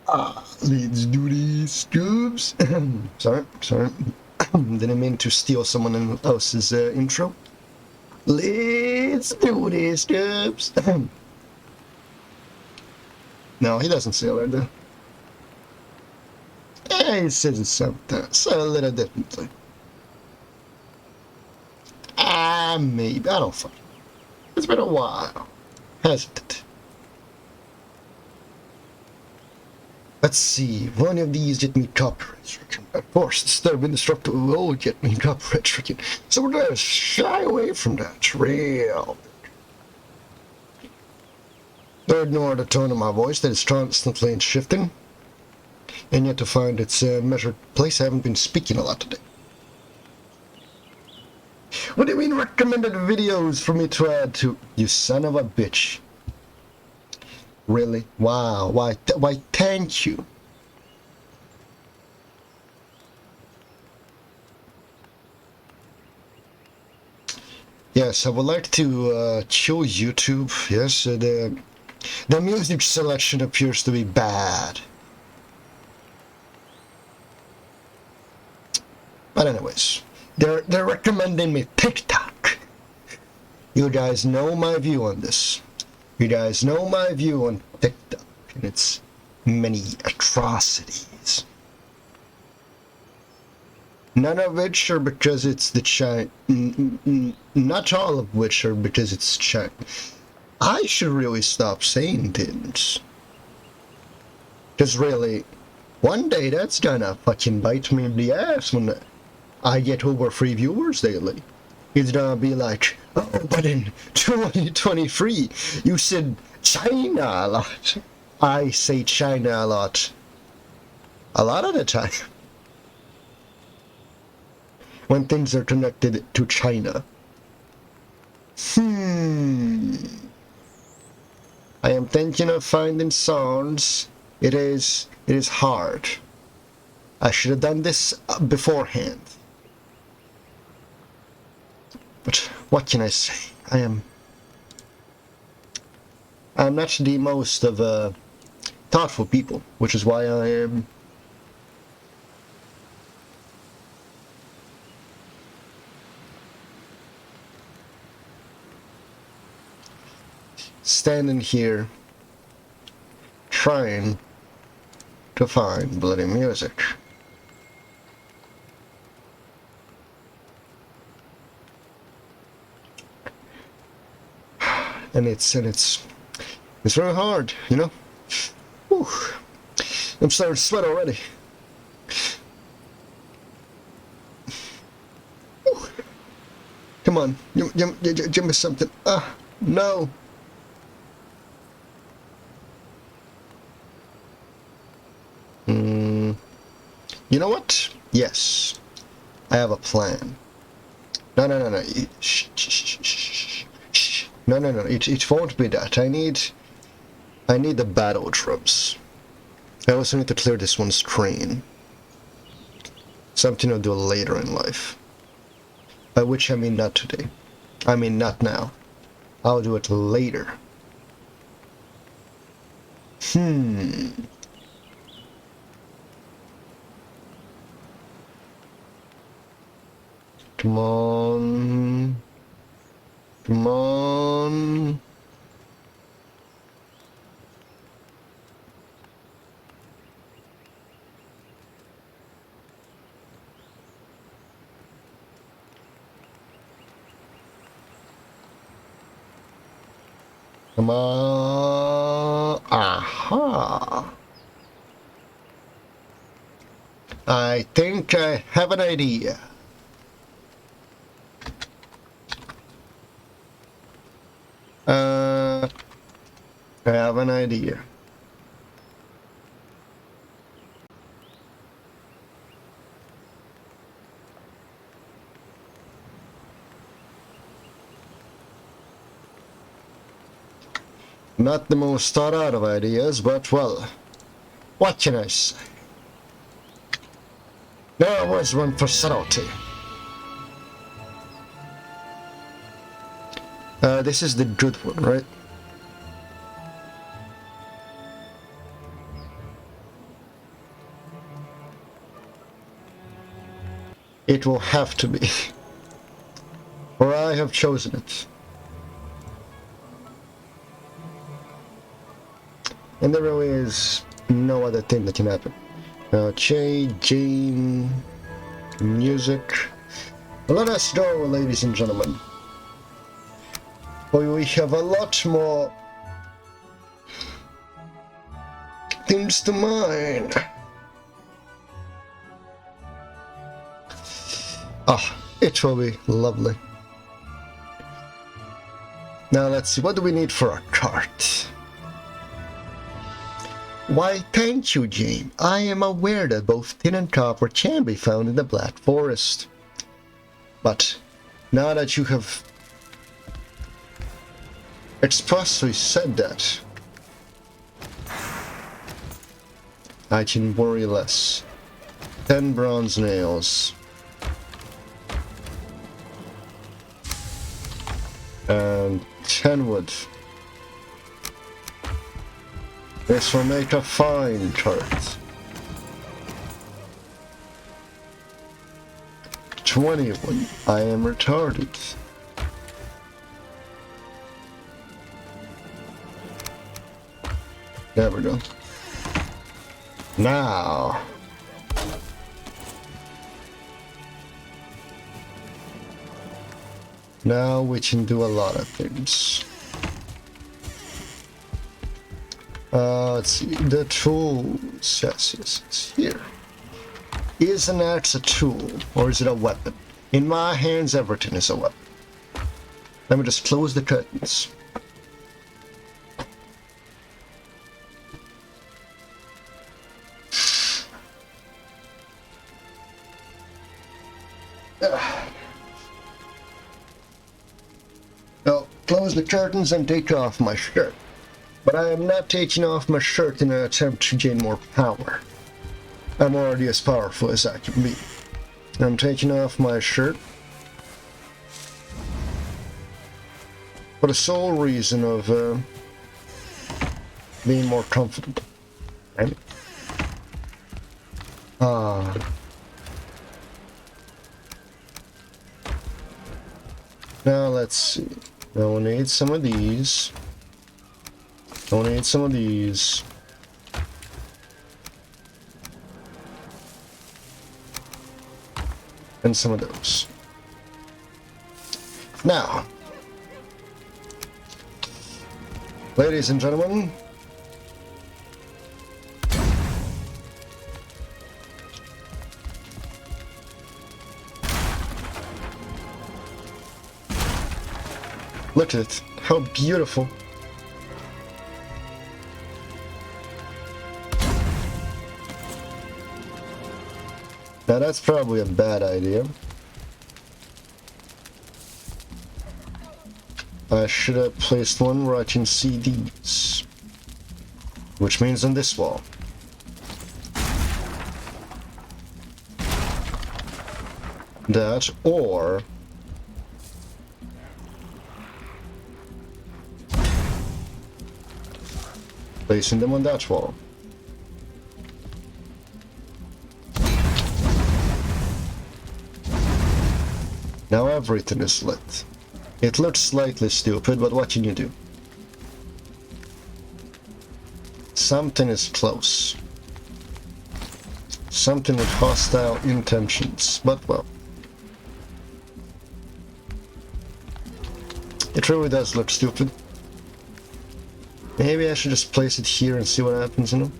Let's do these scoops. sorry. Didn't mean to steal someone else's intro. Let's do these scoops. No, he doesn't say it like that. He says it sometimes, a little differently. Maybe. I don't fucking know. It's been a while, hasn't it? Let's see. One of these get me copyright stricken. Of course, disturbing destructive will get me copyright stricken. So we're gonna shy away from that real. Don't ignore the tone of my voice that is constantly shifting. And yet to find its measured place, I haven't been speaking a lot today. What do you mean recommended videos for me to add to? You son of a bitch. Really? Wow. Why, thank you. Yes, I would like to show YouTube. Yes, the music selection appears to be bad. But anyways, they're recommending me TikTok. You guys know my view on this. You guys know my view on TikTok and its many atrocities. None of which are because it's the not all of which are because it's China. I should really stop saying things. Because really, one day that's gonna fucking bite me in the ass when I get over 3 viewers daily. It's gonna be like, oh, but in 2023, you said China a lot. I say China a lot. A lot of the time. When things are connected to China. I am thinking of finding sounds. It is hard. I should have done this beforehand. But what can I say? I'm not the most of thoughtful people, which is why I am standing here trying to find bloody music. And it's very hard, you know? Whew. I'm starting to sweat already. Whew. Come on, give me something. No. You know what? Yes. I have a plan. No. Shh. No. It won't be that. I need the battle drums. I also need to clear this one screen. Something I'll do later in life. By which I mean not today. I mean not now. I'll do it later. Come on. Come on. Come on. Aha. I think I have an idea. I have an idea. Not the most thought out of ideas, but well, what can I say? There was one for subtlety. This is the good one, right? It will have to be. For I have chosen it. And there really is no other thing that can happen. Che, Jane, music. Let us go, ladies and gentlemen. For we have a lot more things to mind. Ah, it will be lovely. Now let's see, what do we need for our cart? Why, thank you, Jane. I am aware that both tin and copper can be found in the Black Forest. But now that you have expressly said that, I can worry less. 10 bronze nails. And 10 wood. This will make a fine cart. 20 wood. I am retarded. There we go. Now. Now we can do a lot of things. Let's see, the tools, yes, here. Is an axe a tool, or is it a weapon? In my hands, everything is a weapon. Let me just close the curtains. Now, close the curtains and take off my shirt. But I am not taking off my shirt in an attempt to gain more power. I'm already as powerful as I can be. I'm taking off my shirt for the sole reason of being more comfortable. Right? Now let's see. Now we'll need some of these. I'll need some of these. And some of those. Now, ladies and gentlemen, look at it. How beautiful. Now that's probably a bad idea. I should have placed one where I can see these. Which means on this wall. That, or placing them on that wall. Now everything is lit. It looks slightly stupid, but what can you do? Something is close. Something with hostile intentions, but well. It really does look stupid. Maybe I should just place it here and see what happens, you know?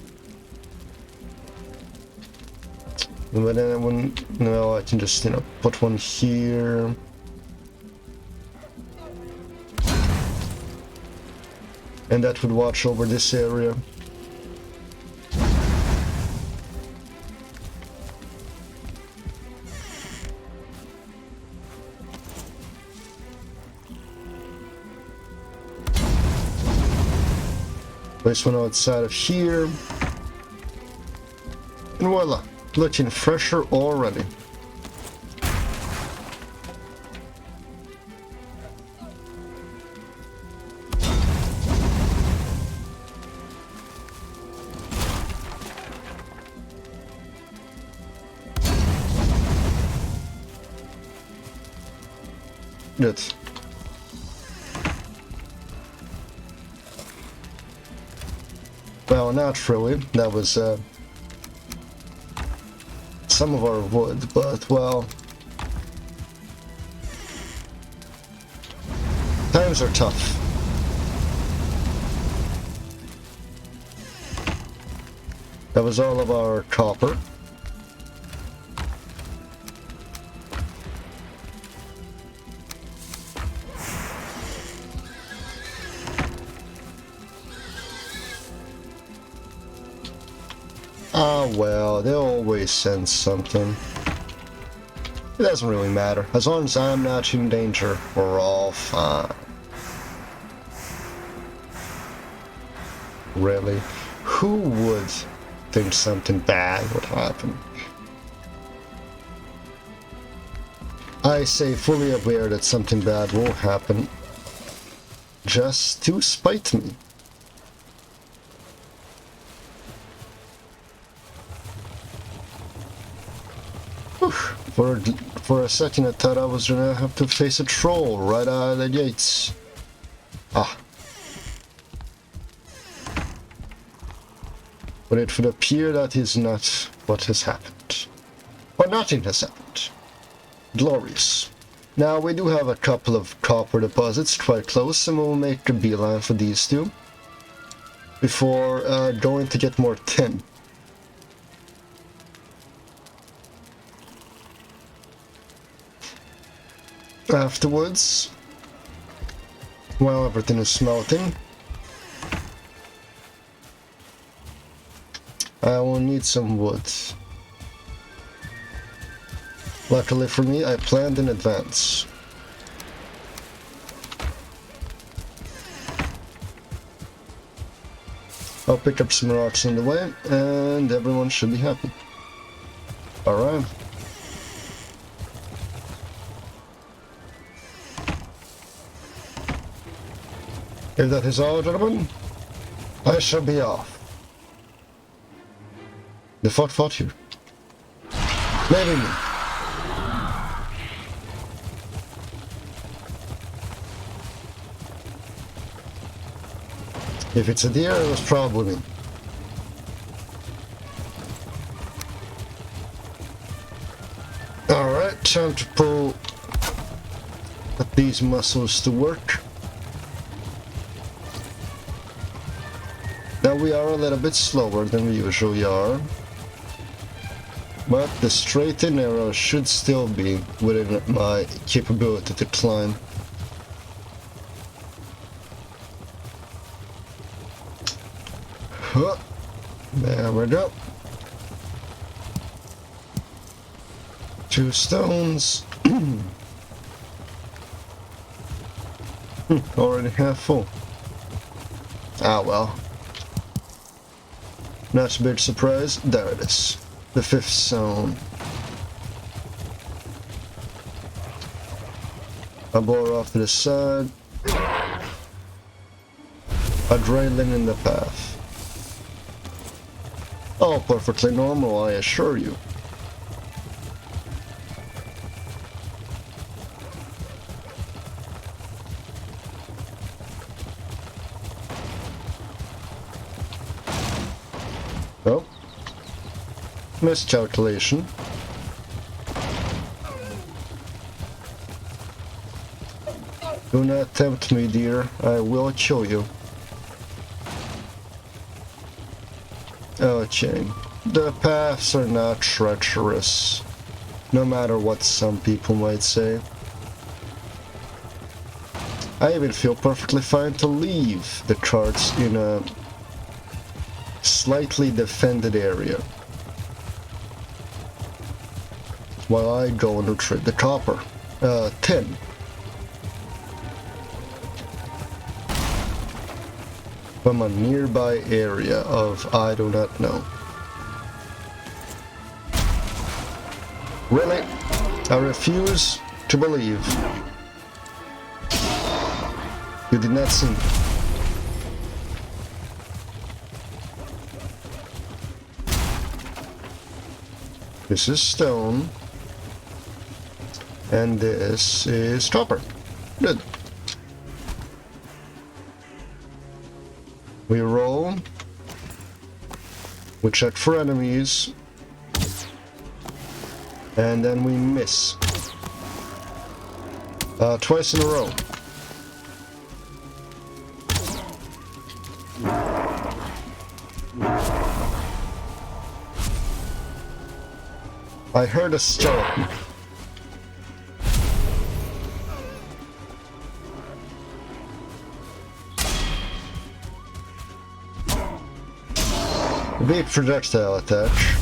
But then I wouldn't, no, I can just, you know, put one here. And that would watch over this area. Place one outside of here. And voila. Looking fresher already. Good. Well, not really. That was some of our wood, but well, times are tough. That was all of our copper. Ah, well, they always send something. It doesn't really matter. As long as I'm not in danger, we're all fine. Really? Who would think something bad would happen? I say fully aware that something bad will happen, just to spite me. For a second I thought I was gonna have to face a troll right out of the gates. Ah. But it would appear that is not what has happened. Or nothing has happened. Glorious. Now we do have a couple of copper deposits quite close, and we'll make a beeline for these two before going to get more tin. Afterwards, while everything is smelting, I will need some wood. Luckily for me, I planned in advance. I'll pick up some rocks on the way, and everyone should be happy. Alright. If that is all, gentlemen, I shall be off. The fuck fought you? Maybe me. If it's a deer, it was probably me. Alright, time to put these muscles to work. Now we are a little bit slower than we usually are, but the straight and narrow should still be within my capability to climb. Huh. There we go. 2 stones. Already half full. Ah well. Not a big surprise. There it is. The 5th zone. I bore off to the side. Adrenaline in the path. All perfectly normal, I assure you. Oh. Miscalculation. Do not tempt me, dear. I will kill you. Okay. The paths are not treacherous, no matter what some people might say. I even feel perfectly fine to leave the carts in a slightly defended area while I go and retrieve the copper. Tin. From a nearby area of I do not know. Really? I refuse to believe. You did not see me. This is stone. And this is copper. Good. We roll. We check for enemies. And then we miss. Twice in a row. I heard a skeleton. Big projectile attach.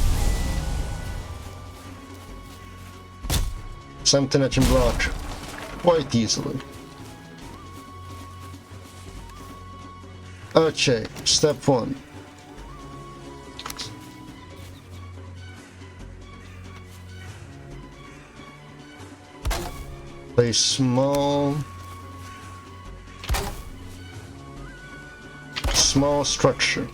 Something that can block quite easily. Okay, step 1. Place small structure.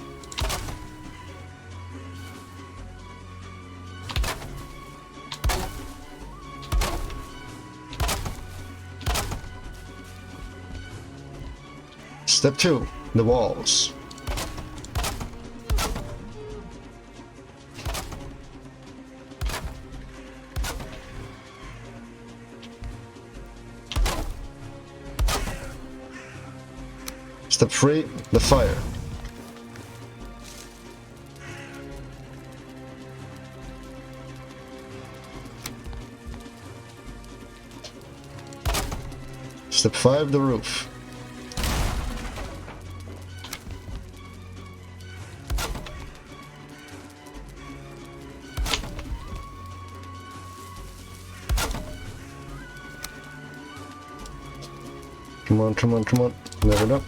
Step 2, the walls. Step 3, the fire. Step 5, the roof. Come on, come on, come on. Level up.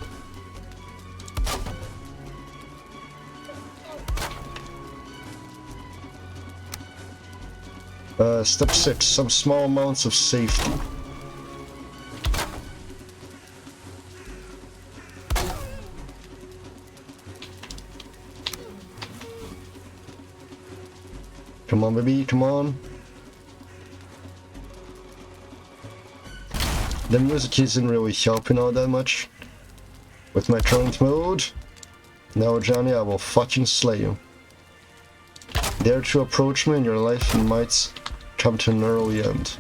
Step 6, some small amounts of safety. Come on, baby, come on. The music isn't really helping all that much with my current mode. Now, Johnny, I will fucking slay you. Dare to approach me and your life might come to an early end.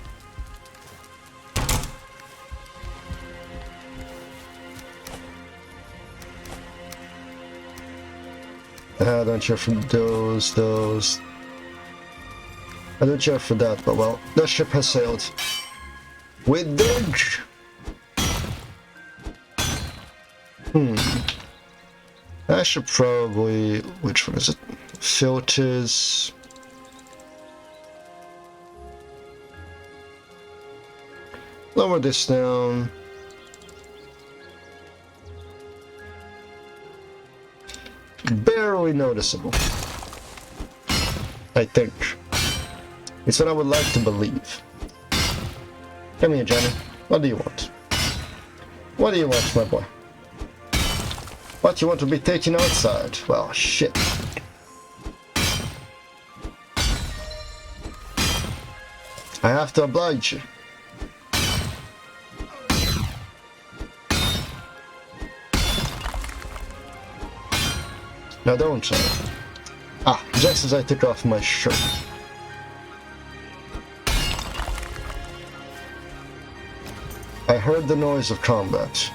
I don't care for those. I don't care for that, but well, the ship has sailed. We dig! I should probably... which one is it? Filters... Lower this down. Barely noticeable. I think. It's what I would like to believe. Come here, Johnny. What do you want? What do you want, my boy? What, you want to be taken outside? Well, shit. I have to oblige you. Now don't I? Ah, just as I took off my shirt. I heard the noise of combat.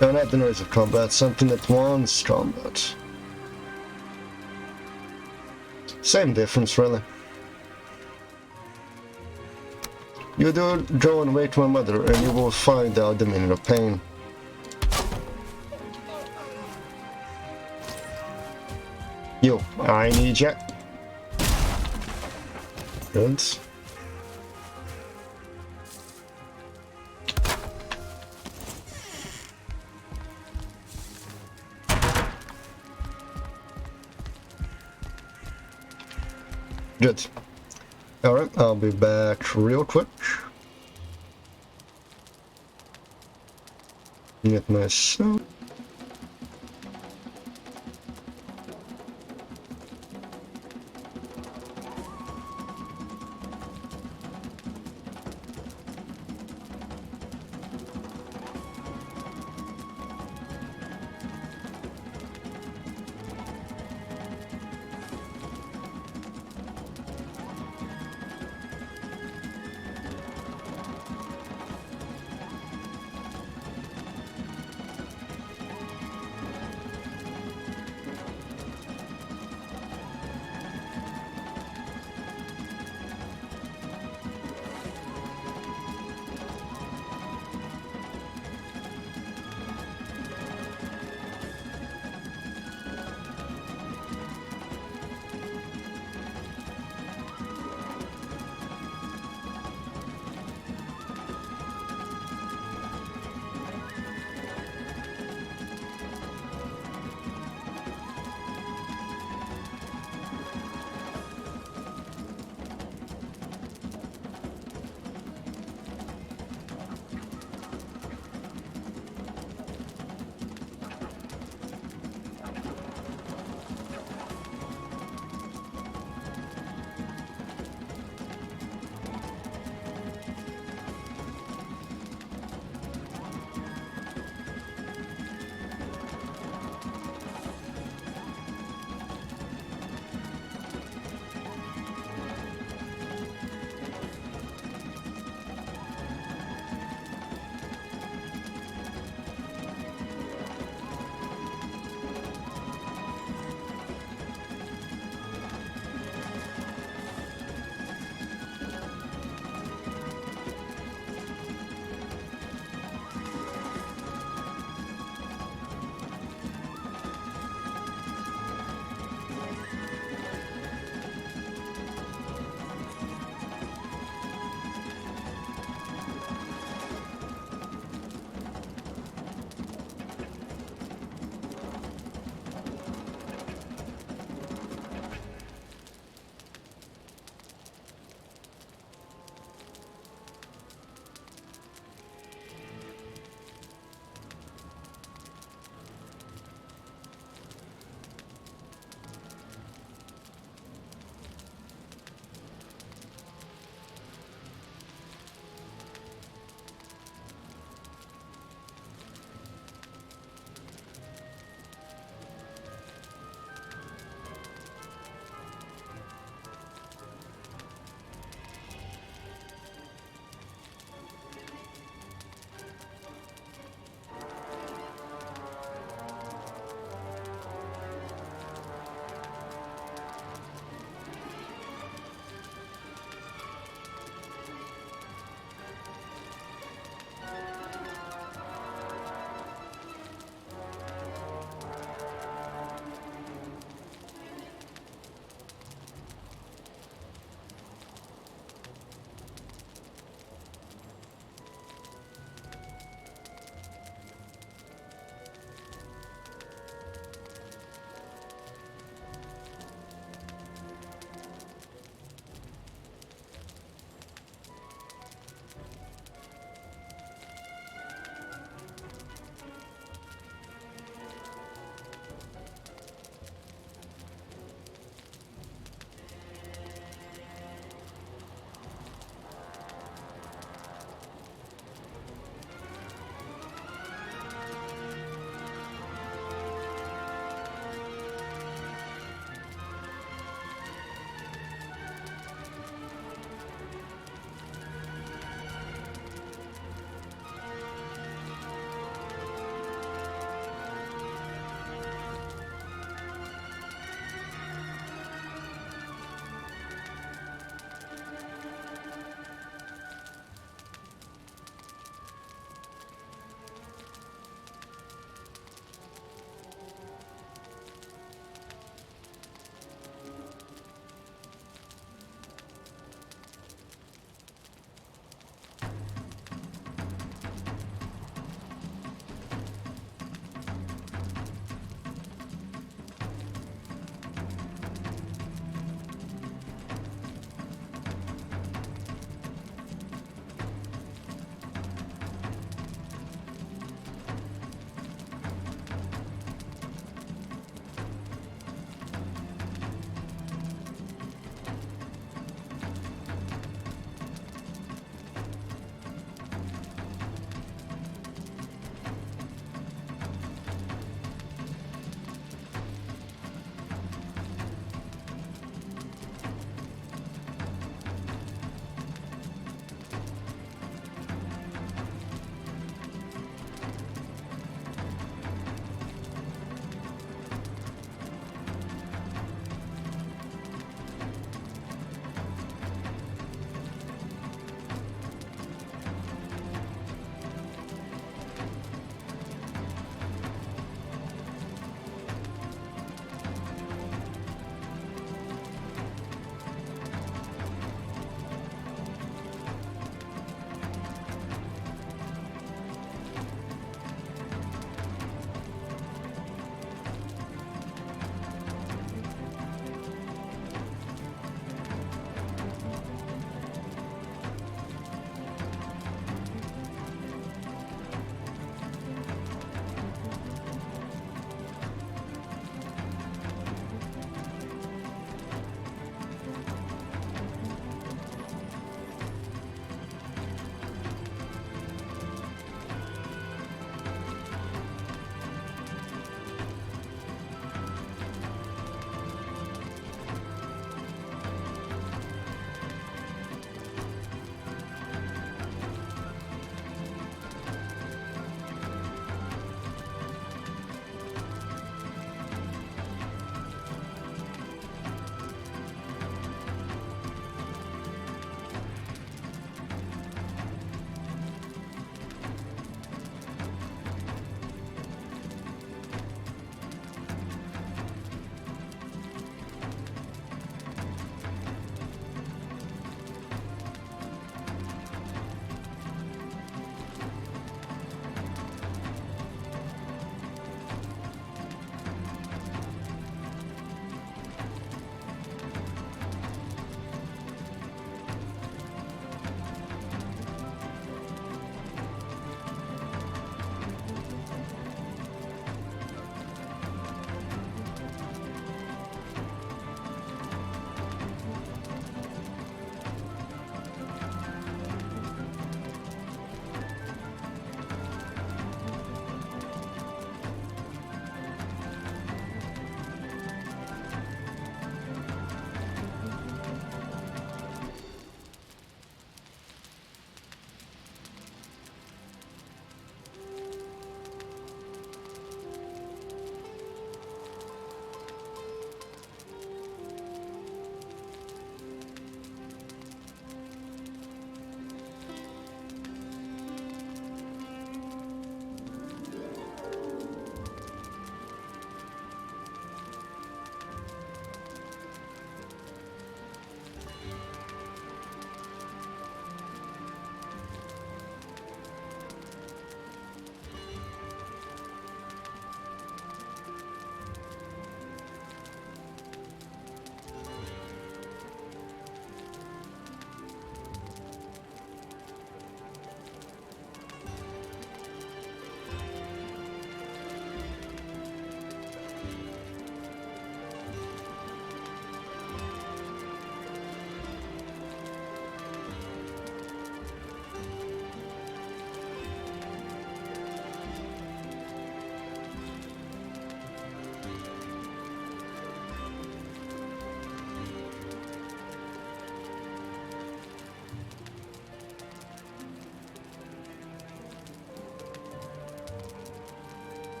No, not the noise of combat, something that wants combat. Same difference, really. You do go and wake my mother, and you will find out the meaning of pain. You, I need you. Good. Good. Alright, I'll be back real quick. Get myself.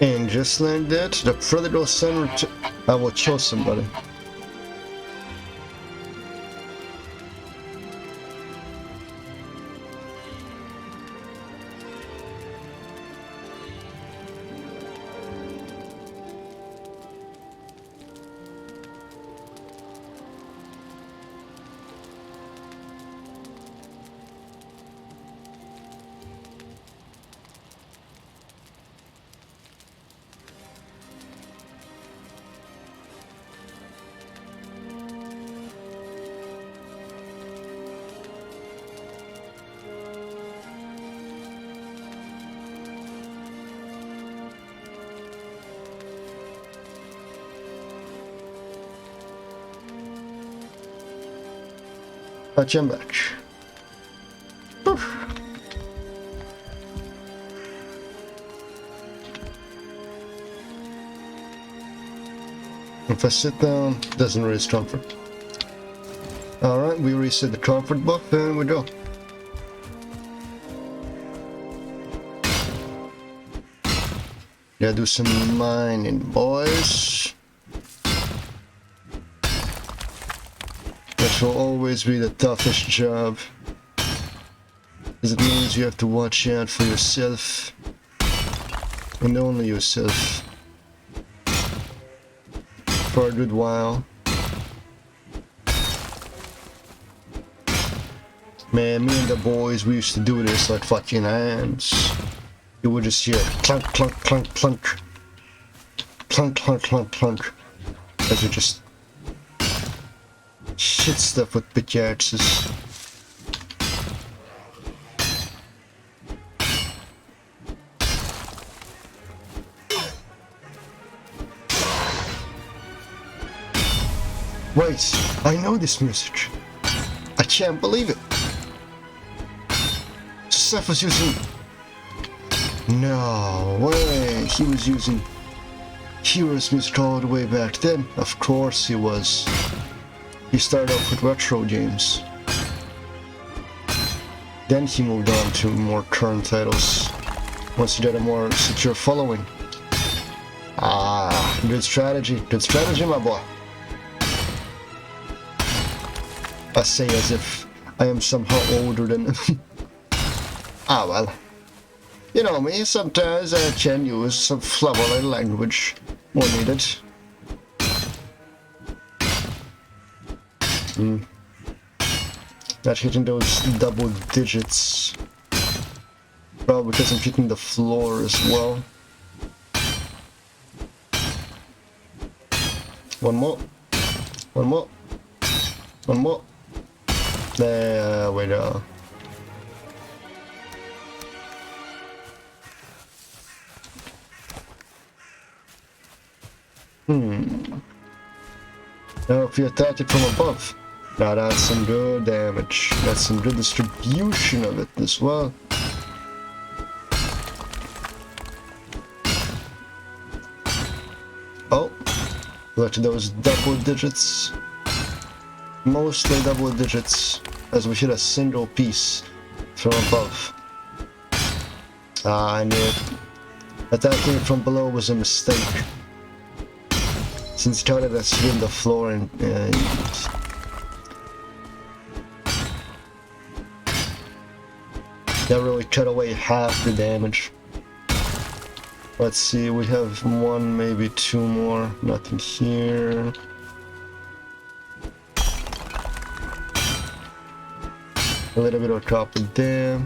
And just like that, the Predator Sun I will kill somebody. I'm back. If I sit down, it doesn't raise comfort. Alright, we reset the comfort buff and we go. Gotta do some mining, boys. Which will always be the toughest job, because it means you have to watch out for yourself, and only yourself, for a good while. Man, me and the boys, we used to do this like fucking ants. You would just hear clunk, clunk, clunk, clunk, clunk, clunk, clunk, clunk, as you just shit stuff with pickaxes. Wait, I know this music. I can't believe it. Seth was using... No way, he was using Heroes music all the way back then. Of course he was. He started off with retro games. Then he moved on to more current titles, once he got a more secure following. Ah, good strategy, my boy. I say as if I am somehow older than him. Ah well. You know me, sometimes I can use some flowery language when needed. Not hitting those double digits. Probably because I'm hitting the floor as well. One more. One more. One more. There we go. Now if you attack it from above, now that's some good damage. That's some good distribution of it as well. Oh, look at those double digits. Mostly double digits, as we hit a single piece from above. Ah, I knew it. Attacking from below was a mistake, since it started us hitting the floor and that really cut away half the damage. Let's see, we have one, maybe two more. Nothing here. A little bit of copper there.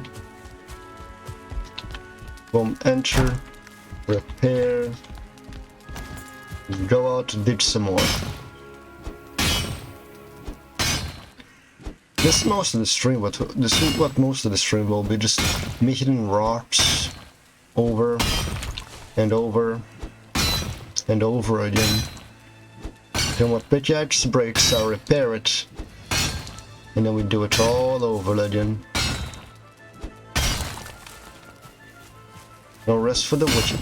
Boom, enter, repair, go out to dig some more. This is most of the stream, but this is what most of the stream will be, just me hitting rocks over and over and over again. Then what pickaxe breaks, I'll repair it, and then we do it all over again. No rest for the wicked.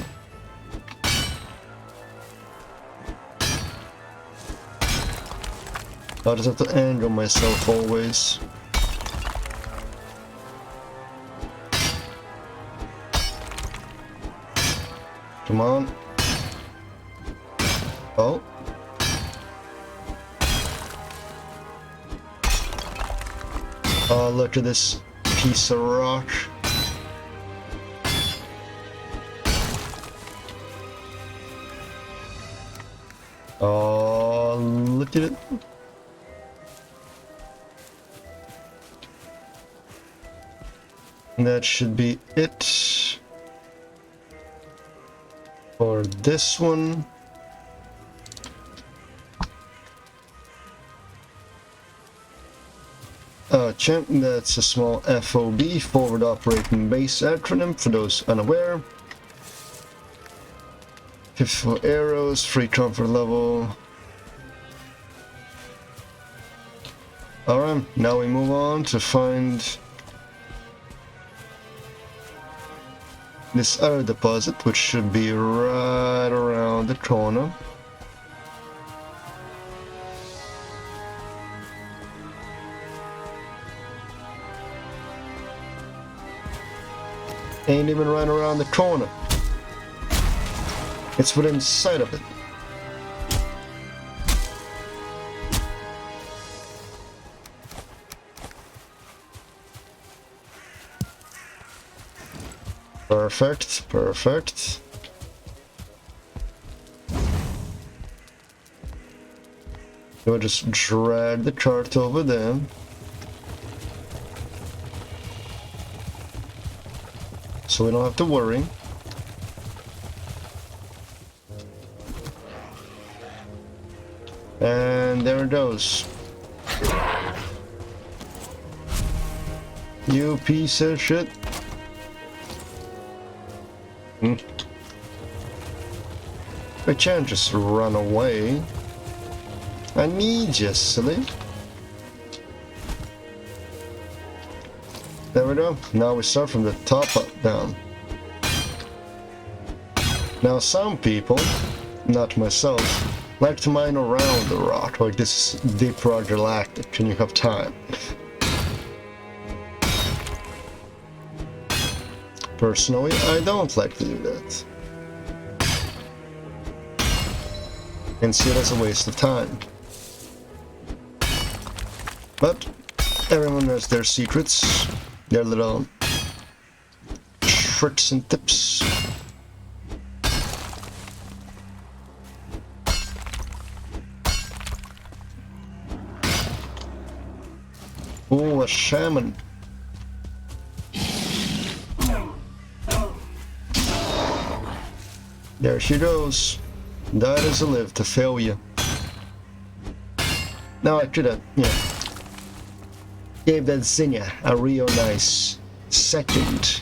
I just have to anger myself always. Come on. Oh. Oh, look at this piece of rock. Oh, look at it. That should be it for this one. Champ, that's a small FOB, Forward Operating Base acronym, for those unaware. 54 arrows, free comfort level. Alright, now we move on to find this other deposit, which should be right around the corner. Ain't even right around the corner. It's within sight of it. Perfect, perfect. We'll just drag the cart over there. So we don't have to worry. And there it goes. You piece of shit. I can't just run away. I need you, silly. There we go. Now we start from the top up down. Now some people, not myself, like to mine around the rock, like this is Deep Rock Galactic, and you have time. Personally, I don't like to do that. And see it as a waste of time. But everyone has their secrets, their little tricks and tips. Oh, a shaman. There she goes. Died as a live to fail you. Now I could have, gave that Zinnia a real nice second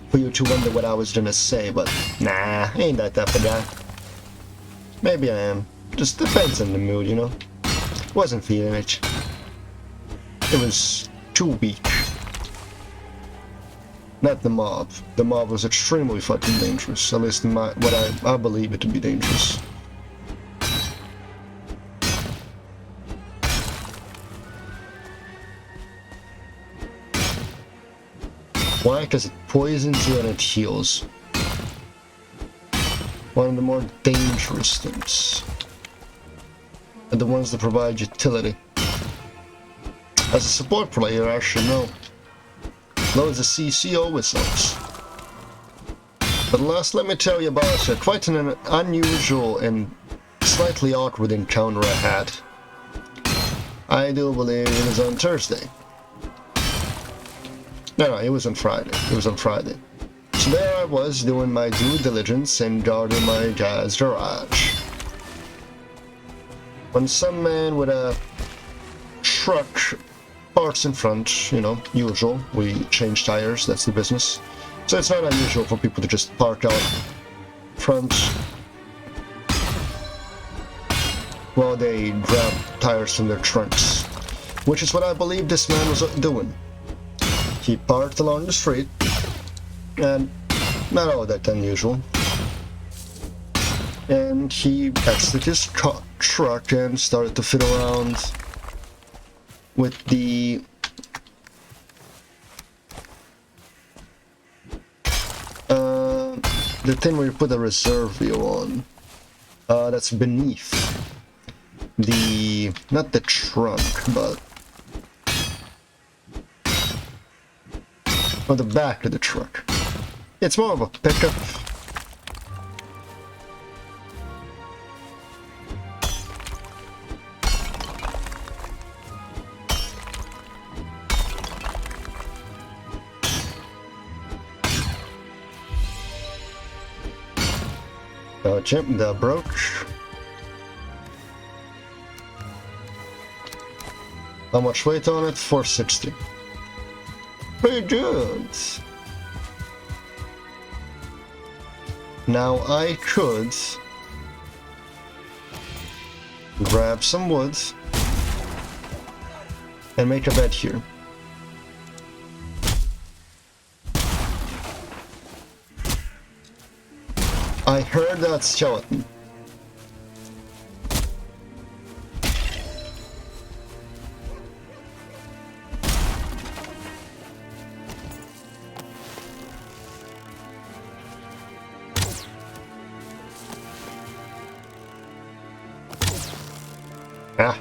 for you to wonder what I was gonna say, but nah, ain't that tough a guy. Maybe I am. Just depends on the mood, you know. Wasn't feeling it. It was too weak. Not the mob. The mob was extremely fucking dangerous. At least in what I believe it to be dangerous. Why? Because it poisons you and it heals. One of the more dangerous things. And the ones that provide utility. As a support player, I should know. Loads of CC always helps. But last, let me tell you about quite an unusual and slightly awkward encounter I had. I do believe it was on Thursday. No, it was on Friday. It was on Friday. So there I was doing my due diligence and guarding my guy's garage. When some man with a truck parks in front, you know, usual. We change tires, that's the business. So it's not unusual for people to just park out front while they grab tires from their trunks. Which is what I believe this man was doing. He parked along the street, and not all that unusual. And he exited his truck and started to fiddle around with the thing where you put a reserve wheel on. That's beneath the... not the trunk, but... on the back of the truck. It's more of a pickup. The brooch. How much weight on it? 460. Pretty good. Now I could grab some wood and make a bed here. I heard that skeleton. Ah.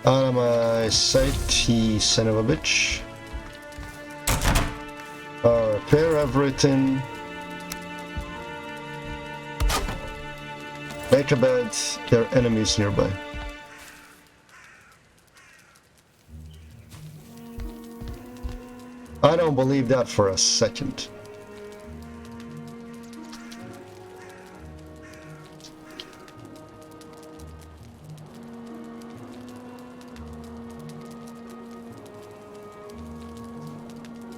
Out of my sight, you son of a bitch. Repair everything. Make a bed. There are enemies nearby. I don't believe that for a second.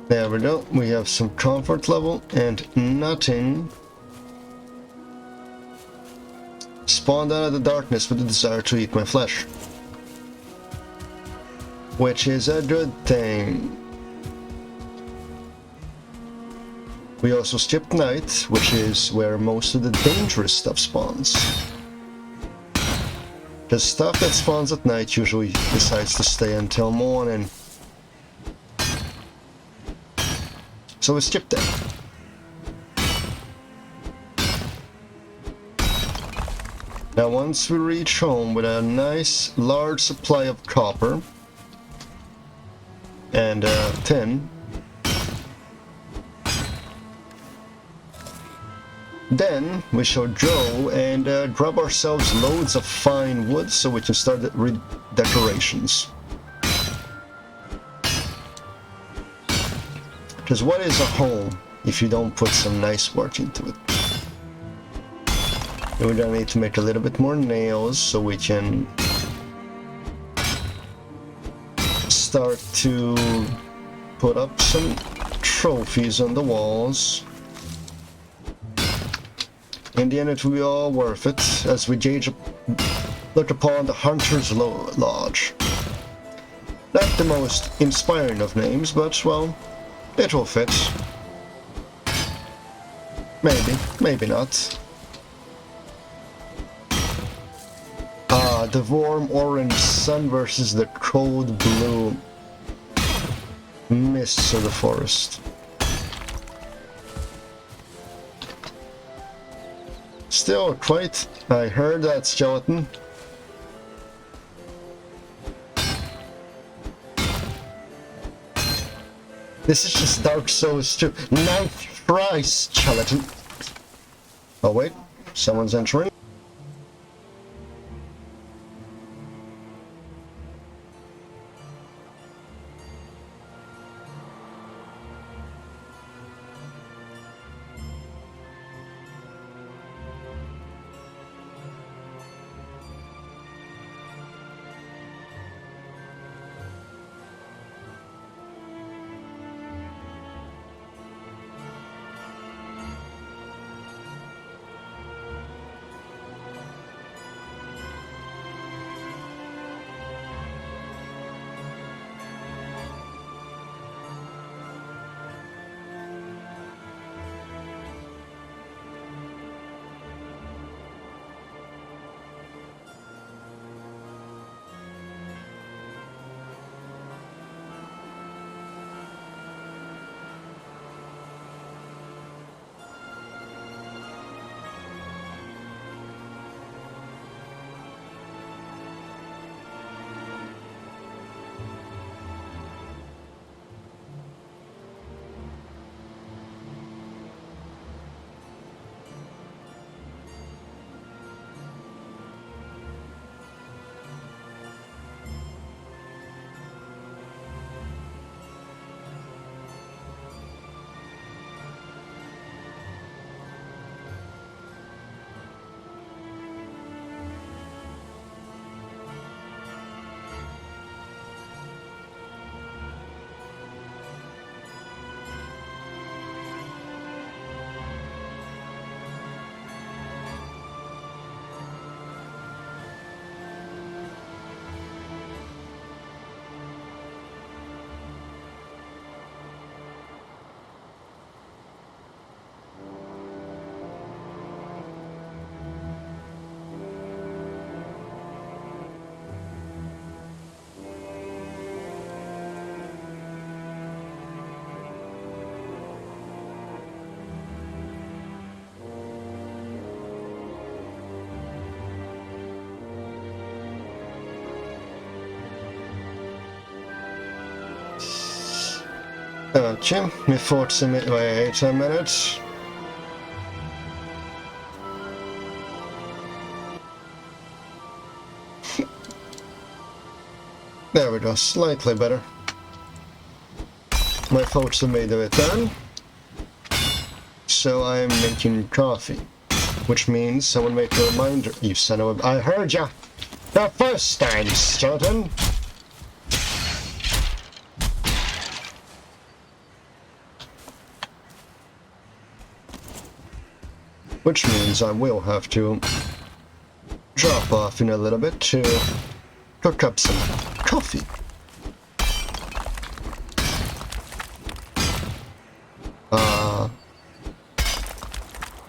There we go, we have some comfort level and nothing spawned out of the darkness with the desire to eat my flesh. Which is a good thing. We also skipped night, which is where most of the dangerous stuff spawns. The stuff that spawns at night usually decides to stay until morning. So we skipped that. Now once we reach home with a nice large supply of copper and tin, then we shall go and grab ourselves loads of fine wood so we can start the redecorations. Because what is a home if you don't put some nice work into it? And we're gonna need to make a little bit more nails so we can start to put up some trophies on the walls. In the end it will be all worth it as we look upon the Hunter's Lodge. Not the most inspiring of names, but well, it will fit. Maybe, maybe not. Ah, the warm orange sun versus the cold blue mists of the forest. Still quite... I heard that skeleton. This is just Dark Souls 2. Nice try, skeleton. Oh wait, someone's entering. Okay, we fought some wait a minute. There we go, slightly better. My folks have made it done. So I am making coffee. Which means someone make a reminder. You son of a... I heard ya! The first time, skeleton! Which means I will have to drop off in a little bit to cook up some coffee.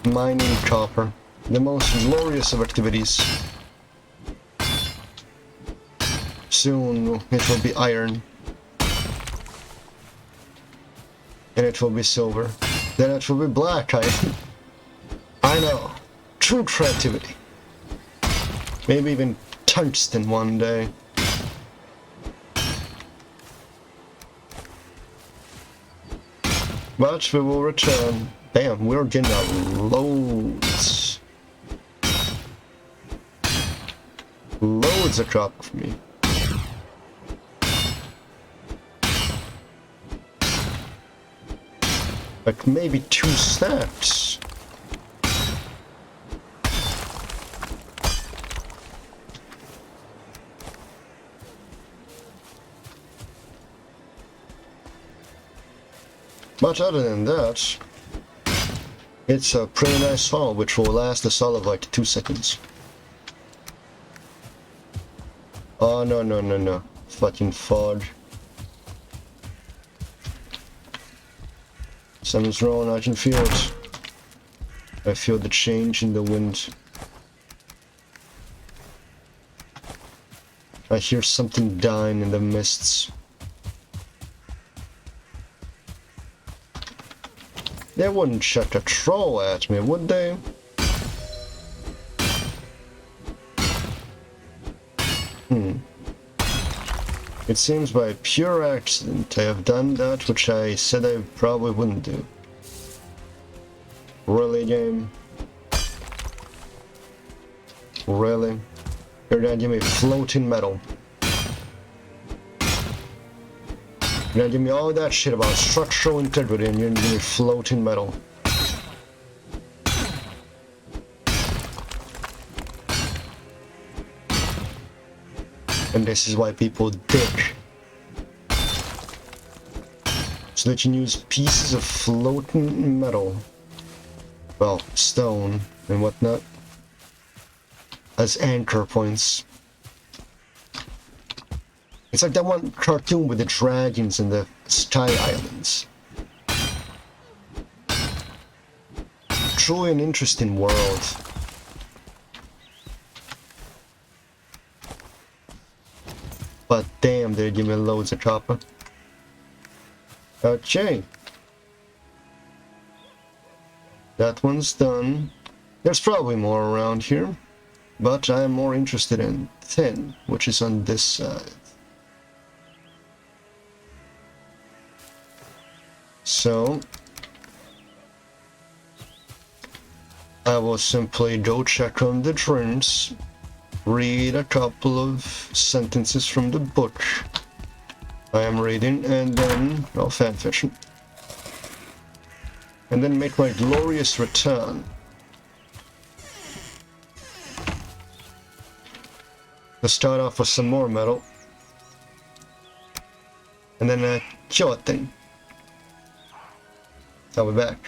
Mining copper. The most glorious of activities. Soon it will be iron. And it will be silver. Then it will be black iron. I know. True creativity. Maybe even tungsten one day. But we will return. Damn, we're getting loads. Loads of copper for me. Like maybe 2 stacks. But other than that, it's a pretty nice haul, which will last us all of like 2 seconds. Oh, no, no, no, no. Fucking fog. Something's wrong, I can feel it. I feel the change in the wind. I hear something dying in the mists. They wouldn't chuck a troll at me, would they? It seems by pure accident I have done that which I said I probably wouldn't do. Really, game? Really? You're gonna give me floating metal. You're gonna give me all that shit about structural integrity and you're gonna give me floating metal. And this is why people dig. So they can use pieces of floating metal, well, stone and whatnot, as anchor points. It's like that one cartoon with the dragons and the Sky Islands. Truly an interesting world. But damn, they give me loads of copper. Okay. That one's done. There's probably more around here, but I am more interested in tin, which is on this side. So I will simply go check on the drinks, read a couple of sentences from the book I am reading, and then, well, fanfiction, and then make my glorious return. Let's start off with some more metal, and then kill a thing. I'll be back.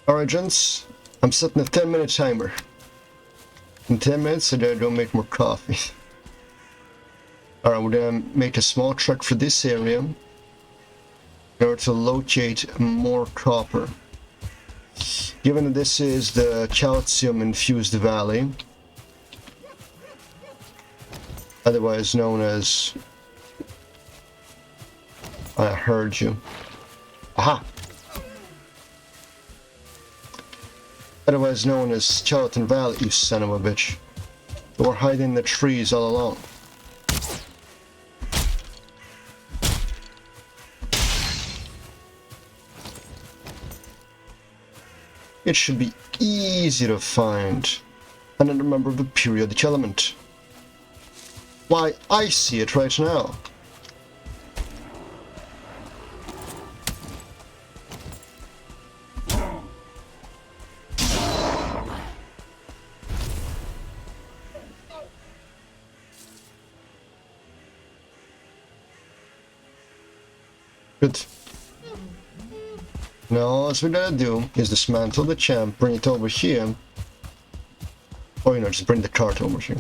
Alright, gents. I'm setting a 10-minute timer. In 10 minutes, so that I don't make more coffee. Alright, we're gonna make a small truck for this area in order to locate more copper. Given that this is the calcium-infused valley, otherwise known as... I heard you. Aha! Otherwise known as Skeleton Valley, you son of a bitch. You were hiding in the trees all along. It should be easy to find another member of the periodic element. Why, I see it right now. Good. Now all we gotta do is dismantle the champ, bring it over here, or just bring the cart over here.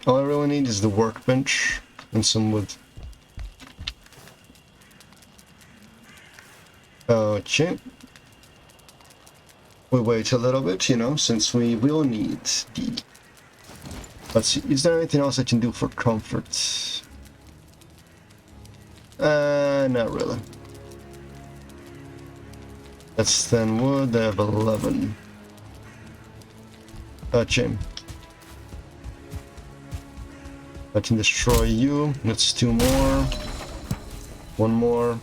All I really need is the workbench and some wood. Okay. We'll wait a little bit, since we will need the... Let's see, is there anything else I can do for comfort? Not really. That's 10 wood, I have 11. Okay. I can destroy you, that's 2 more. 1 more.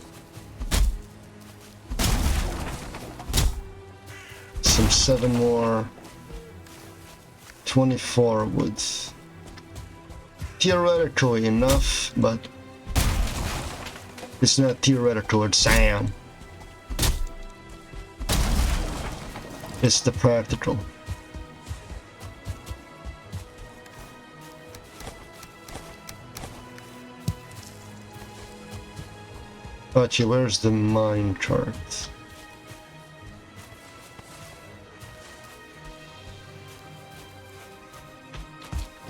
Some 7 more. 24 wood. Theoretically enough, but it's not theoretical, it's Sam. It's the practical. Okay, where's the mine chart?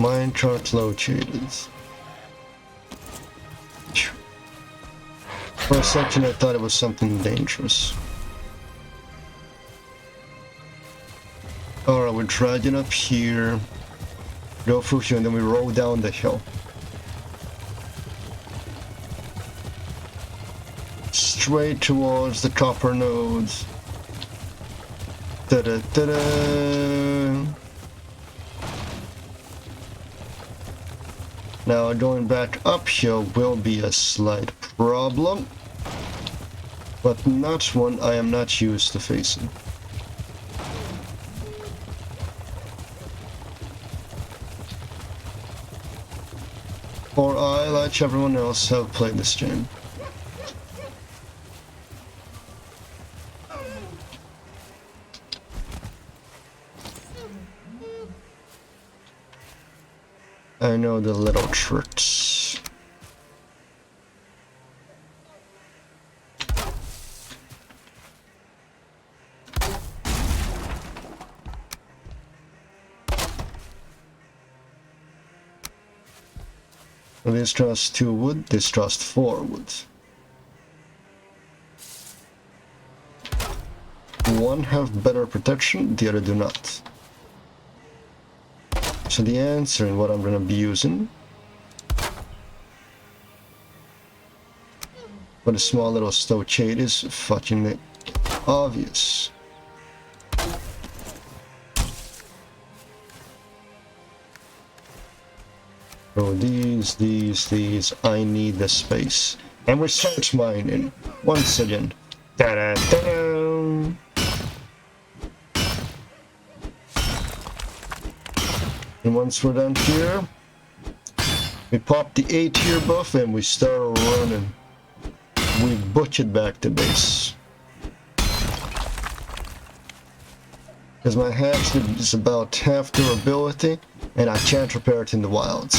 Mine chart located. For a second I thought it was something dangerous. Alright, we're dragging up here, go through here, and then we roll down the hill. Straight towards the copper nodes. Da-da-da-da. Now going back uphill will be a slight problem, but not one I am not used to facing. For I, like everyone else, have played this game. I know the little tricks. This costs 2 wood, this costs 4 wood. One have better protection, the other do not. So the answer in what I'm gonna be using for the small little stockade is fucking obvious. So these, I need the space. And we start mining once again. Da-da-da-da. And once we're done here, we pop the A tier buff and we start running. We butchered back to base. Because my hatch is about half durability, and I can't repair it in the wilds.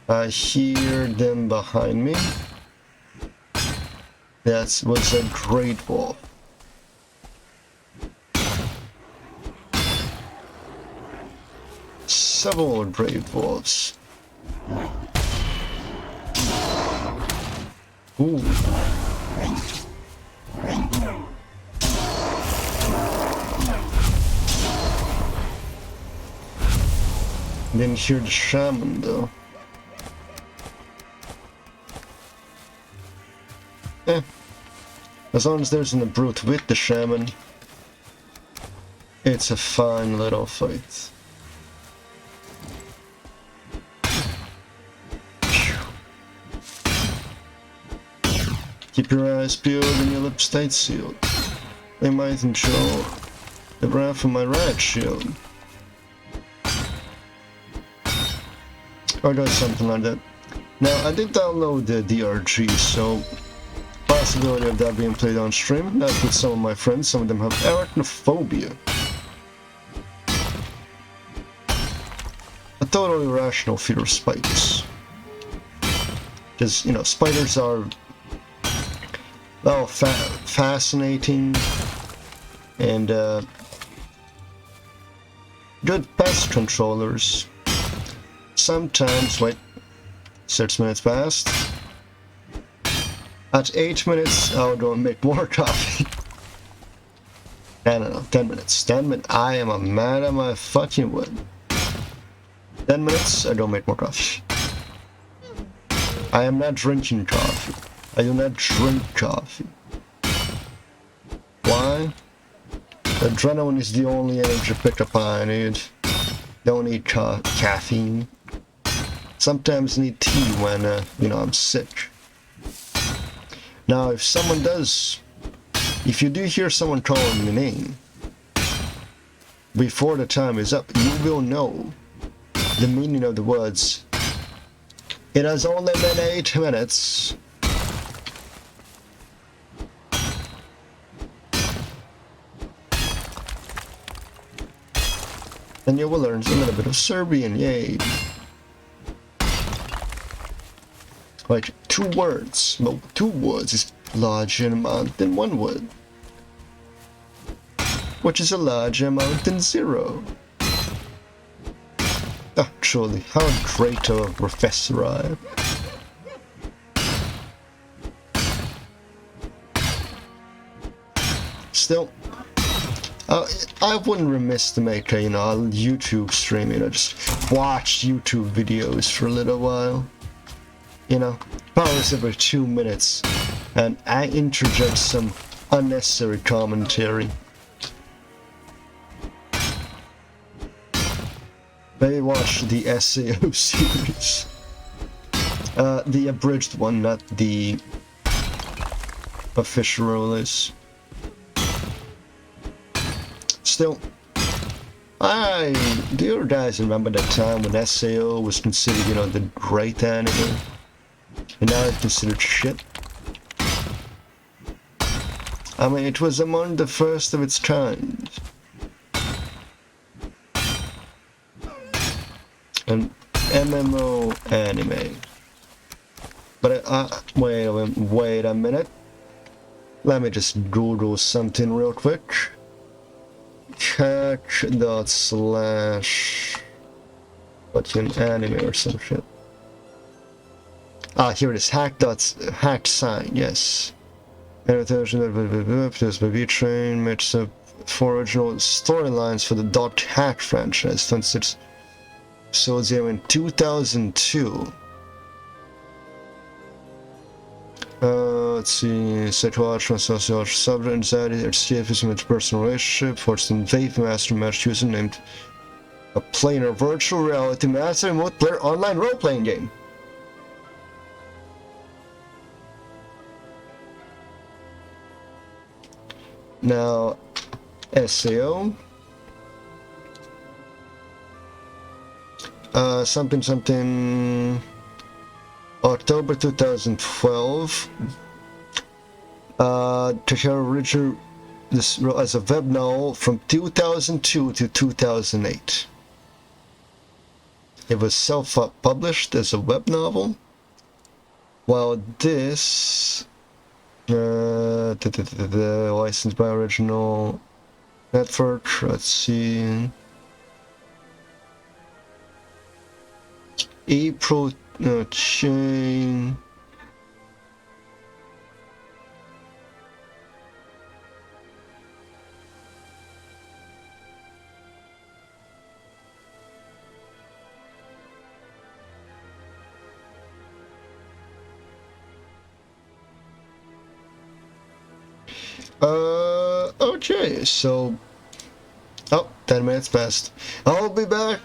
I hear them behind me. That was a great wolf. Several great wolves. Ooh. Didn't hear the shaman though. As long as there's an brute with the shaman, it's a fine little fight. Keep your eyes peeled and your lips tight sealed. They might enjoy the breath of my riot shield. Or does something like that. Now, I did download the DRG, so possibility of that being played on stream. That's with some of my friends. Some of them have arachnophobia. A totally irrational fear of spiders. Because, you know, spiders are, well, fascinating and good pest controllers. Sometimes, wait, 6 minutes passed. At 8 minutes, I'll go and make more coffee. I don't know, 10 minutes. 10 minutes. I am a man of my fucking word. 10 minutes, I don't make more coffee. I am not drinking coffee. I do not drink coffee. Why? Adrenaline is the only energy pickup I need. Don't need caffeine. Sometimes need tea when, you know, I'm sick. Now, if someone does, if you do hear someone calling your name before the time is up, you will know the meaning of the words. It has only been 8 minutes. And you will learn a little bit of Serbian, yay. Like 2 words. Well, 2 words is larger amount than 1 word. Which is a larger amount than 0. Actually, how great a professor I am. Still, I wouldn't remiss to make a, you know, a YouTube stream, you know, just watch YouTube videos for a little while. You know, pause every 2 minutes and I interject some unnecessary commentary. Maybe watch the SAO series. The abridged one, not the official release. Still, do you guys remember that time when SAO was considered, you know, the great anime? And now it's considered shit? I mean, it was among the first of its kind. An MMO anime. But wait a minute. Let me just Google something real quick. Hack.slash what's an anime or some shit. Ah, here it is. Hack sign, yes. There's Baby Train makes up 4 original storylines for the Dot Hack franchise since its episodes here in 2002. Let's see, psychological, sociological subject, anxiety, escapism, interpersonal relationship, forced in faith, master match user named a planar virtual reality master multiplayer online role-playing game. Now, SAO. Something. October 2012. To share this as a web novel from 2002 to 2008. It was self-published as a web novel, while this the licensed by original network. Let's see. April chain. Okay, so... Oh, 10 minutes passed. I'll be back!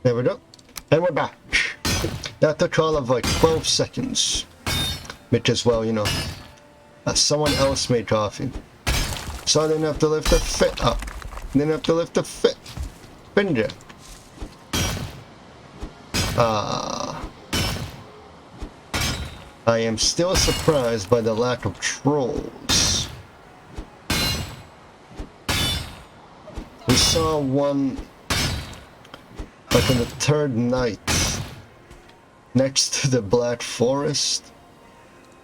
There we go. And we're back. That took all of like 12 seconds. Which is, well, you know, someone else made coffee. So I didn't have to lift the fit up. Didn't have to lift the finger. I am still surprised by the lack of trolls. We saw one like on the third night next to the Black Forest,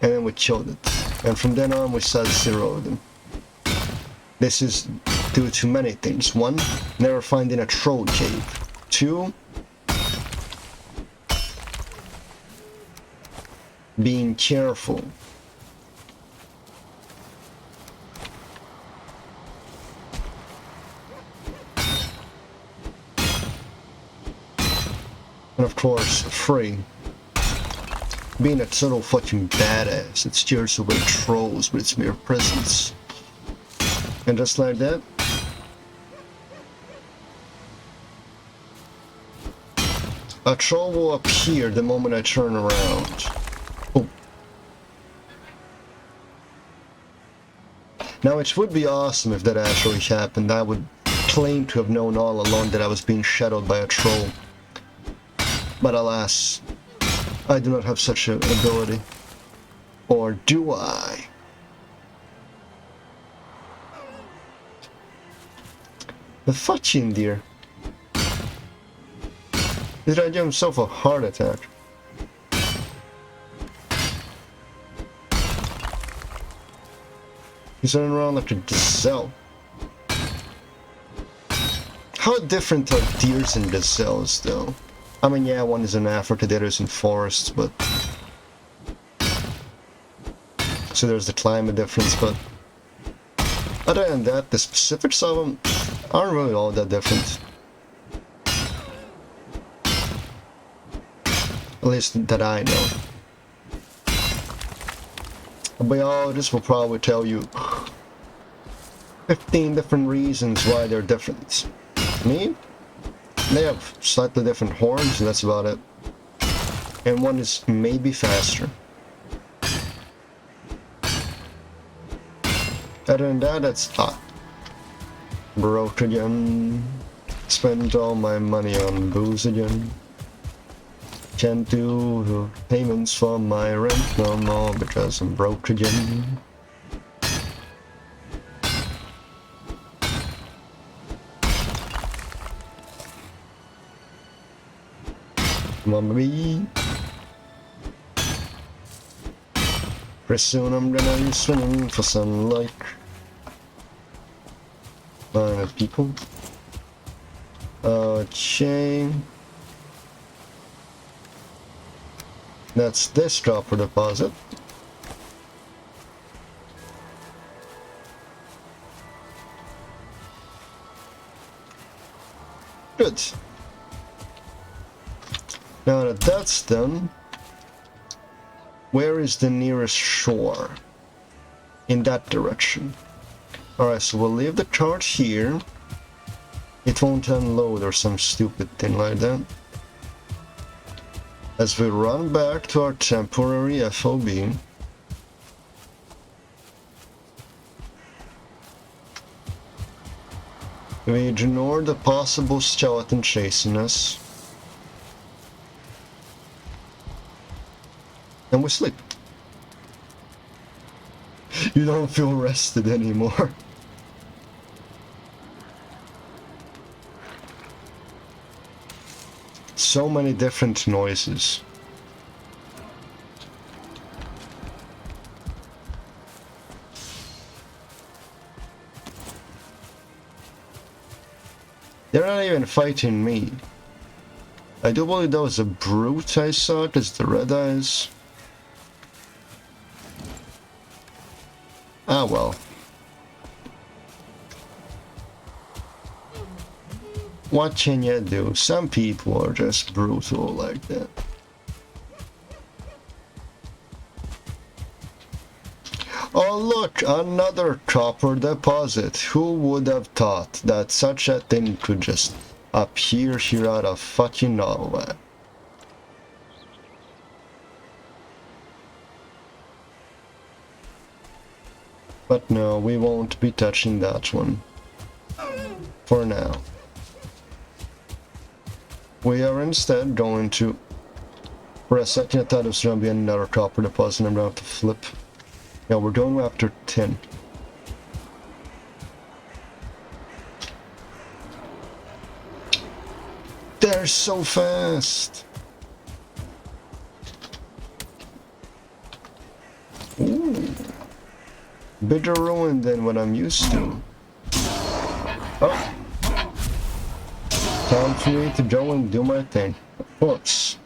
and then we killed it. And from then on we saw 0 of them. This is due to many things. 1, never finding a troll cave. 2, being careful. And of course, 3, being a total fucking badass that steers away trolls with its mere presence. And just like that, a troll will appear the moment I turn around. Oh. Now it would be awesome if that actually happened. I would claim to have known all along that I was being shadowed by a troll. But alas, I do not have such an ability. Or do I? The fucking deer. Did I give himself a heart attack? He's running around like a gazelle. How different are deers and gazelles, though? I mean, yeah, one is in Africa, the other is in forests, but... So there's the climate difference, but... Other than that, the specifics of them aren't really all that different. At least that I know. A biologist will probably tell you 15 different reasons why they're different. Me? They have slightly different horns, and that's about it. And one is maybe faster. Other than that, that's hot. Broke again. Spent all my money on booze again. Can't do payments for my rent no more because I'm broke again. Come on, baby. Pretty soon I'm gonna be swimming for some like minded people. Okay. That's this copper deposit. Good. Now that that's done, where is the nearest shore? In that direction. Alright, so we'll leave the cart here. It won't unload or some stupid thing like that. As we run back to our temporary FOB. We ignore the possible skeleton chasing us. And we sleep. You don't feel rested anymore. So many different noises. They're not even fighting me. I do believe that was a brute I saw, because the red eyes. Ah well. What can you do? Some people are just brutal like that. Oh look, another copper deposit. Who would have thought that such a thing could just appear here out of fucking nowhere? But no, we won't be touching that one. For now. We are instead going to... For a second I thought it was going to be another copper deposit and I'm going to have to flip. Yeah, we're going after 10. They're so fast! Ooh. Bigger ruin than what I'm used to. Oh! Time for me to go and do my thing. Of course.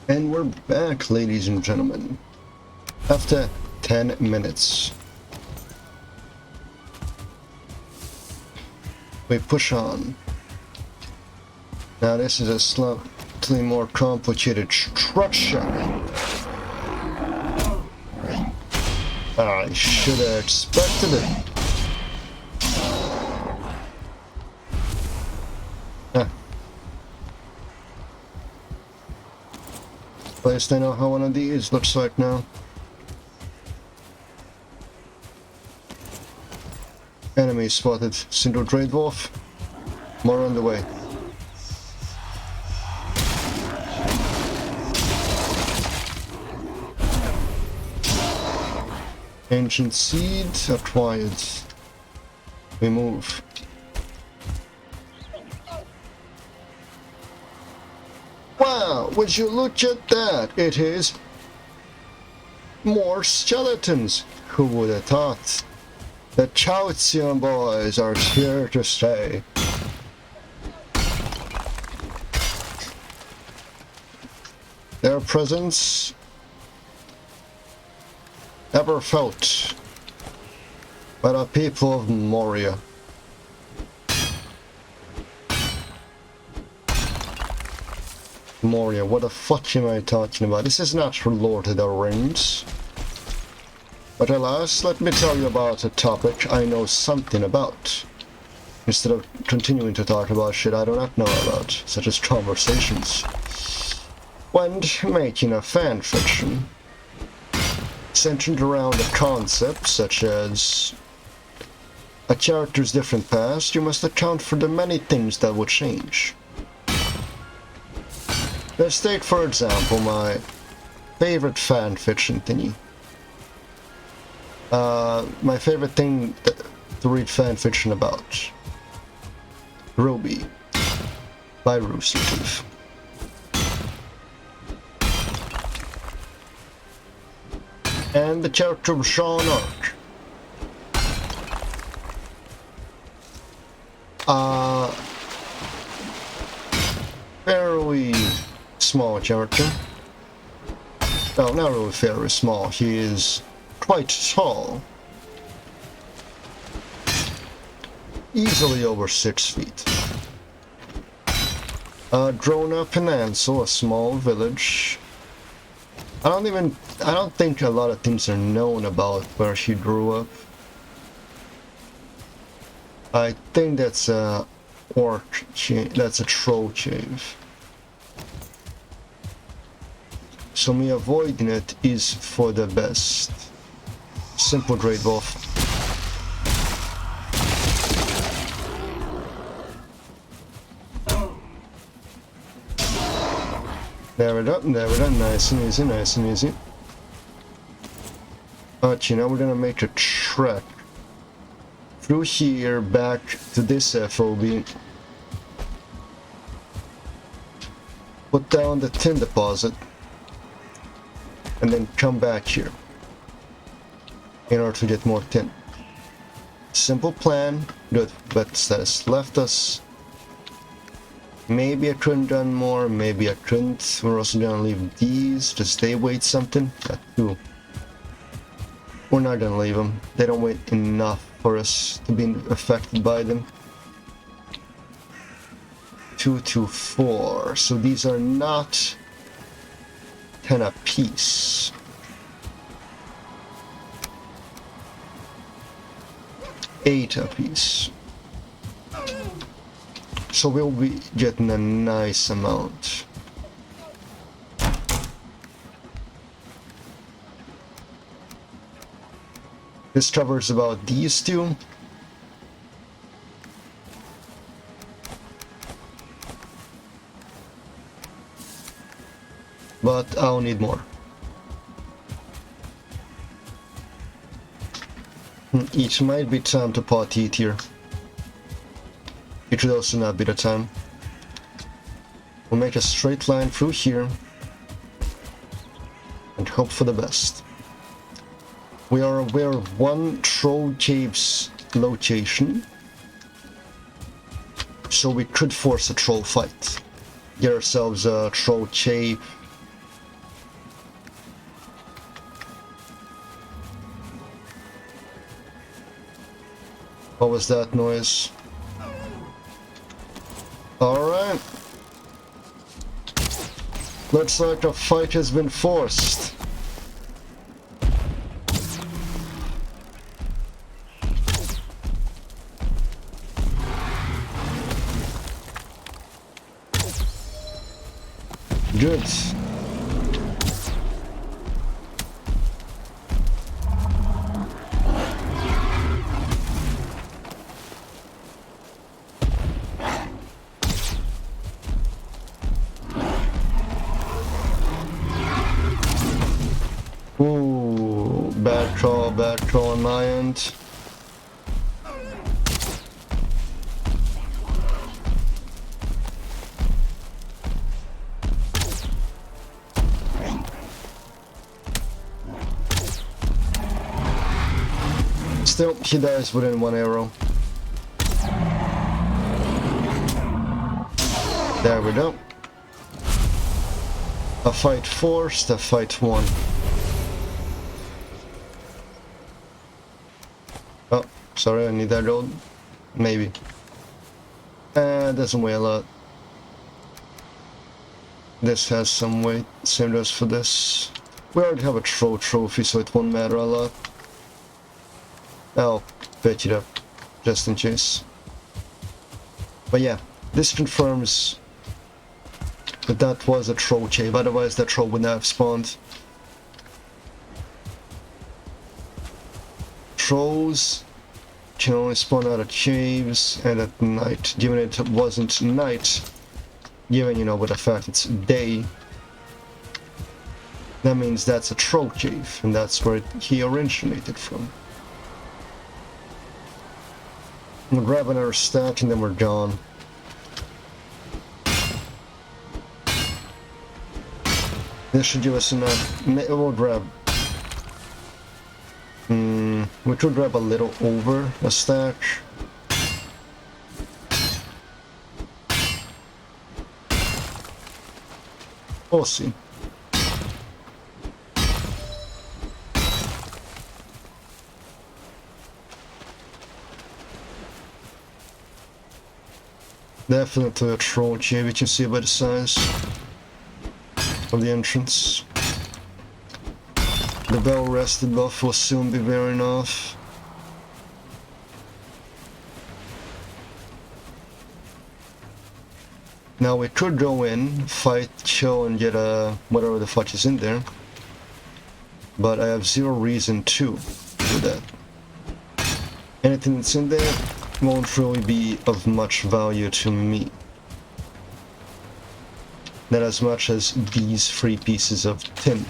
And we're back, ladies and gentlemen, after 10 minutes. We push on. Now this is a slightly more complicated structure. I should have expected it. At least I know how one of these looks like now. Enemy spotted. Single Grey Dwarf. More on the way. Ancient Seed acquired. We move. Wow, would you look at that? It is more skeletons. Who would have thought? The Chaosium boys are here to stay. Their presence ever felt by the people of Moria. Moria, what the fuck am I talking about? This is not Lord of the Rings. But alas, let me tell you about a topic I know something about, instead of continuing to talk about shit I do not know about, such as conversations. When making a fan fiction, centered around a concept such as a character's different past, you must account for the many things that would change. Let's take, for example, my favorite fan fiction thingy. My favorite thing to read fan fiction about. Ruby by Rooster Teeth. And the character of Jean Arc. Fairly small character. No, not really very small. He is quite tall. Easily over 6 feet. Grown up in Ansel, a small village. I don't think a lot of things are known about where she grew up. I think that's a that's a troll cave. So me avoiding it is for the best. Simple Great Wolf. There we go, nice and easy, nice and easy. But you know, we're gonna make a trek through here back to this FOB. Put down the tin deposit and then come back here in order to get more tin. Simple plan, good, but that has left us. Maybe I couldn't done more, maybe I couldn't. We're also gonna leave these, just they weigh something. Two. We're not gonna leave them. They don't weigh enough for us to be affected by them. 2 to 4. So these are not 10 apiece. Eight apiece. So we'll be getting a nice amount. This covers about these two. But I'll need more. It might be time to pot eat here. It should also not be the time. We'll make a straight line through here and hope for the best. We are aware of one troll cave's location, so we could force a troll fight. Get ourselves a troll cave What was that noise? Alright. Looks like a fight has been forced. Good. Ooh, bad call on my end. Still, he dies within one arrow. There we go. A fight forced, a fight won. Oh, sorry, I need that gold. Maybe. Doesn't weigh a lot. This has some weight, same goes for this. We already have a trophy, so it won't matter a lot. I'll pick it up, just in case. But yeah, this confirms that that was a troll cave, otherwise that troll would not have spawned. Trolls can only spawn out of caves and at night. Given it wasn't night, given, you know, with the fact it's day, that means that's a troll cave, and that's where he originated from. We'll grab another stack and then we're gone. This should give us enough. We'll grab. We could grab a little over a stack. We'll see. Definitely a troll cave, you can see by the size of the entrance. The bell rested buff will soon be wearing off. Now we could go in, fight, kill, and get whatever the fuck is in there. But I have zero reason to do that. Anything that's in there won't really be of much value to me. Not as much as these 3 pieces of tin.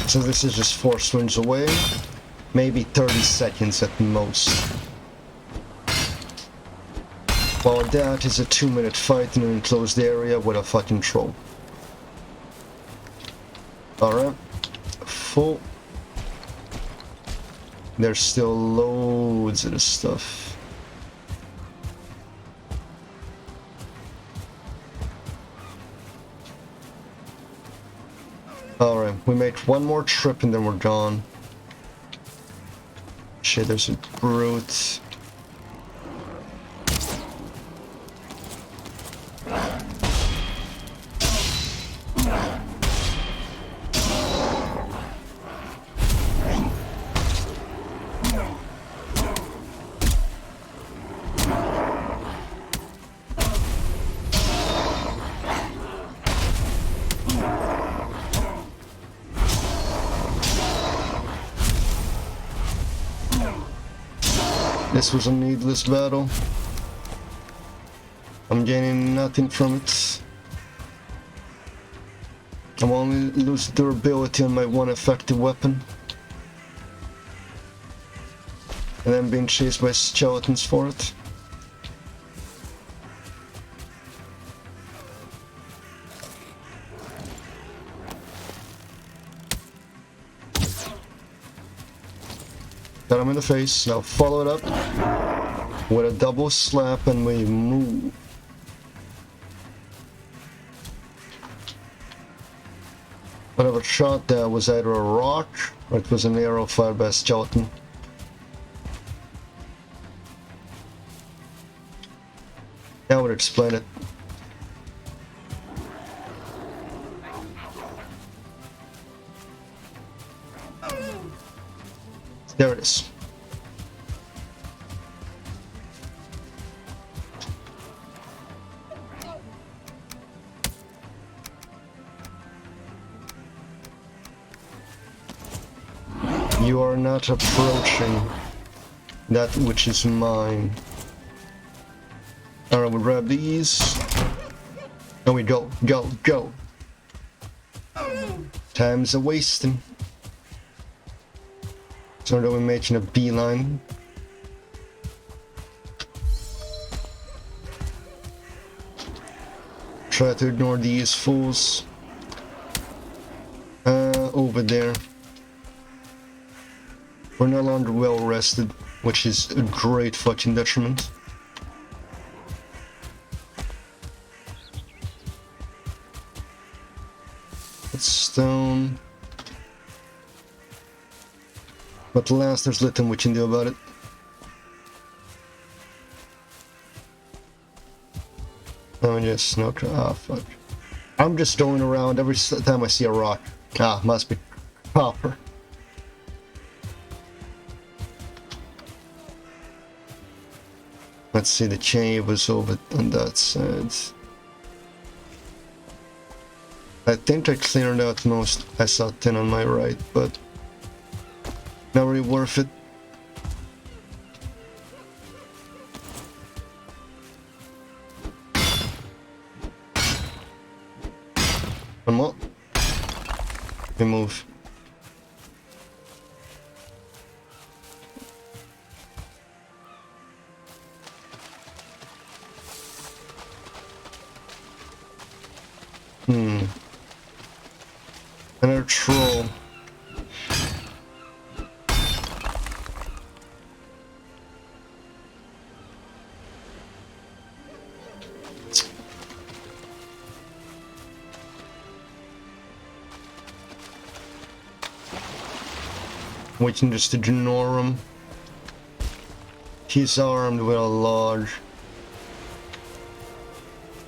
So this is just 4 swings away, maybe 30 seconds at most. While that is a 2-minute fight in an enclosed area with a fucking troll. Alright, full. There's still loads of this stuff. Alright, we make one more trip and then we're gone. Shit, there's a brute. This was a needless battle. I'm gaining nothing from it. I'm only losing durability on my one effective weapon. And then being chased by skeletons for it. Got him in the face. Now follow it up with a double slap and we move. Whatever shot that was either a rock or it was an arrow fired by a skeleton. That would explain it. There it is. You are not approaching that which is mine. Alright, we'll grab these. And we go, go, go. Time's a wasting. So that we're making a beeline. Try to ignore these fools. Over there. We're no longer well rested, which is a great fucking detriment. It's stone. But last there's little we can do about it. Oh yes, no, ah fuck. I'm just going around every time I see a rock. Ah, must be copper. Let's see, the cave was over on that side. I think I cleared out most I saw 10 on my right, but not really worth it. One more. We move. Another troll. We can just ignore him. He's armed with a log.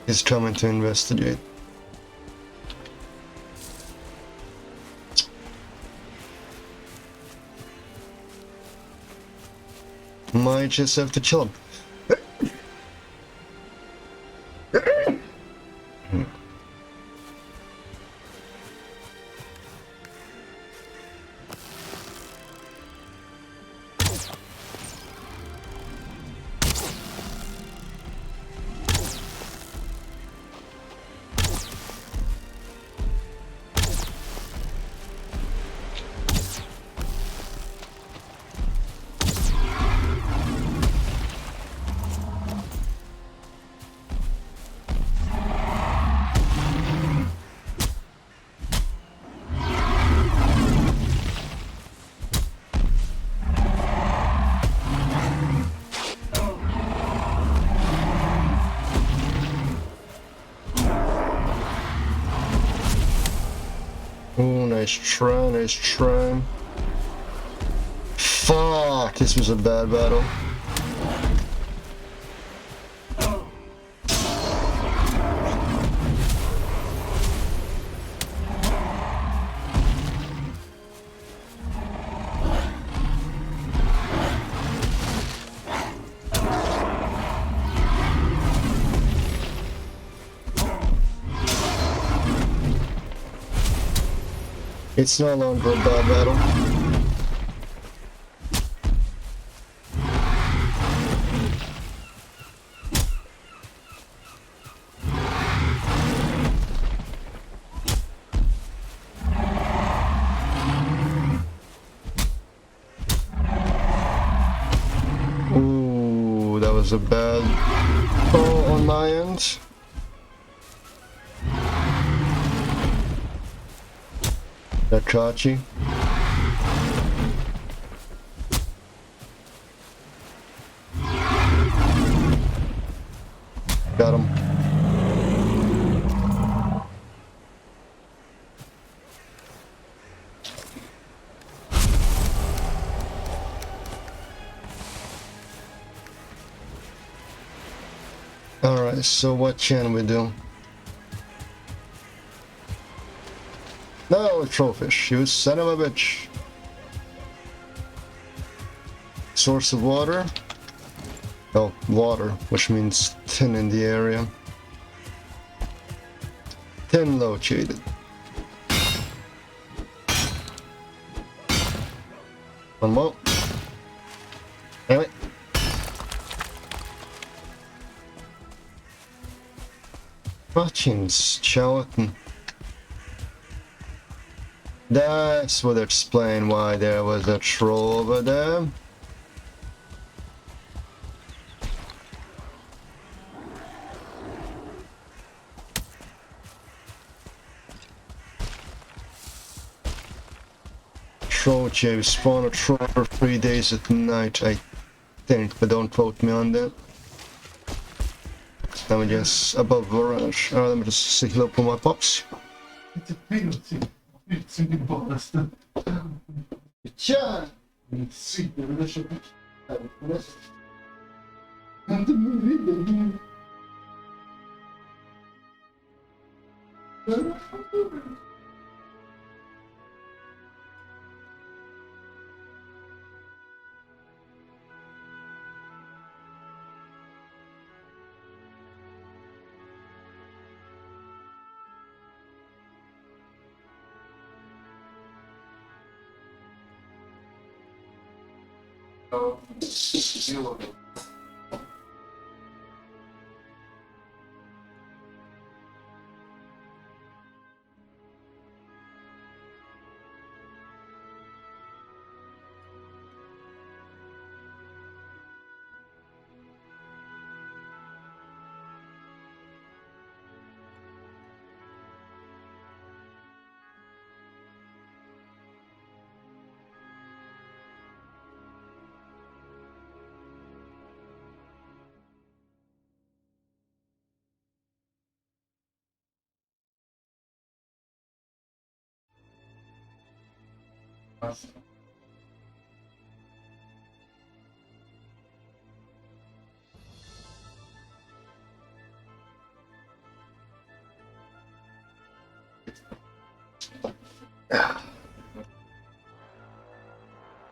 He's coming to investigate. Might just have to chill him. Oh, nice try, nice try. Fuck, this was a bad battle. It's no longer a bad battle. Ooh, that was a bad pull on my end. That caught you. Got him. Alright, so what can we do? No, trollfish, you son of a bitch. Source of water? Oh, water, which means tin in the area. Tin located. One more. Damn it. Fucking skeleton. That's what explain why there was a troll over there. Troll cave, spawn a troll for 3 days at night, I think, but don't quote me on that. Let me just above orange. Let me just say hello to my pops. Lite pilsing. Pilsing i baraste. Tja! Syder, det köper inte min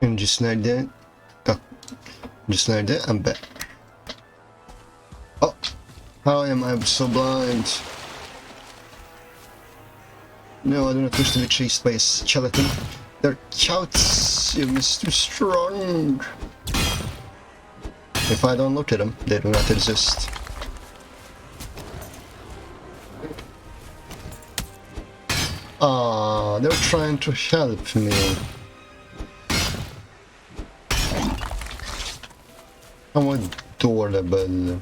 And just like that, oh, just like that, I'm back. Oh, how am I so blind? No, I do not wish to be chased by a skeleton. Their calcium is too strong. If I don't look at them, they do not exist. Ah, they're trying to help me. How adorable.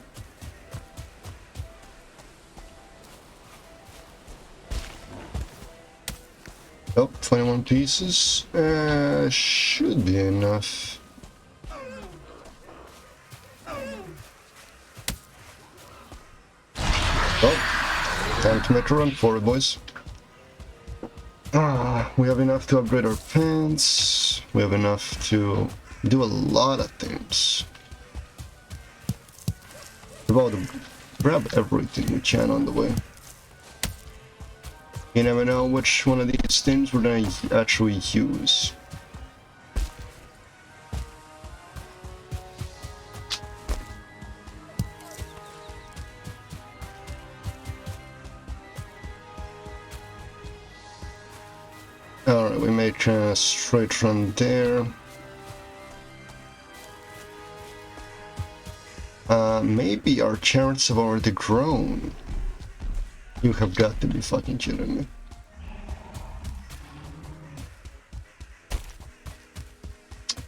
Oh, 21 pieces. Should be enough. Oh, time to make a run for it, boys. We have enough to upgrade our pants. We have enough to do a lot of things. We're about to grab everything we can on the way. You never know which one of these things we're gonna actually use. Alright, we make a straight run there. Maybe our carrots have already grown. You have got to be fucking kidding me.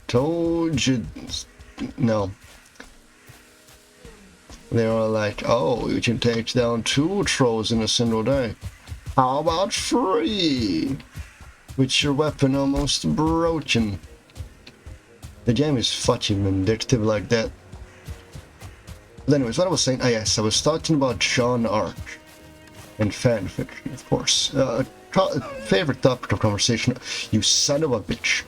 Told you. No. They were like, oh, you can take down 2 trolls in a single day. How about 3? With your weapon almost broken. The game is fucking vindictive like that. But anyways, what I was saying, yes, I was talking about John Arc. And fanfiction, of course. Favorite topic of conversation, you son of a bitch.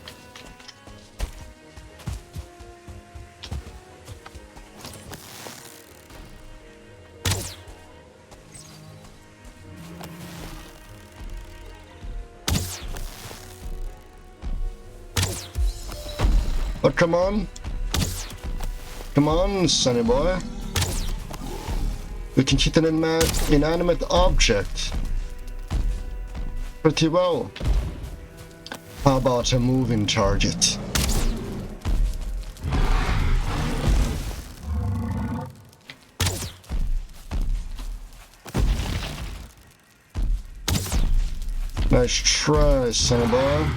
But come on. Come on, sonny boy. We can hit an inanimate object pretty well. How about a moving target? Nice try, sonny boy.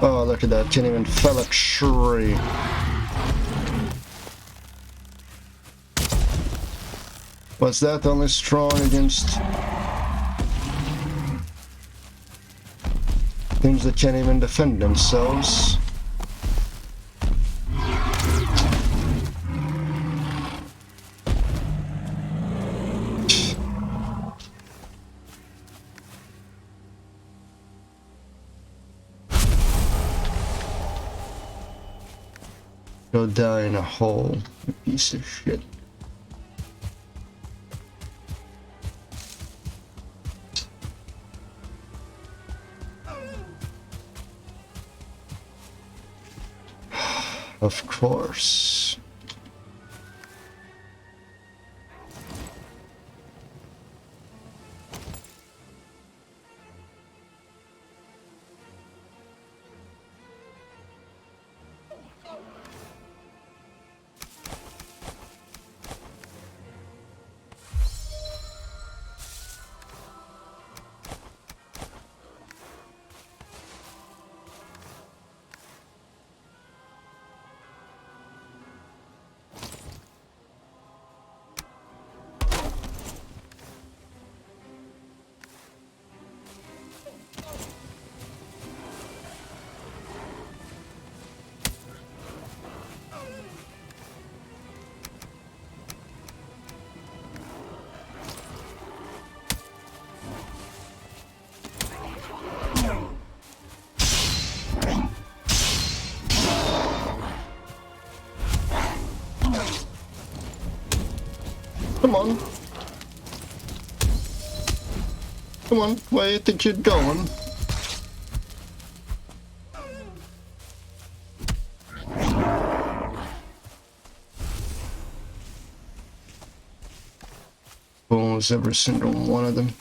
Oh, look at that. Can't even fell a tree. Was that only strong against things that can't even defend themselves? Go die in a hole, you piece of shit. Of course. Come on. Come on, where do you think you're going? Almost every single one of them.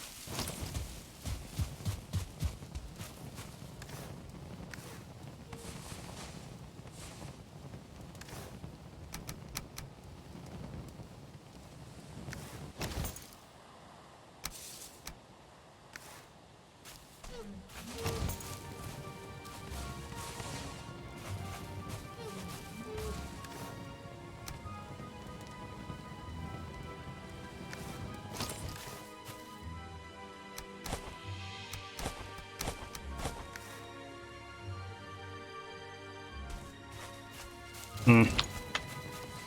I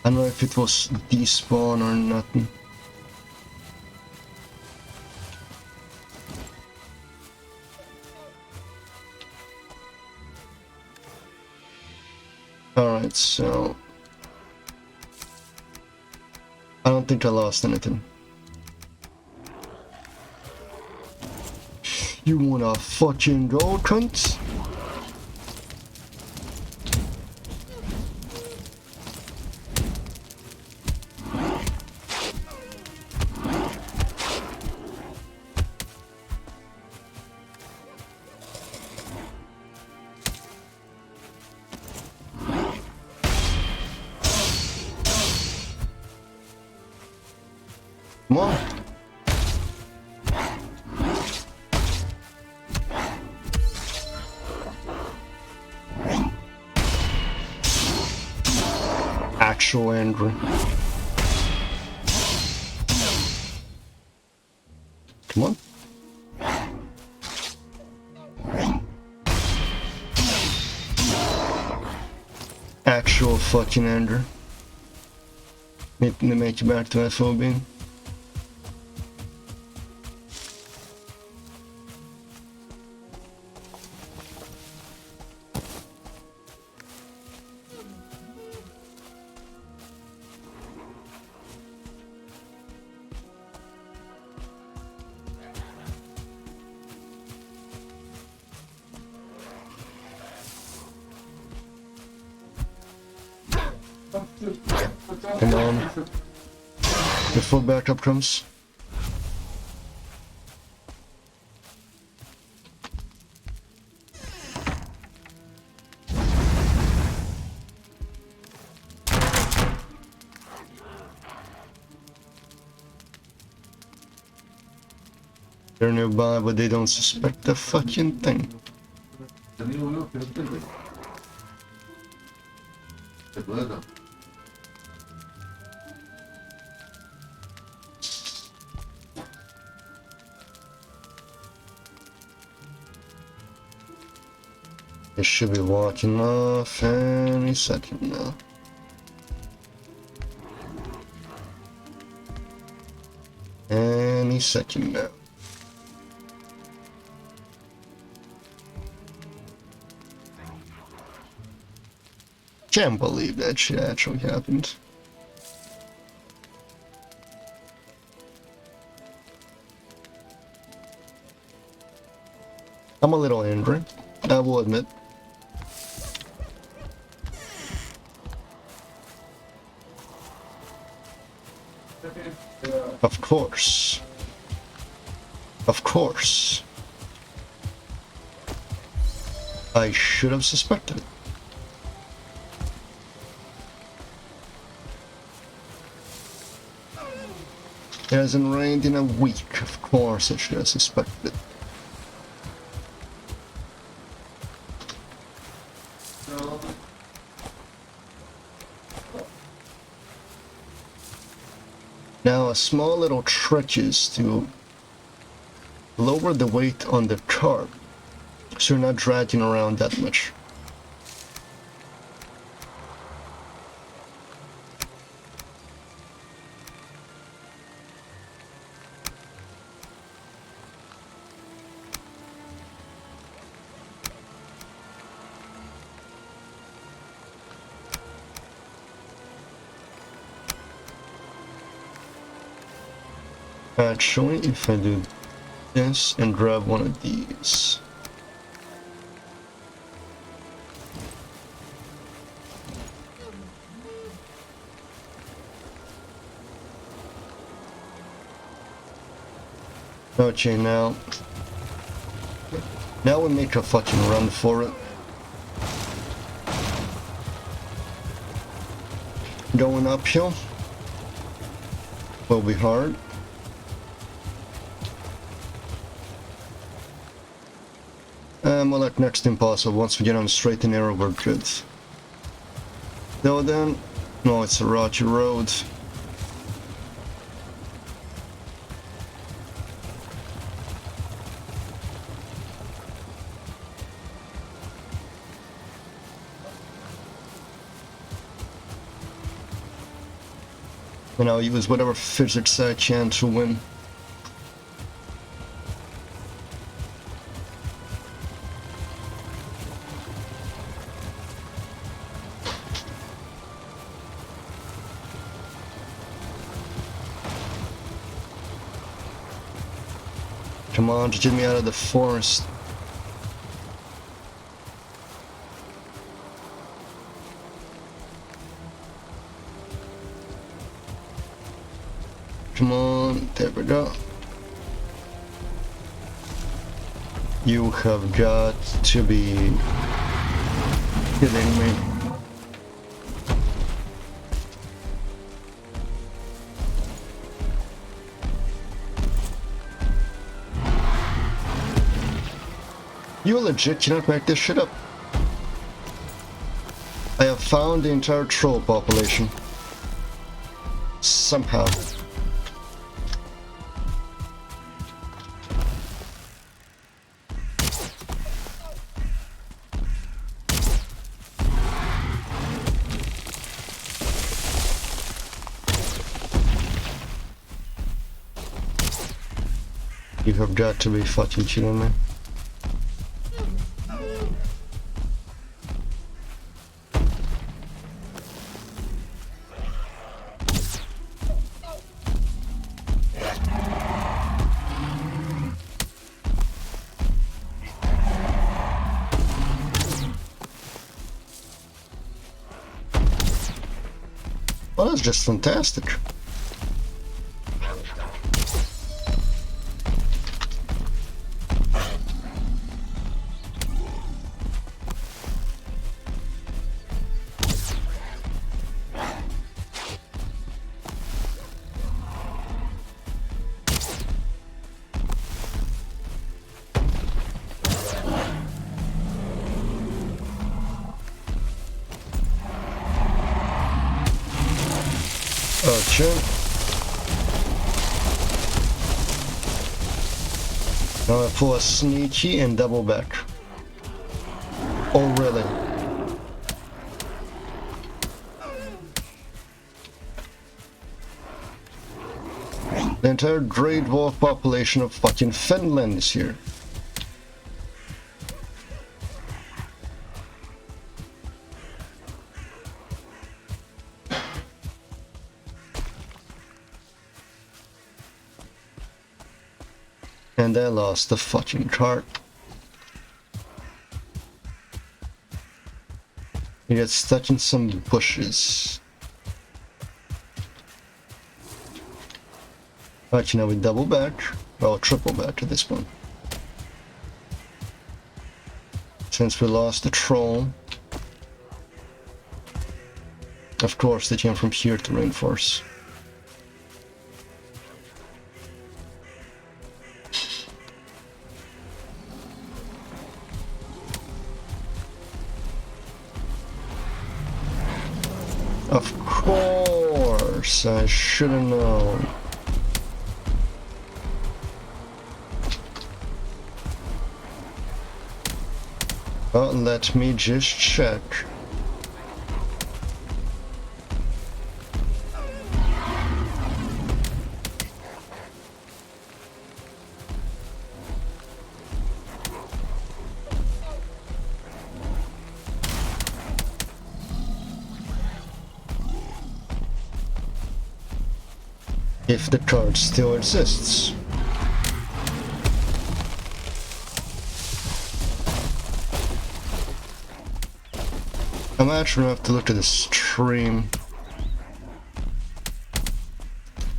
don't know if it was despawn or nothing. Alright, so I don't think I lost anything. You wanna fucking go, cunt? Come on. Actual Andrew. Come on. Actual fucking Andrew. Let me make you back to FOB. Come on. Before backup comes. They're nearby, but they don't suspect the fucking thing. They should be walking off any second now. Any second now. Can't believe that shit actually happened. I'm a little angry, I will admit. Of course. Of course. I should have suspected it. It hasn't rained in a week, of course I should have suspected it. Now a small little trick is to lower the weight on the cart so you're not dragging around that much. Actually, if I do this and grab one of these. Okay, now we make a fucking run for it. Going uphill will be hard. Well, like next to impossible. Once we get on the straight and narrow, we're good. Though then, no, it's a rocky road. And I'll use whatever physics I can to win. Come on, just get me out of the forest. Come on, there we go. You have got to be kidding me. You legit cannot make this shit up. I have found the entire troll population. Somehow. You have got to be fucking kidding me. Oh, that's just fantastic. Gotcha. Now I pull a sneaky and double back. Oh, really? The entire Great Dwarf population of fucking Finland is here. And I lost the fucking cart. You get stuck in some bushes. Actually, now we double back. Well, triple back at this point. Since we lost the troll. Of course, they came from here to reinforce. Of course, I should have known. Well, let me just check. If the card still exists. I'm actually gonna have to look at the stream.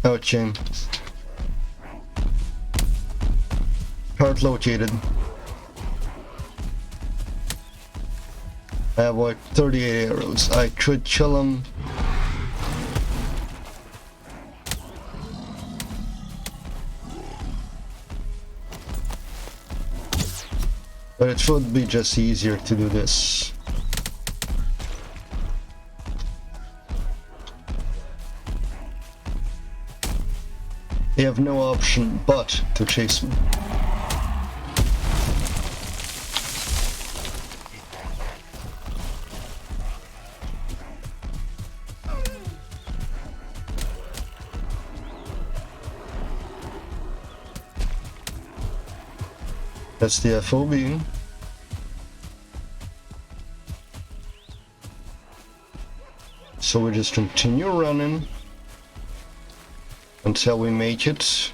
Okay. Card located. I have like 38 arrows. I could kill him. But it should be just easier to do this. They have no option but to chase me. That's the FOB. So we just continue running until we make it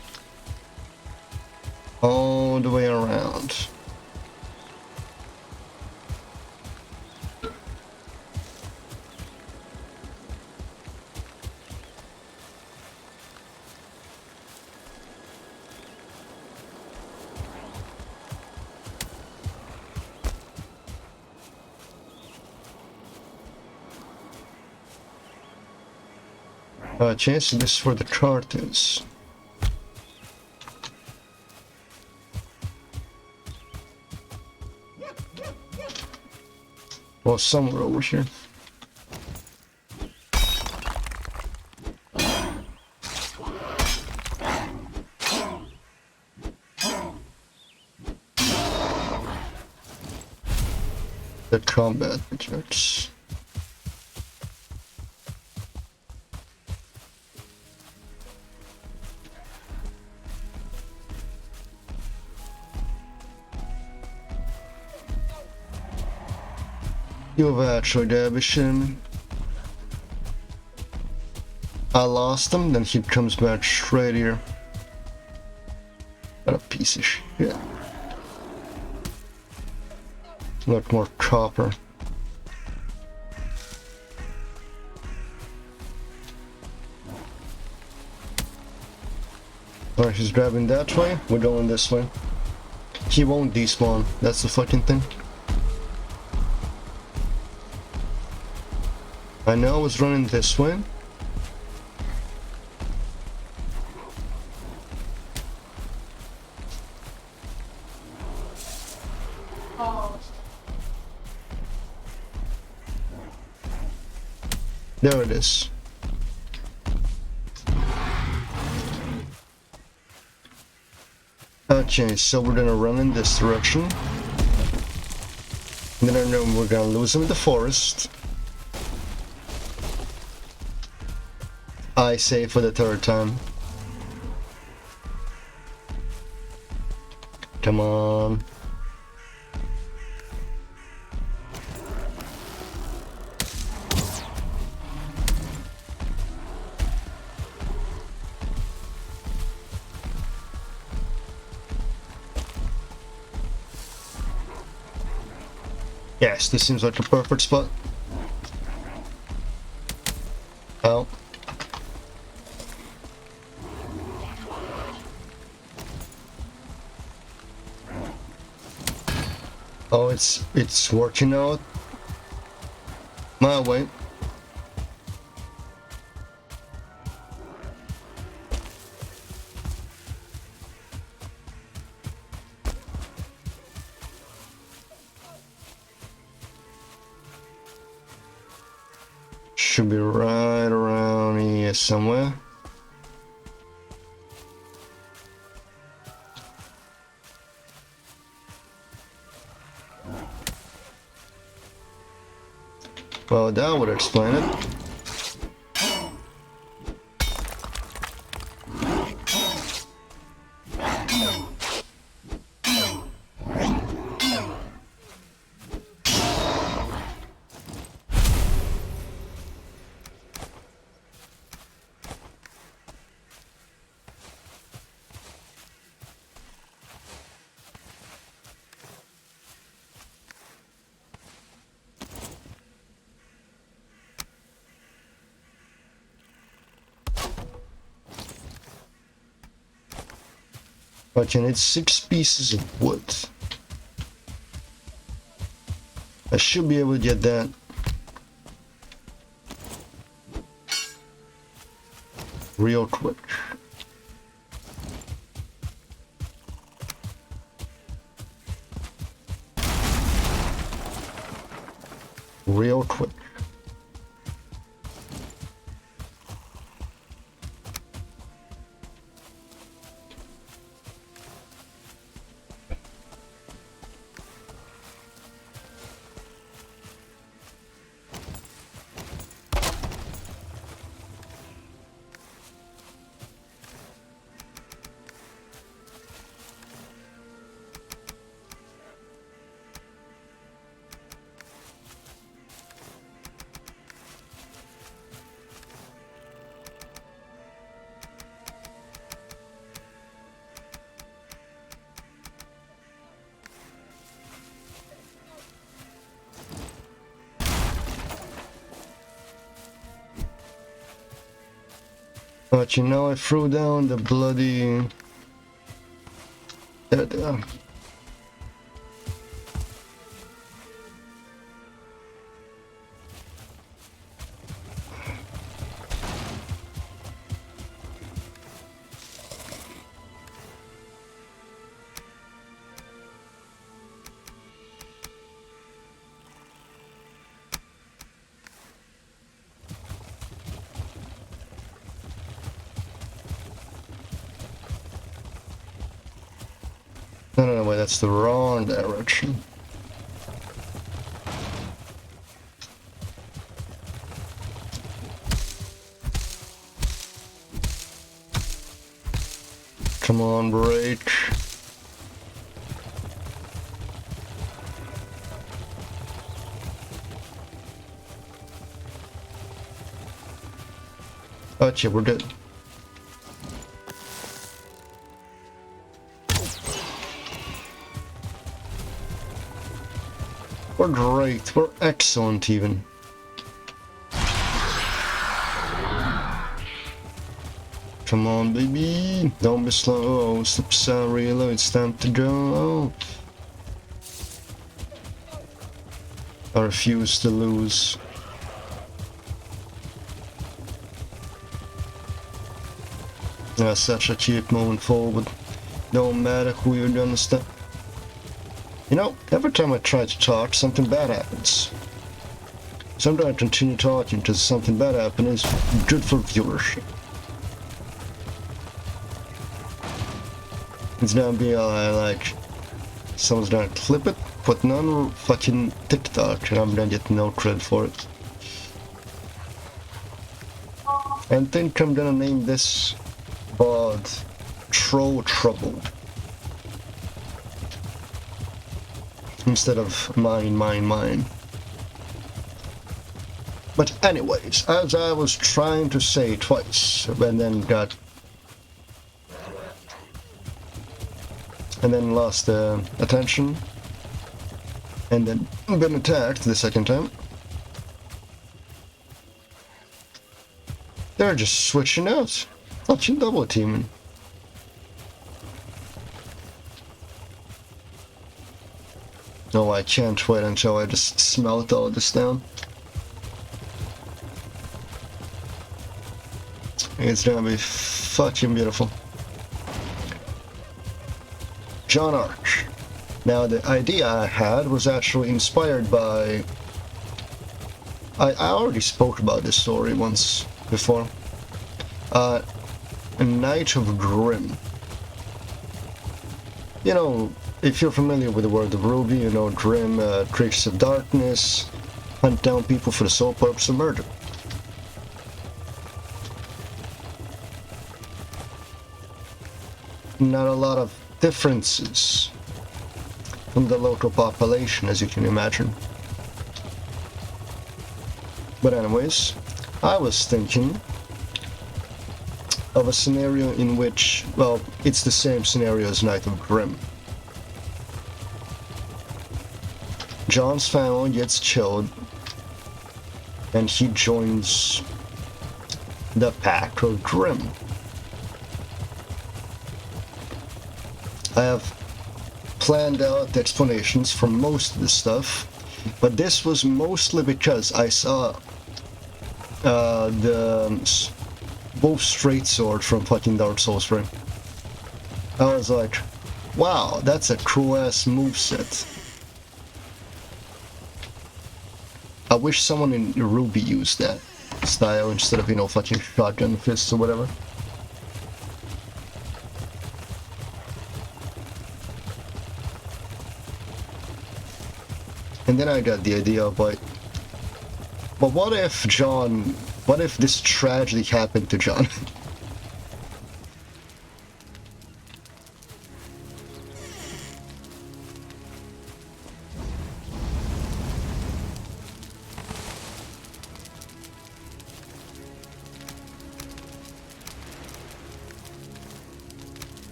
all the way around. Chance this is where the cart is. Well, somewhere over here. The combat projects. You've actually derbyshim. I lost him, then he comes back straight here. What a piece of shit. Look, more copper. Alright, he's grabbing that way. We're going this way. He won't despawn. That's the fucking thing. I know I was running this way. There it is. Okay, so we're gonna run in this direction. Then I know we're gonna lose him in the forest. I say for the third time. Come on. Yes, this seems like a perfect spot. Oh. Oh, it's working out my way. Should be right around here somewhere. Well, that would explain it. But you need 6 pieces of wood. I should be able to get that. Real quick. Real quick. But you know, I threw down the bloody... There they are. No, wait, that's the wrong direction. Come on, break. Oh, yeah, we're good. We're great. We're excellent, even. come on, baby. Don't be slow. Slip aside, reload. It's time to go. I refuse to lose. That's such a cheap moving forward. Don't matter who you're gonna stop. You know, every time I try to talk, something bad happens. Sometimes I continue talking because something bad happens. It's good for viewership. It's gonna be like someone's gonna clip it, put it on fucking TikTok, and I'm gonna get no credit for it. And think I'm gonna name this VOD Troll Trouble instead of mine. But anyways, as I was trying to say twice, and then lost attention, and then been attacked the second time. They're just switching out, fucking double teaming. No, I can't wait until I just smelt all this down. It's gonna be fucking beautiful. John Arch. Now the idea I had was actually inspired by... I already spoke about this story once before. A Knight of Grimm. You know, if you're familiar with the world of Ruby, you know Grimm, creatures of darkness, hunt down people for the sole purpose of murder. Not a lot of differences from the local population, as you can imagine. But anyways, I was thinking of a scenario in which, well, it's the same scenario as Knight of Grimm. John's family gets killed, and he joins the pack of Grimm. I have planned out explanations for most of this stuff, but this was mostly because I saw the both straight sword from fucking Dark Souls 3. I was like, wow, that's a cool ass moveset. I wish someone in Ruby used that style instead of, you know, fucking shotgun fists or whatever. And then I got the idea of like, but what if this tragedy happened to John?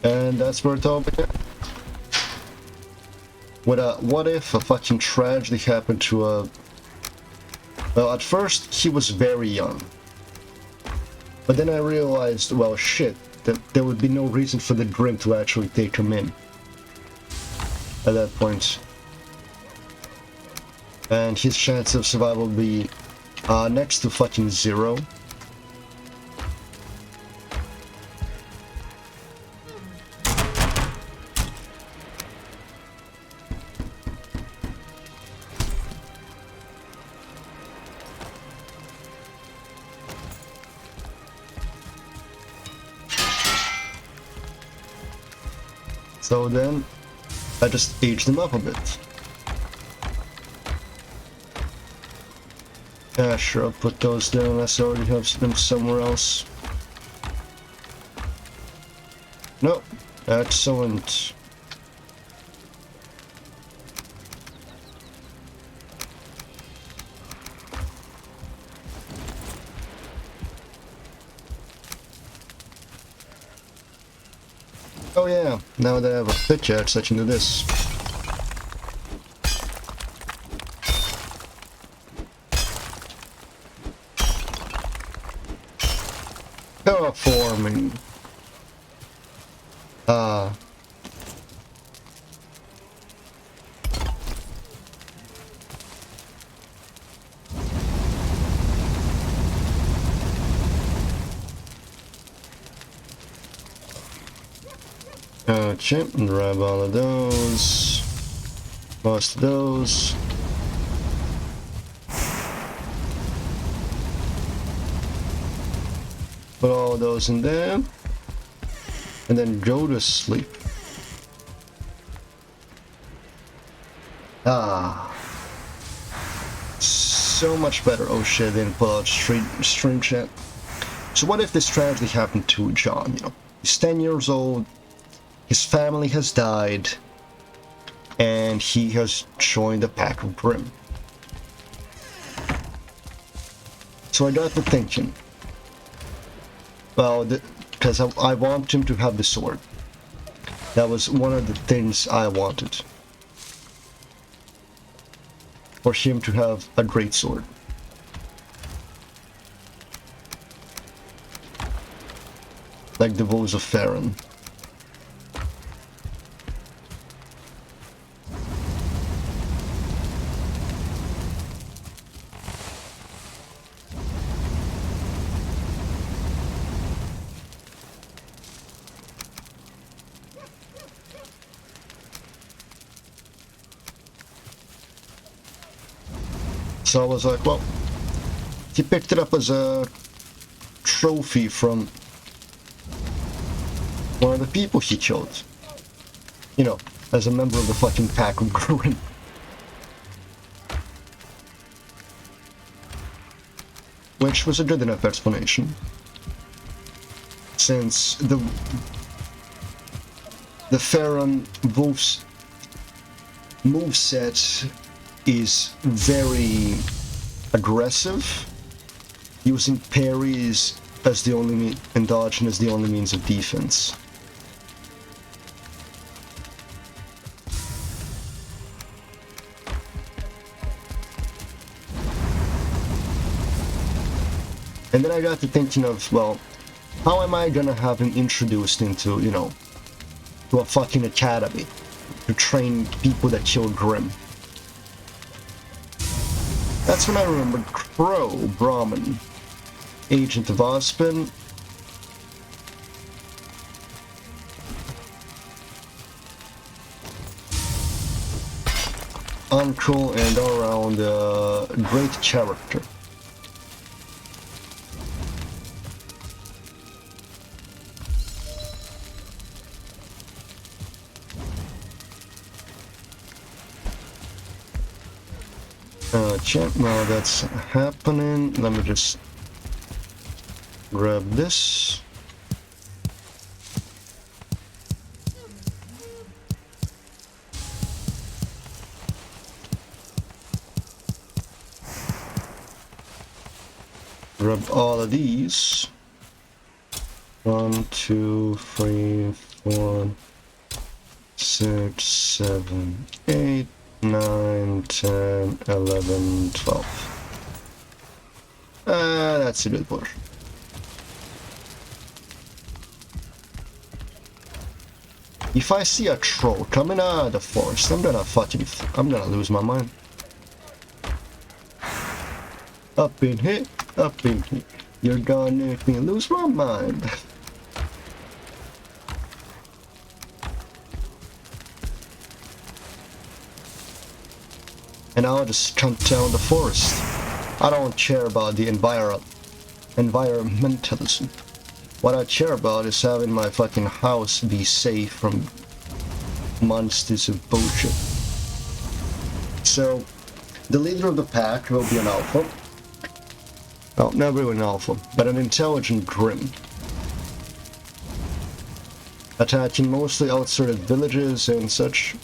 And that's where it all began. What if a fucking tragedy happened to a... Well, at first, he was very young. But then I realized, well, shit, that there would be no reason for the Grimm to actually take him in. At that point. And his chance of survival would be next to fucking zero. So then, I just aged them up a bit. Yeah, sure, I'll put those down unless I already have them somewhere else. Nope, excellent. Oh yeah, now that I have a pickaxe, I can do this. Ah. Okay, grab all of those. Most of those. Put all those in there. And then go to sleep. Ah. So much better. Oh shit, they didn't pull out stream chat. So what if this tragedy happened to John, you know? He's 10 years old, his family has died, and he has joined the Pack of Grimm. So I got to thinking, well, because I want him to have the sword. That was one of the things I wanted. For him to have a great sword. Like the woes of Farron. So I was like, well, he picked it up as a trophy from one of the people he killed. You know, as a member of the fucking Pack of Grimm. Which was a good enough explanation. Since the Farron Wolf's moveset is very aggressive, using parries as the only and dodging as the only means of defense. And then I got to thinking of, well, how am I gonna have him introduced into, you know, to a fucking academy to train people that kill Grimm? That's when I remembered Crow, Brahmin, Agent of Ozpin, uncle, and all around great character. Check, while that's happening, let me just grab this. Grab all of these. 1, 2, 3, 4, 6, 7, 8, 9, 10, 11, 12. That's a good portion. If I see a troll coming out of the forest, I'm gonna lose my mind. Up in here, you're gonna make me lose my mind. And I'll just hunt down the forest. I don't care about the environmentalism. What I care about is having my fucking house be safe from monsters of bullshit. So, the leader of the pack will be an alpha. Well, not really an alpha, but an intelligent Grimm. Attacking mostly outside villages and such.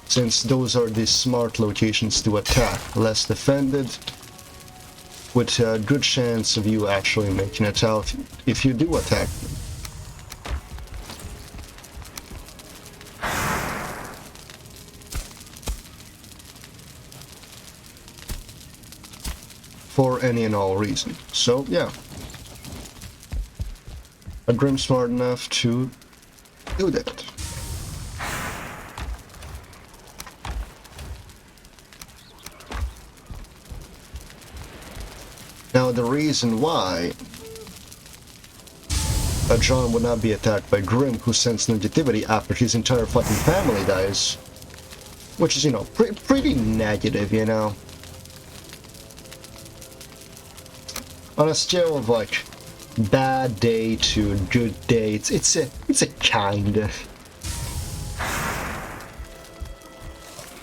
Since those are the smart locations to attack, less defended, with a good chance of you actually making it out if you do attack them. For for any and all reason. So, yeah. A Grim smart enough to do that. Now, the reason why John would not be attacked by Grim, who sends negativity after his entire fucking family dies, which is, you know, pretty negative, you know. On a scale of like bad day to good day, it's a kinda.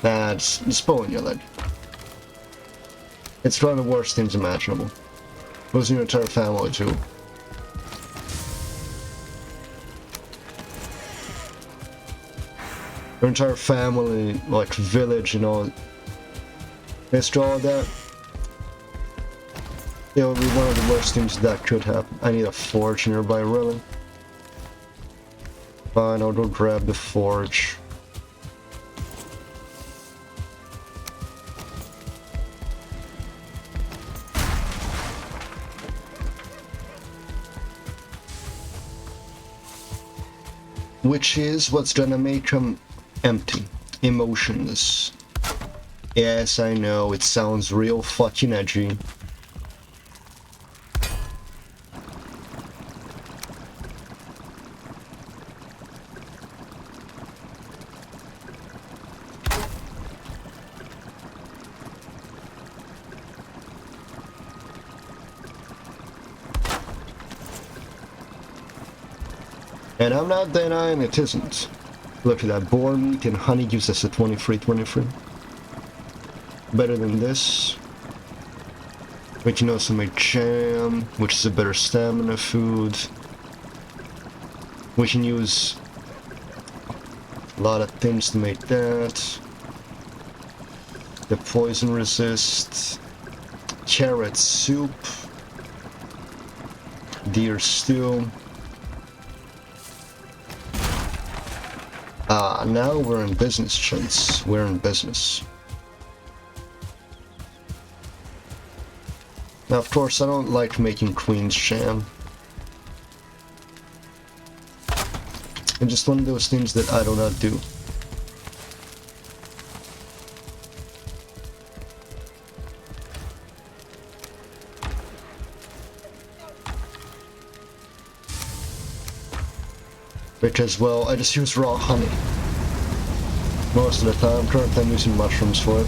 That's spoiling your leg. It's one of the worst things imaginable. Losing your entire family too. Your entire family, like village and all. After all that, it would be one of the worst things that could happen. I need a forge nearby, really. Fine, I'll go grab the forge. Which is what's gonna make him empty, emotionless. Yes, I know, it sounds real fucking edgy. And I'm not denying it isn't. Look at that, boar meat and honey gives us a 23. Better than this. We can also make jam, which is a better stamina food. We can use a lot of things to make that. The poison resist. Carrot soup. Deer stew. Now we're in business, gents. We're in business. Now, of course, I don't like making Queen's Jam. It's just one of those things that I do not do. Because, well, I just use raw honey. Most of the time. Currently I'm using mushrooms for it.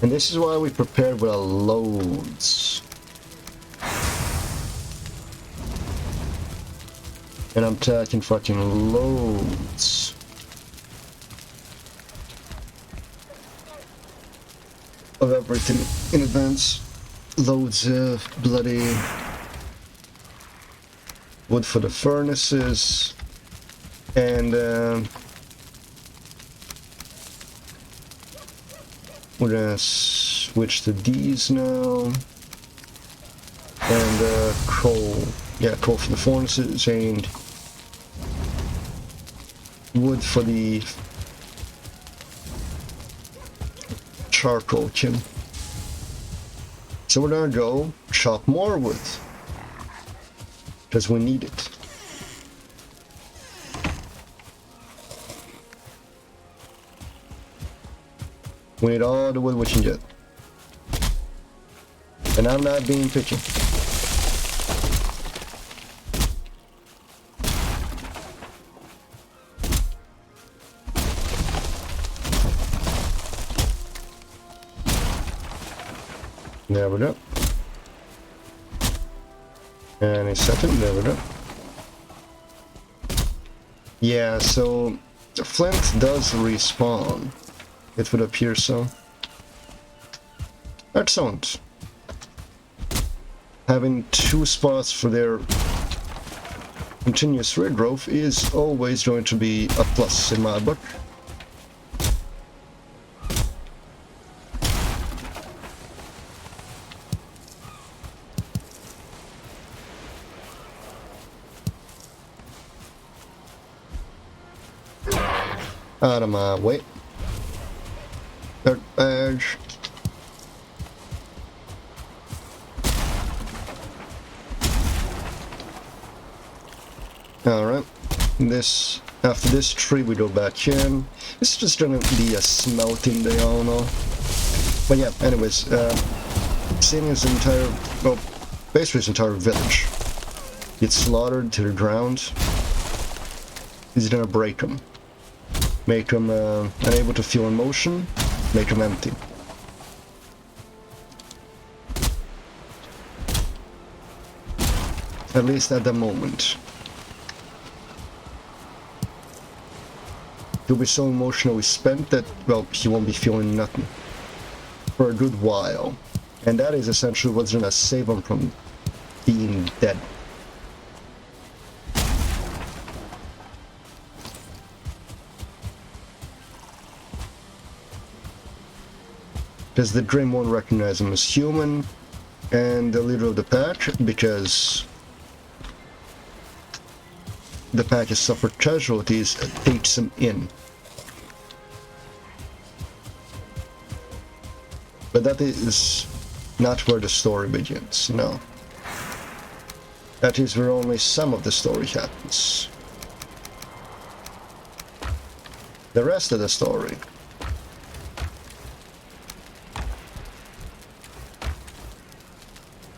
And this is why we prepared with loads. And I'm taking fucking loads. Of everything in advance. Loads of bloody wood for the furnaces. And we're gonna switch to these now. And coal. Yeah, coal for the furnaces and wood for the charcoal kiln. So we're gonna go chop more wood. Because we need it. We need all the wood we can get. And I'm not being picky. There we go. And a second, there we go. Yeah, so Flint does respawn. It would appear so. Excellent. Having two spots for their continuous regrowth is always going to be a plus in my book. Out of my way. Third edge. Alright. After this tree we go back in. This is just gonna be a smelting day, I don't know. But yeah, anyways, seeing his entire, well, basically his entire village get slaughtered to the ground. He's gonna break them. Make them unable to feel emotion, make them empty. At least at the moment. He'll be so emotionally spent that, well, he won't be feeling nothing for a good while. And that is essentially what's gonna save him from being dead. Because the Dream won't recognize him as human, and the leader of the pack, because the pack has suffered casualties, takes him in. But that is not where the story begins, no. That is where only some of the story happens. The rest of the story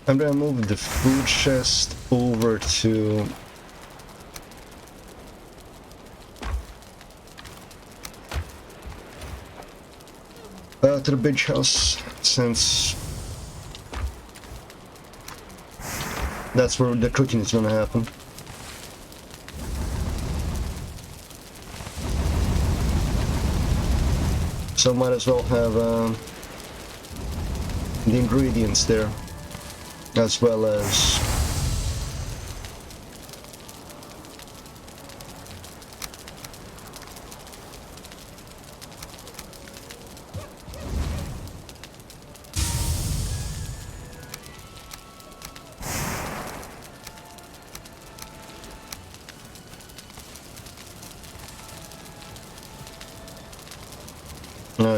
I'm gonna move the food chest over to the big house, since that's where the cooking is gonna happen. So might as well have the ingredients there, as well as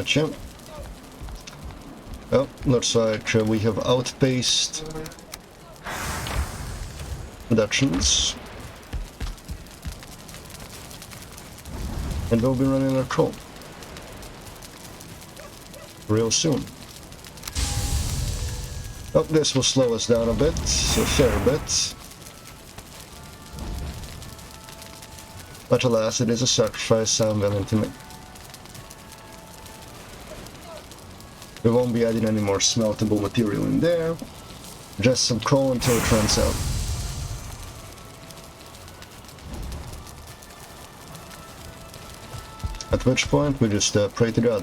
gotcha. Oh, looks like we have outpaced productions, and we'll be running our call real soon. Oh, this will slow us down a bit, a fair bit. But alas, it is a sacrifice I'm willing to make. We won't be adding any more smeltable material in there, just some coal until it runs out. At which point we just pray to God.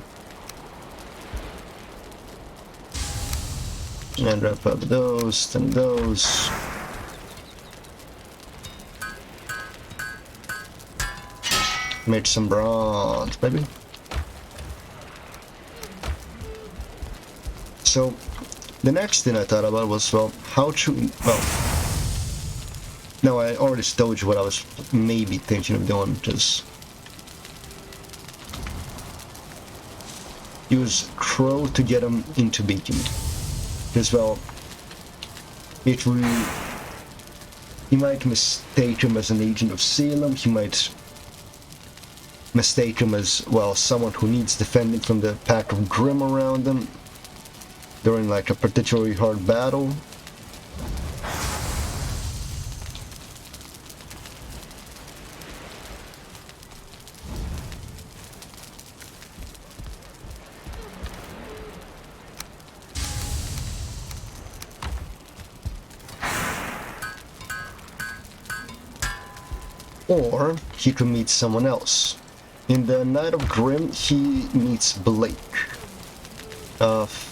And wrap up those, then those. Make some bronze, baby. So, the next thing I thought about was, well, how to, well, no, I already told you what I was maybe thinking of doing, just use Crow to get him into Beacon. Because, well, it will, he might mistake him as an agent of Salem, he might mistake him as, well, someone who needs defending from the pack of Grim around him during like a particularly hard battle. Or he could meet someone else. In the Night of Grim, he meets Blake.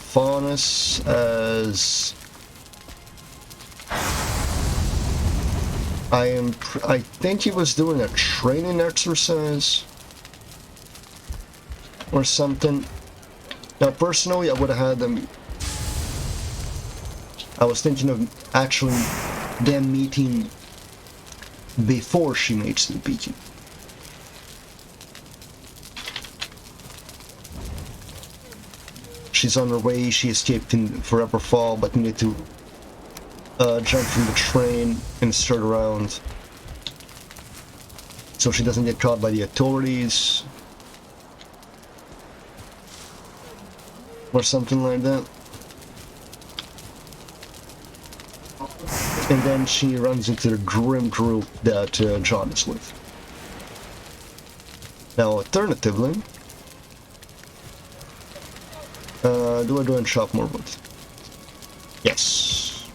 Faunus as I think he was doing a training exercise or something. Now personally I would have had them, I was thinking of actually them meeting before she makes the beacon. She's on her way. She escaped in forever fall, but needed to jump from the train and start around, so she doesn't get caught by the authorities or something like that. And then she runs into the grim group that John is with. Now, alternatively, do I go and chop more wood? Yes.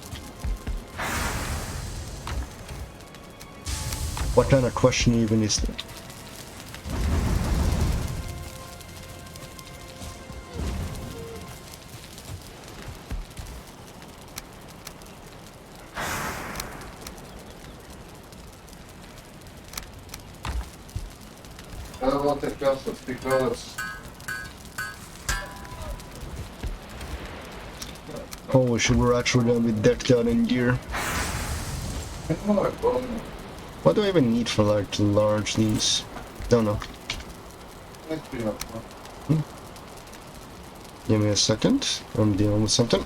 What kind of question even is that? Because Holy shit, we're actually gonna be decked out in gear. What do I even need for like to large these? Don't know. Give me a second. I'm dealing with something.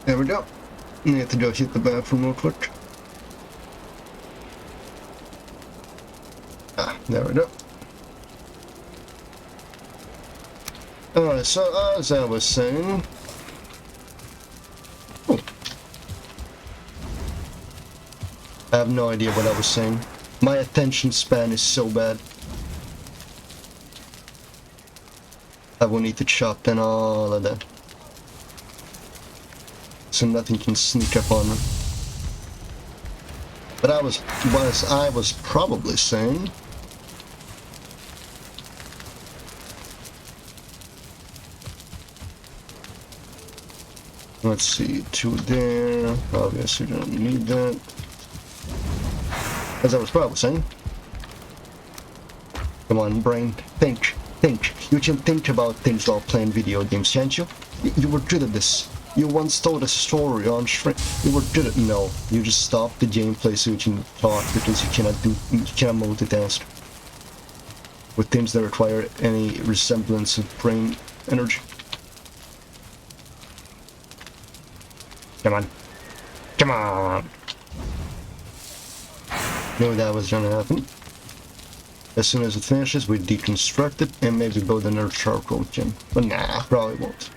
There we go. Need to go hit the bathroom real quick. Ah, there we go. Alright, so as I was saying... Oh. I have no idea what I was saying. My attention span is so bad. I will need to chop down all of that, so nothing can sneak up on me. But I was probably saying, let's see, 2 there, obviously don't need that. As I was probably saying, come on brain, think. You can think about things while playing video games, can't you? You were good at this. You once told a story on stream. You were good at... No, you just stopped the gameplay so you can talk, because you cannot multitask with things that require any resemblance of brain energy. Come on. Come on! Knew that was gonna happen. As soon as it finishes, we deconstruct it and maybe build another charcoal gym. But nah, probably won't.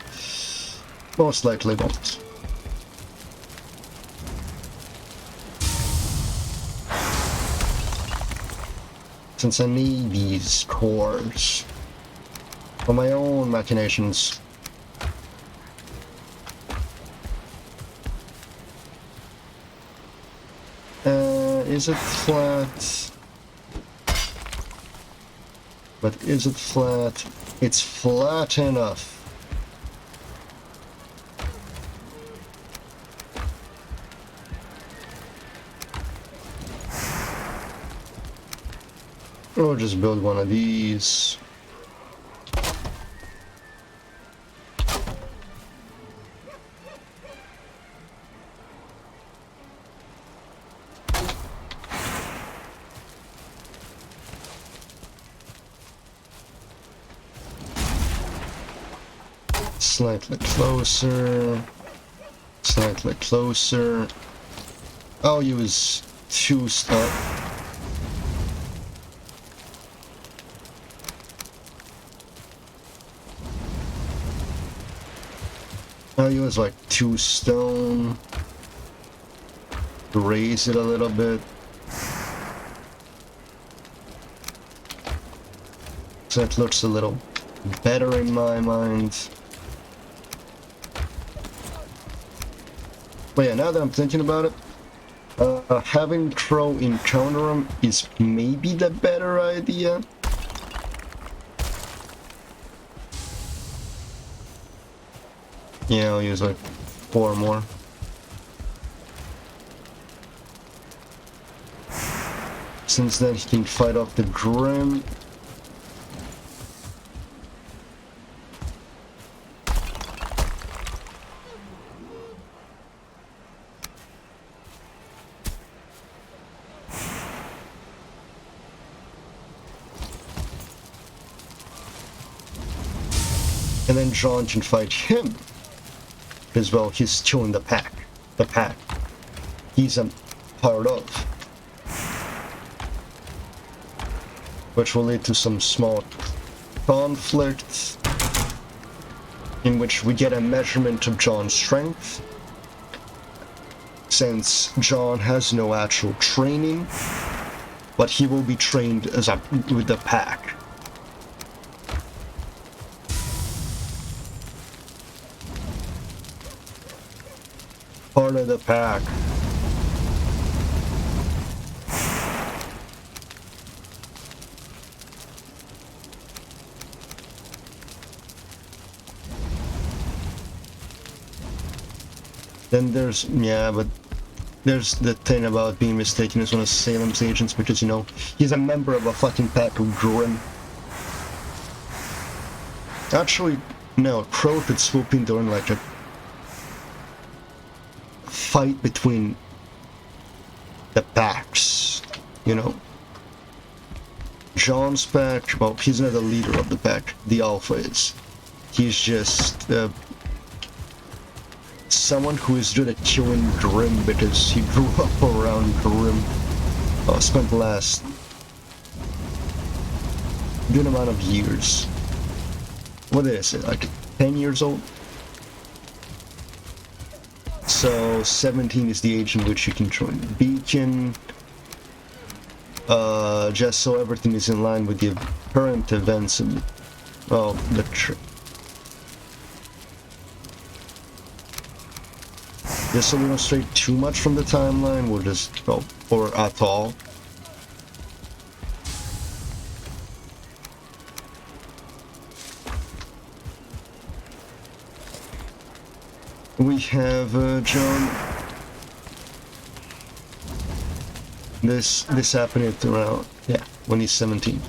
Most likely won't. Since I need these cores for my own machinations. is it flat? But is it flat? It's flat enough. Or just build one of these. Slightly closer. Slightly closer. I'll use 2 stuff. I'll use like 2 stone. Raise it a little bit. So it looks a little better in my mind. But yeah, now that I'm thinking about it, having Crow encounter him is maybe the better idea. Yeah, I'll use like 4 more. Since then he can fight off the Grim. And then John can fight him. As well, he's still in the pack. The pack. He's a part of. Which will lead to some small conflict. In which we get a measurement of John's strength. Since John has no actual training. But he will be trained as with the pack. Part of the pack. Then there's, yeah, but there's the thing about being mistaken as one of Salem's agents because, you know, he's a member of a fucking pack of Grim. Actually, no, Crow could swoop in during like a fight between the packs, you know. John's pack, well, he's not the leader of the pack, the Alpha is. He's just someone who is good at killing Grim because he grew up around Grim. Spent the last good amount of years. What is it, like 10 years old? So 17 is the age in which you can join the beacon. Just so everything is in line with the current events and, well, the just so we don't stray too much from the timeline, we'll just go, or at all. We have John. This happened at around, yeah, when he's 17.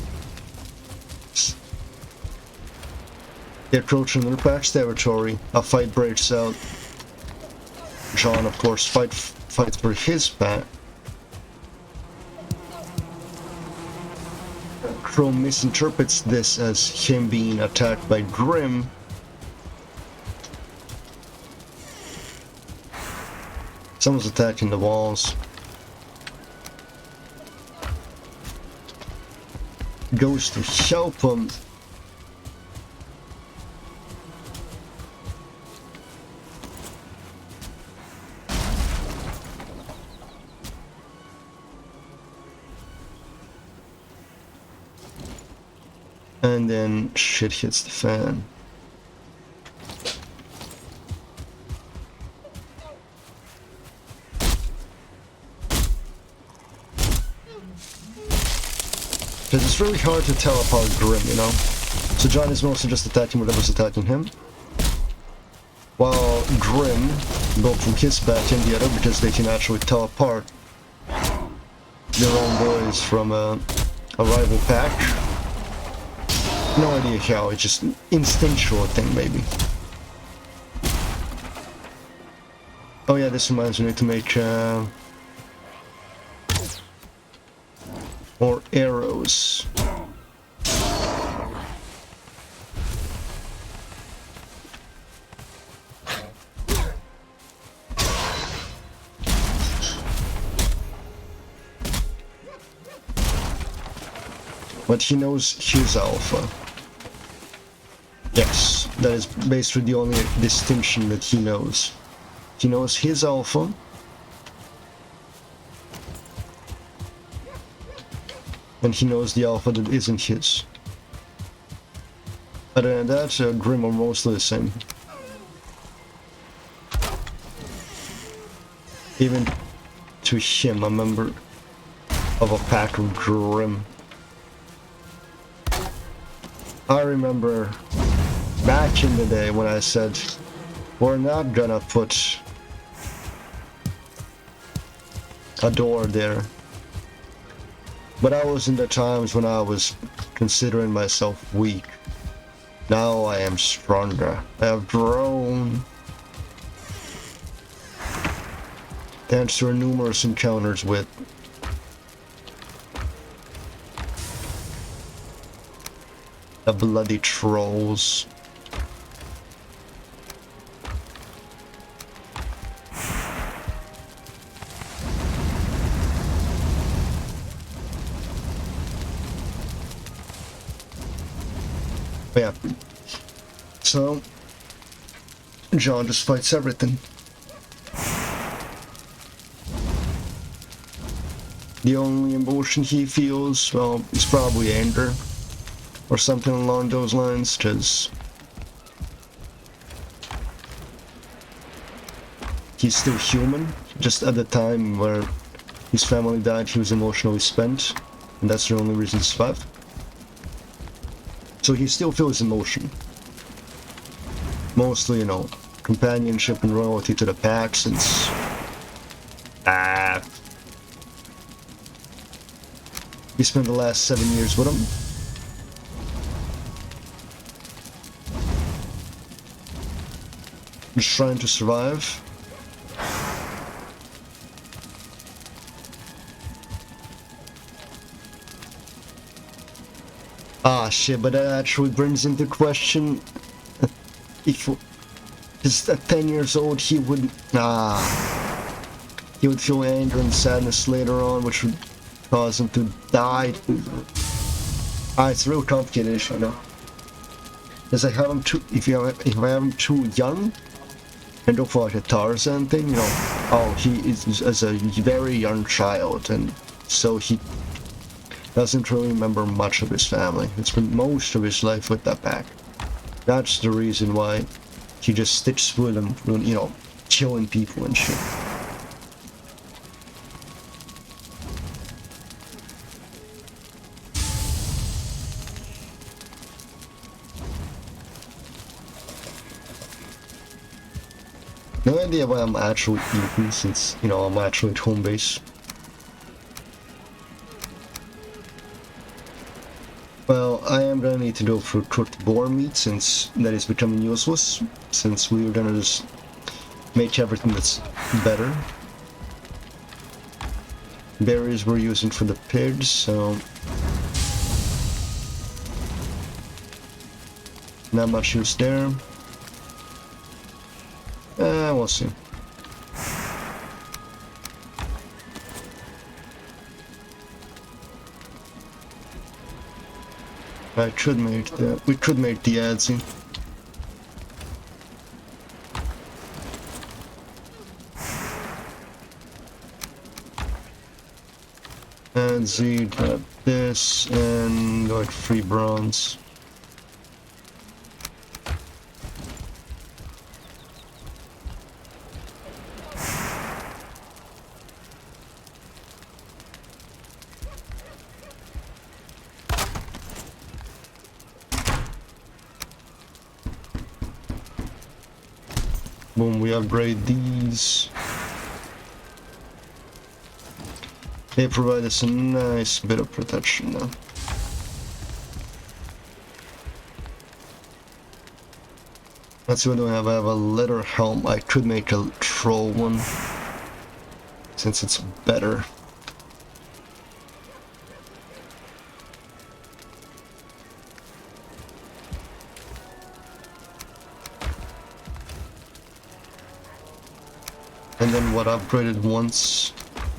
They approach another pack's territory. A fight breaks out. John, of course, fights for his pack. Crow misinterprets this as him being attacked by Grim. Someone's attacking the walls. Goes to help him. And then shit hits the fan. Because it's really hard to tell apart Grim, you know? So John is mostly just attacking whatever's attacking him. While Grim, both from his batch and the other, because they can actually tell apart their own boys from a rival pack. No idea how, it's just an instinctual thing, maybe. Oh yeah, this reminds me to make more arrows. But he knows his alpha. Yes, that is basically the only distinction that he knows. He knows his alpha. And he knows the alpha that isn't his. Other than that, Grim are mostly the same. Even to him, a member of a pack of Grim. I remember back in the day when I said, we're not gonna put a door there. But I was in the times when I was considering myself weak. Now I am stronger. I have grown. Thanks to our numerous encounters with the bloody trolls. Yeah. So John just fights everything. The only emotion he feels, well, is probably anger. Or something along those lines, because he's still human. Just at the time where his family died, he was emotionally spent, and that's the only reason he survived. So he still feels emotion. Mostly, you know, companionship and loyalty to the pack, since he spent the last 7 years with him. Just trying to survive. Ah shit, but that actually brings into question if he's at 10 years old he would he would feel anger and sadness later on, which would cause him to die. It's a real complicated issue, you know. Because I have him too, if I have him too young, and go for like a Tarzan thing, you know, oh, he is as a very young child, and so he doesn't really remember much of his family. He spent most of his life with that pack. That's the reason why he just sticks with them, you know, killing people and shit. No idea why I'm actually eating, since, you know, I'm actually at home base. Well, I am gonna need to go for cooked boar meat, since that is becoming useless, since we were gonna just make everything that's better. Berries we're using for the pigs, so not much use there. We'll see. We could make the adzi. Adzi, grab this, and like 3 bronze. Boom, we upgrade these. They provide us a nice bit of protection now. Let's see what do I have. I have a leather helm. I could make a troll one, since it's better. And then what, upgraded once?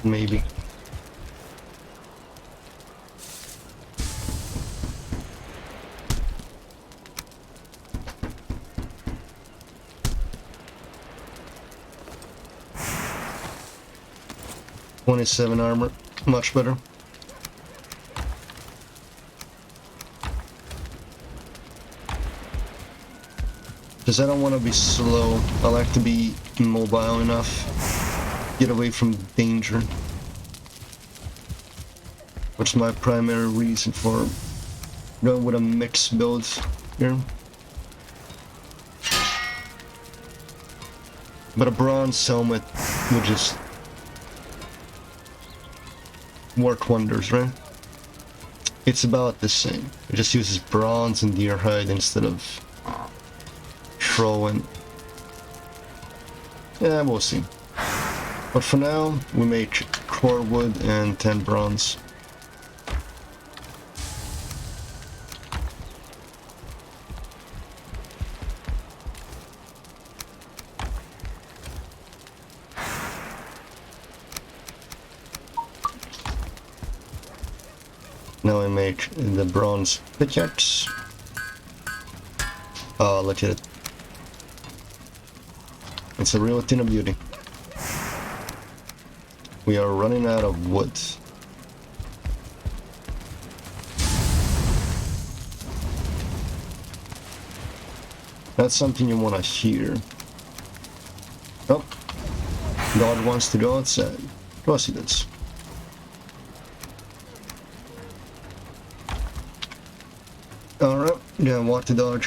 Maybe. $27 armor, much better. Because I don't want to be slow. I like to be mobile enough. Get away from danger. Which is my primary reason for going with a mixed build here. But a bronze helmet would just work wonders, right? It's about the same. It just uses bronze and deer hide instead of throwing. Yeah, we'll see. But for now, we make core wood and 10 bronze. Now I make the bronze pickaxe. Oh, look at it. It's a real thing of beauty. We are running out of wood. That's something you want to hear. Oh, God wants to go outside. Of course he does. Alright, yeah, walk the dog.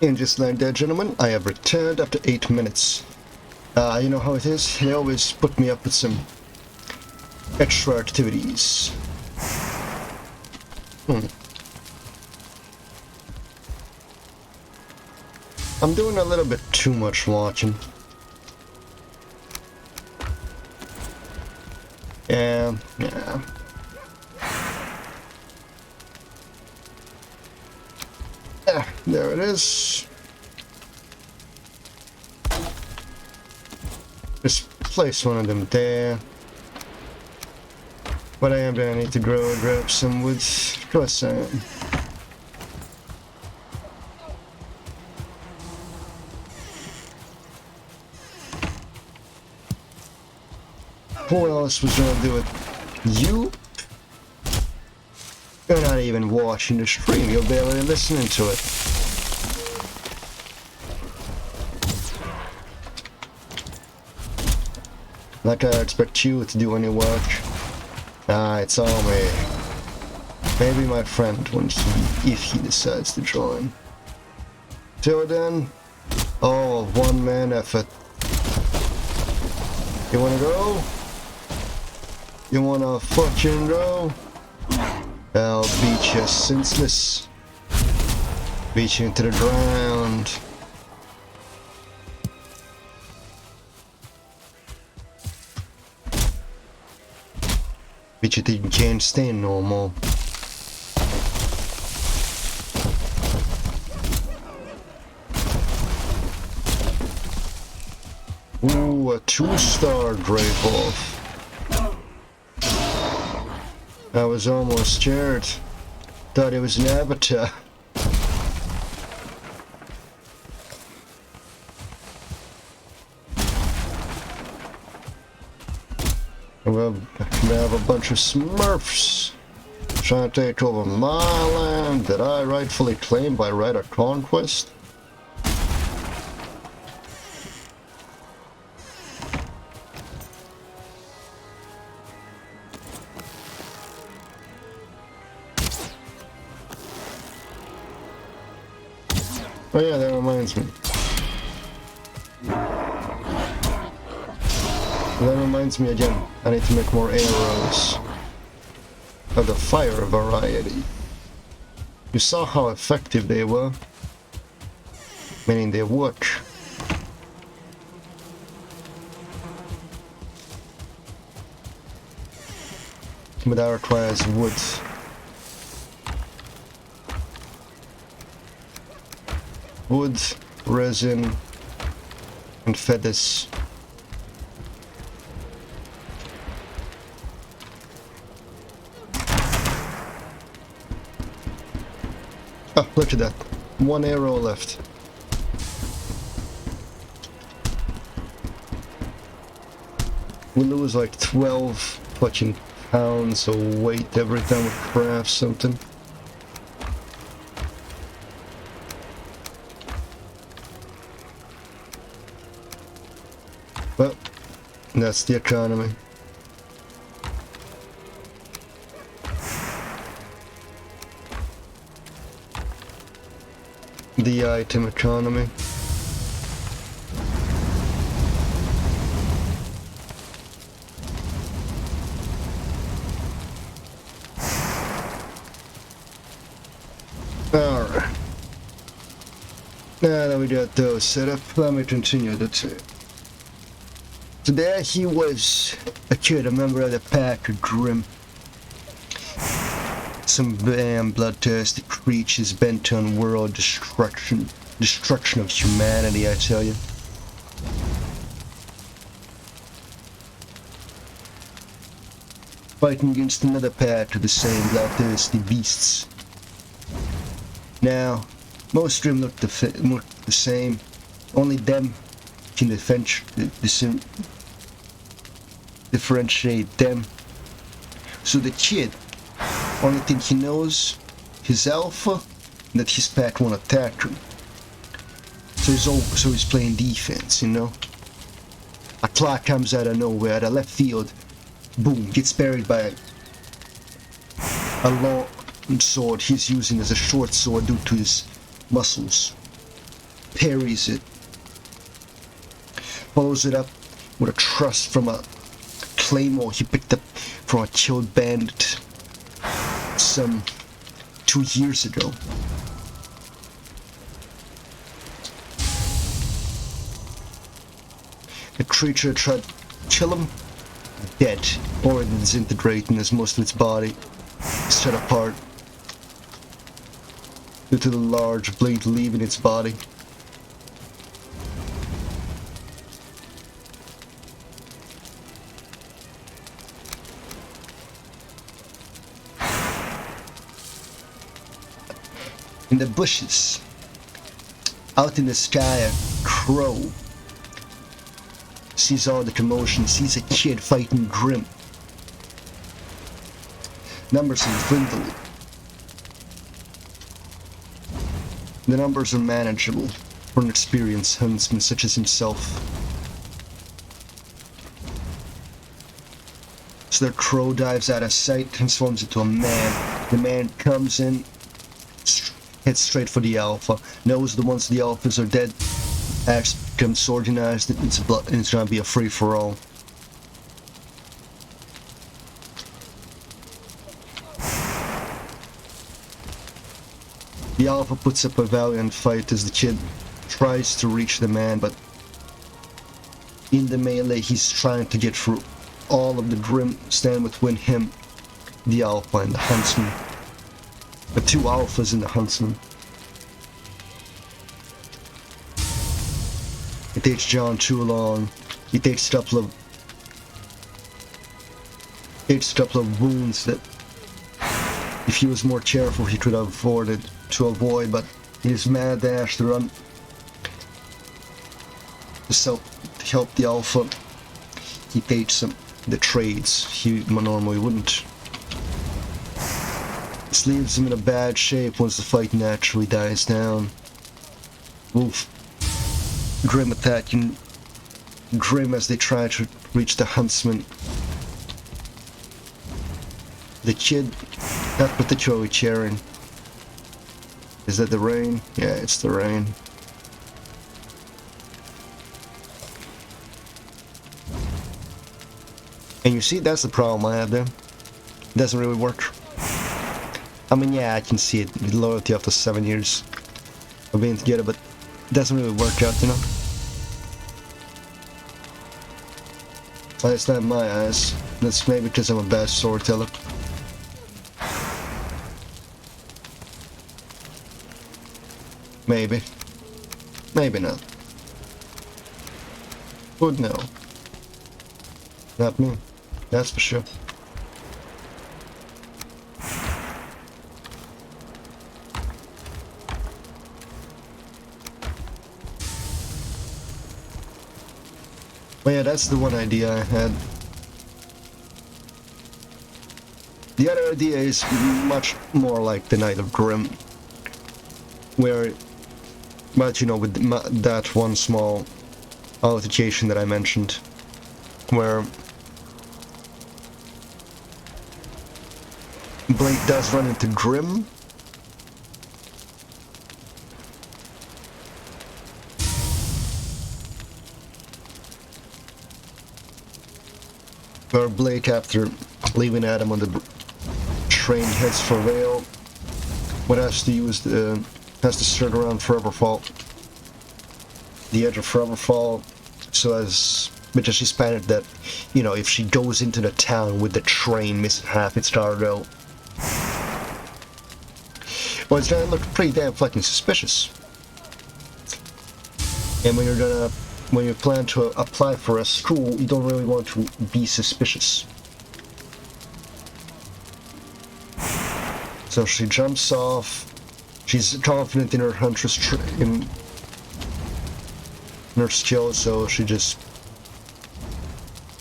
And just like that, gentlemen, I have returned after 8 minutes. You know how it is? They always put me up with some extra activities. I'm doing a little bit too much watching. Yeah. There it is. Just place one of them there. But I am gonna need to grab some wood. Of course I am. Who else was gonna do it? You? You're not even watching the stream, you're barely listening to it. Like I expect you to do any work. It's all me. Maybe my friend wants to, if he decides to join. Till then, all one-man effort. You wanna go? You wanna fucking go? I'll beat you senseless. Beat you into the ground. Beat you till you can't stand no more. Ooh, a 2-star Drape-Off. I was almost scared. Thought it was an avatar. Well, we have a bunch of Smurfs trying to take over my land that I rightfully claim by right of conquest. Oh yeah, that reminds me. That reminds me again, I need to make more arrows of the fire variety. You saw how effective they were, meaning they work. But that requires wood. Wood, resin, and feathers. Oh, look at that. 1 arrow left. We lose like 12 fucking pounds of weight every time we craft something. Well, that's the economy. The item economy. Alright. Now that we got those set up, let me continue the tape. Today he was a kid, a member of the pack of Grim. Some damn bloodthirsty creatures bent on world destruction of humanity, I tell you. Fighting against another pack of the same bloodthirsty beasts. Now, most of them look the same. Only them can differentiate them. So the kid, only thing he knows, his alpha, that his pack won't attack him. So he's playing defense, you know. A clock comes out of nowhere, out of left field, boom, gets buried by a long sword he's using as a short sword due to his muscles. parries it, follows it up with a thrust from a claymore he picked up from a killed bandit some 2 years ago. The creature tried to kill him, dead, already disintegrating as most of its body is set apart due to the large blade leaving its body. In the bushes, out in the sky, a crow sees all the commotion, sees a kid fighting Grim. Numbers are dwindling. The numbers are manageable for an experienced huntsman such as himself. So the crow dives out of sight, transforms into a man. The man comes in, heads straight for the alpha, knows that once the alphas are dead, axe becomes organized, and it's gonna be a free-for-all. The alpha puts up a valiant fight as the kid tries to reach the man, but in the melee he's trying to get through all of the Grim stand between him, the alpha, and the huntsman. The 2 alphas and the huntsman. It takes John too long. He takes a couple of wounds that if he was more careful he could have afforded to avoid, but his mad dash to run to help the alpha, he takes the trades he normally wouldn't. This leaves him in a bad shape once the fight naturally dies down. Wolf, Grim attacking Grim as they try to reach the huntsman. The kid, not particularly cheering. Is that the rain? Yeah, it's the rain. And you see, that's the problem I have there. It doesn't really work. I mean, yeah, I can see it, with loyalty after 7 years of being together, but it doesn't really work out, you know? At least not in my eyes. That's maybe because I'm a bad storyteller. Maybe. Maybe not. Who'd know? Not me. That's for sure. Well, yeah, that's the one idea I had. The other idea is much more like the Night of Grim, where, but you know, with that one small altercation that I mentioned, where Blake does run into Grim. Where Blake, after leaving Adam on the train, heads for Vale, what has to use has to skirt around Foreverfall, the edge of Foreverfall, so as because she's panicked that, you know, if she goes into the town with the train missing half its cargo, well, it's gonna look pretty damn fucking suspicious. And when you plan to apply for a school, you don't really want to be suspicious. So she jumps off. She's confident in her huntress in her skill, so she just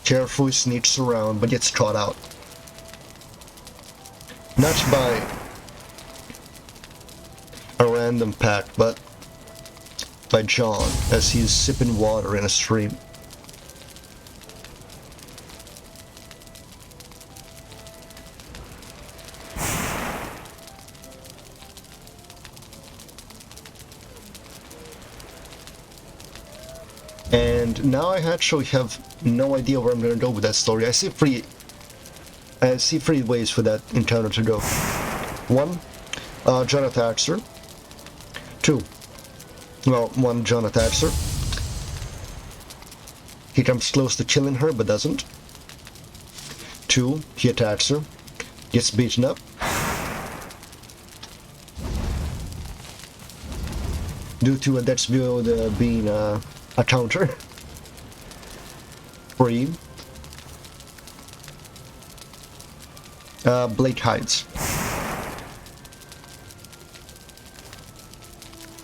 carefully sneaks around, but gets caught out. Not by a random pack, but by John, as he's sipping water in a stream. And now I actually have no idea where I'm gonna go with that story. I see three ways for that encounter to go. One, John attacks her. Two, well, one, John attacks her. He comes close to killing her, but doesn't. Two, he attacks her, gets beaten up. Due to a death build being a counter. Three, Blake hides.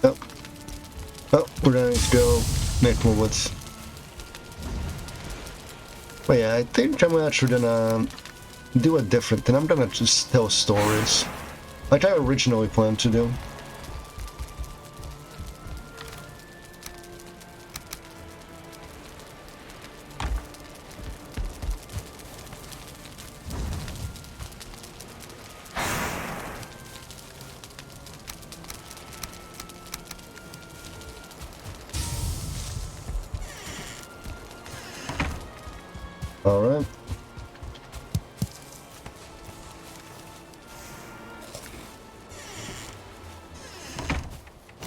Oh, we're gonna need to go make more woods. But yeah, I think I'm actually gonna do a different thing. I'm gonna just tell stories. Like I originally planned to do. Alright.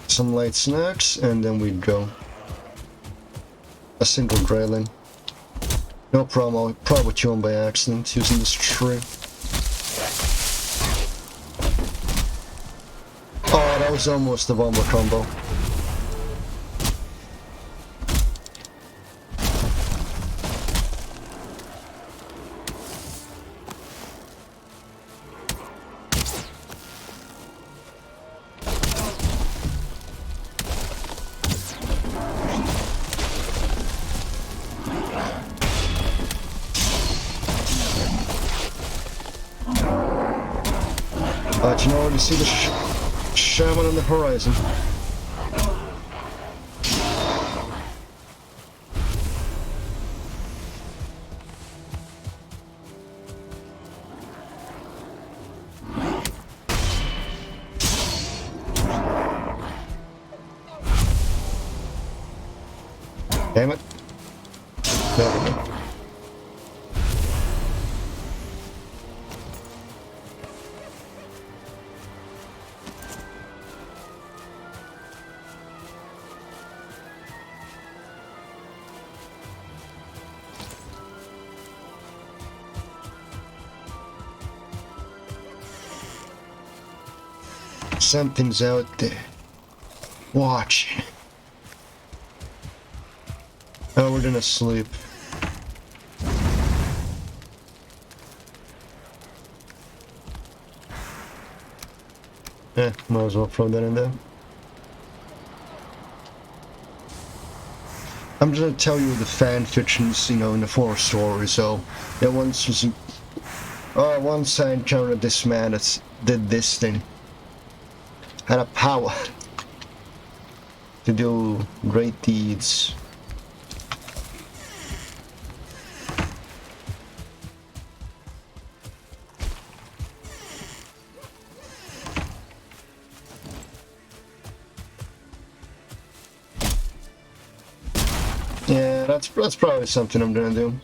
Some light snacks, and then we go. A single grayling. No problem, I'll probably kill him by accident using this tree. Oh, that was almost a bomber combo. I can already see the shaman on the horizon. Damn it. There we go. Something's out there. Watch. Oh, we're gonna sleep. Might as well throw that in there. I'm just gonna tell you the fan fictions, you know, in the form of story. So, yeah, once I encountered this man that did this thing. Had a power to do great deeds. Yeah, that's probably something I'm gonna do.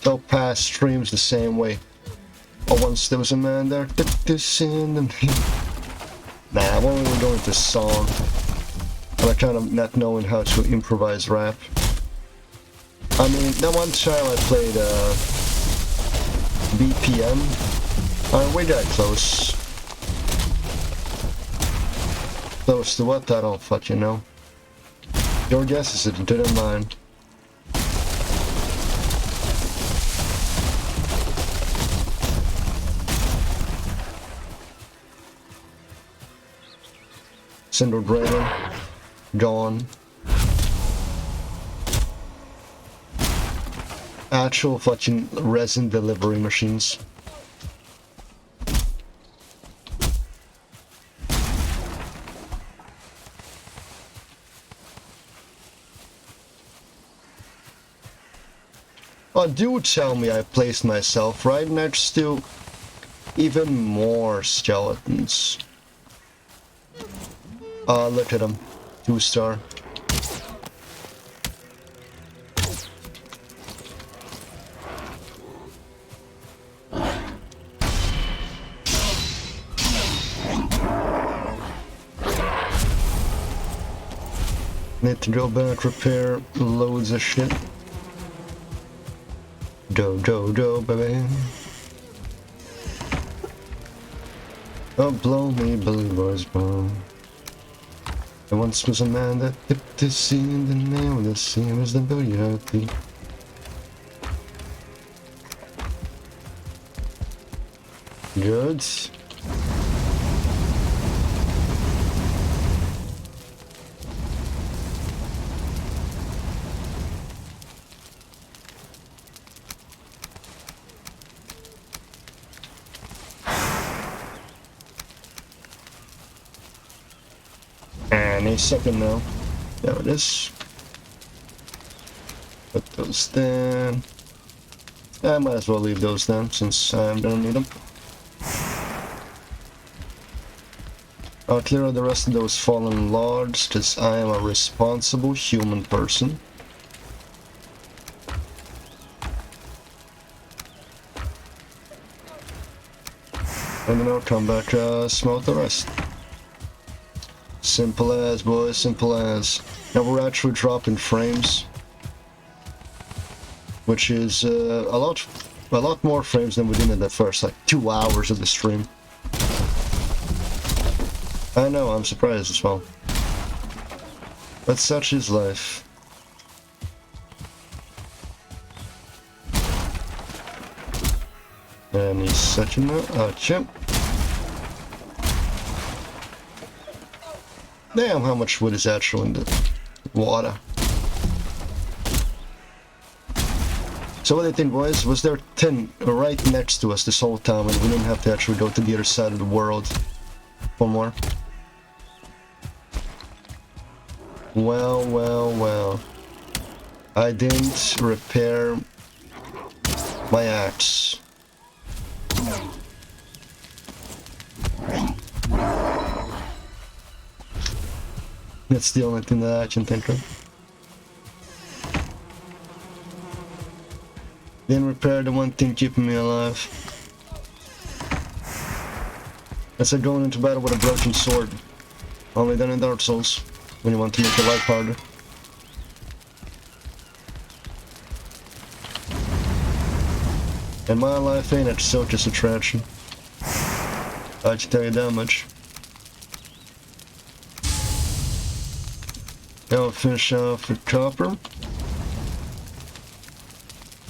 They'll pass streams the same way. Oh, once there was a man there. This in the Nah, I won't even go into song. I'm kind of not knowing how to improvise rap. I mean, that one time I played BPM. We got close. Close to what? I don't fucking know. Your guess is as good as mine. Cinder Dragon, gone. Actual fucking resin delivery machines. Oh, do tell me I placed myself right next to even more skeletons. Look at them. 2-star. Need to go back, repair loads of shit. Do, baby. Oh, blow me, believers, blow. There once was a man that dipped his sea in the name of the sea was the beauty. Good. Any second now. There it is. Put those there. I might as well leave those then, since I don't need them. I'll clear out the rest of those fallen lords, because I am a responsible human person. And then I'll come back, smelt the rest. Simple as, boys, simple as. Now we're actually dropping frames, which is a lot more frames than we did in the first, like, 2 hours of the stream. I know, I'm surprised as well. But such is life. And he's such a chimp. Damn, how much wood is actually in the water. So what do you think, boys? Was there 10 right next to us this whole time and we didn't have to actually go to the other side of the world for more? Well. I didn't repair my axe. That's the only thing that I can think of. Didn't repair the one thing keeping me alive. That's like going into battle with a broken sword. Only done in Dark Souls, when you want to make your life harder. And my life ain't at Soch's attraction. I can tell you that much. Now we'll finish off with copper.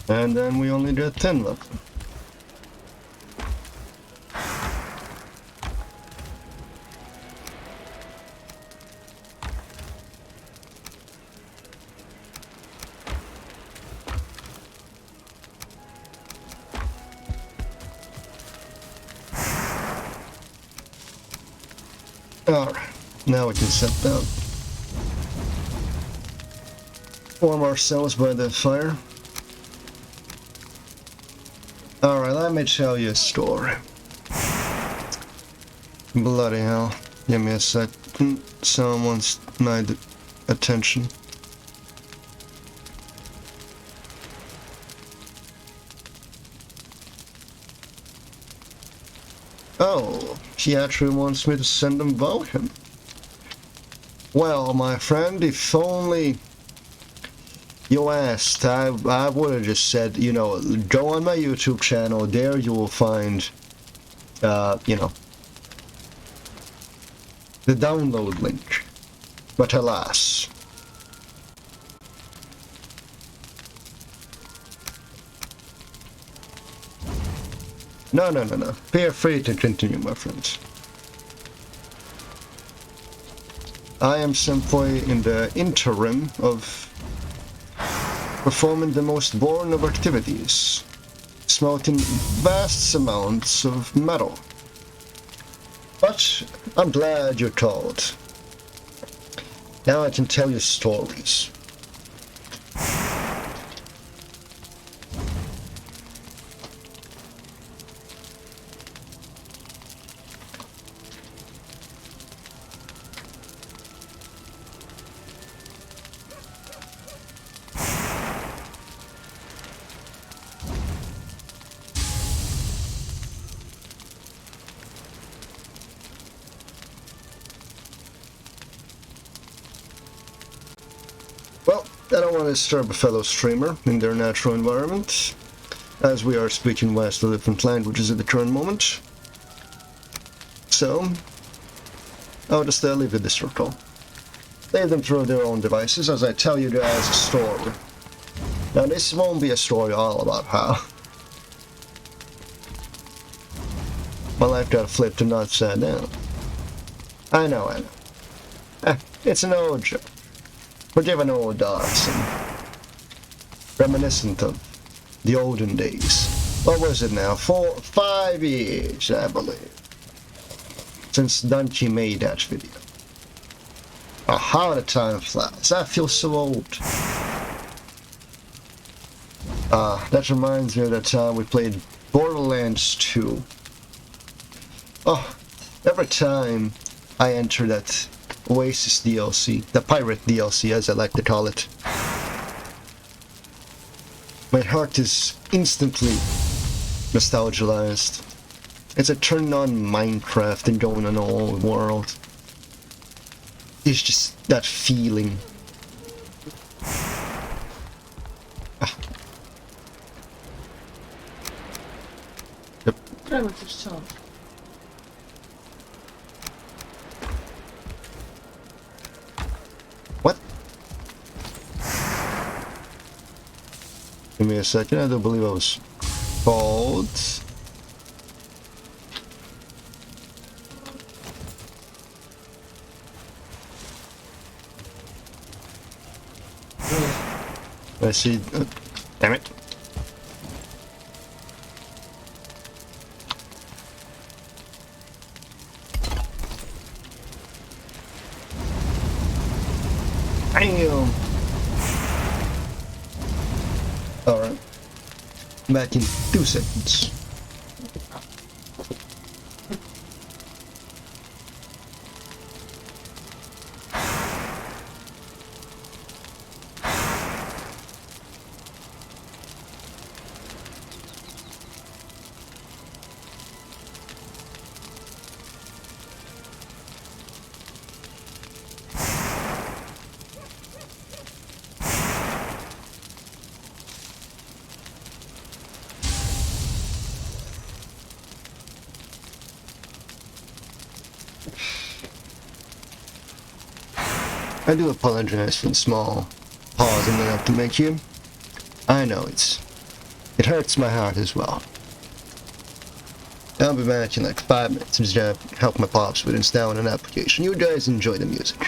And then we only got 10 left. Alright, now we can set down. Warm ourselves by the fire. Alright, let me tell you a story. Bloody hell. Give me a second. Someone's my attention. Oh, he actually wants me to send him Valheim. Well, my friend, if only you asked, I would have just said, you know, go on my YouTube channel, there you will find, you know, the download link. But alas. No. Feel free to continue, my friends. I am simply in the interim of performing the most boring of activities, smelting vast amounts of metal. But I'm glad you called. Now I can tell you stories. I don't want to disturb a fellow streamer in their natural environment, as we are speaking vastly different languages at the current moment. So, I'll just leave it this circle. Leave them through their own devices as I tell you guys a story. Now, this won't be a story all about how my life got flipped and upside down. I know. It's an old joke. Forgive an old dog, reminiscent of the olden days. What was it now? 5 years, I believe, since Donkey made that video. Oh, how the time flies. I feel so old. That reminds me of the time we played Borderlands 2. Oh, every time I enter that Oasis DLC, the pirate DLC as I like to call it, my heart is instantly nostalgized. It's a turn on Minecraft and going on a whole world. It's just that feeling. Try with yourself. What? Give me a second, I don't believe I was called. I see. Damn it. Damn. Alright. Back in 2 seconds. I do apologize for the small pause I'm gonna have to make here. I know it hurts my heart as well. I'll be back in like 5 minutes just to help my pops with installing an application. You guys enjoy the music.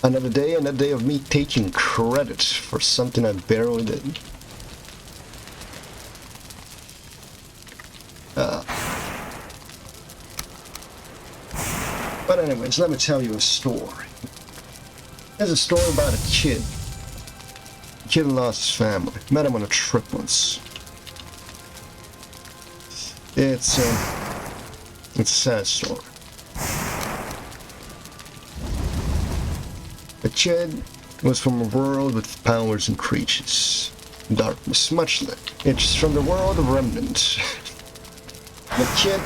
Another day of me taking credit for something I barely did. But anyways, let me tell you a story. There's a story about a kid. A kid lost his family. Met him on a trip once. It's a sad story. The kid was from a world with powers and creatures. Darkness, much like it's from the world of remnants. The kid,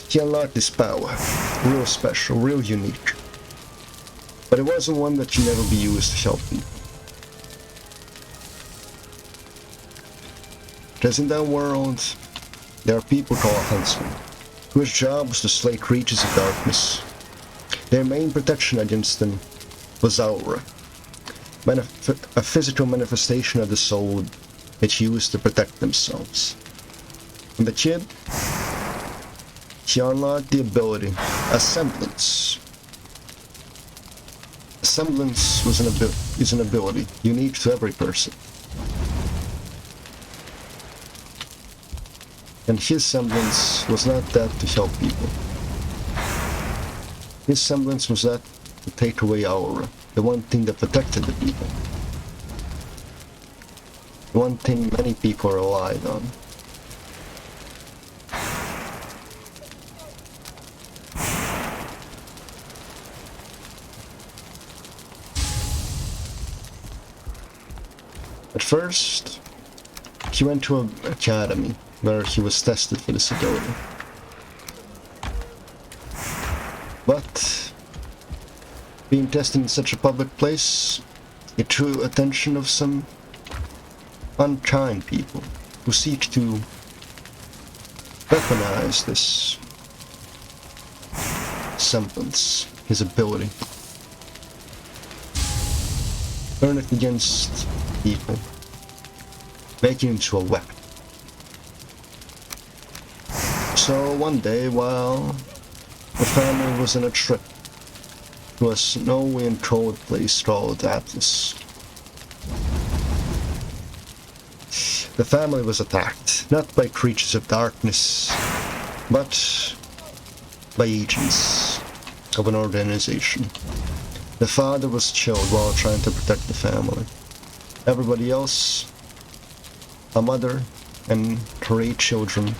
he unlocked this power. Real special, real unique. But it wasn't one that can never be used to help him. Because in that world, there are people called huntsmen, whose job was to slay creatures of darkness. Their main protection against them was aura, a physical manifestation of the soul that used to protect themselves. And the kid, he unlocked the ability, a semblance. A semblance was is an ability unique to every person. And his semblance was not that to help people. His semblance was that to take away aura, the one thing that protected the people. The one thing many people relied on. At first, he went to an academy where he was tested for this ability. But being tested in such a public place, it drew attention of some unkind people who seek to weaponize this semblance, his ability. Turn it against people, make it into a weapon. So one day, while the family was on a trip to a snowy and cold place called Atlas, the family was attacked, not by creatures of darkness, but by agents of an organization. The father was killed while trying to protect the family. Everybody else, a mother and her 8 children,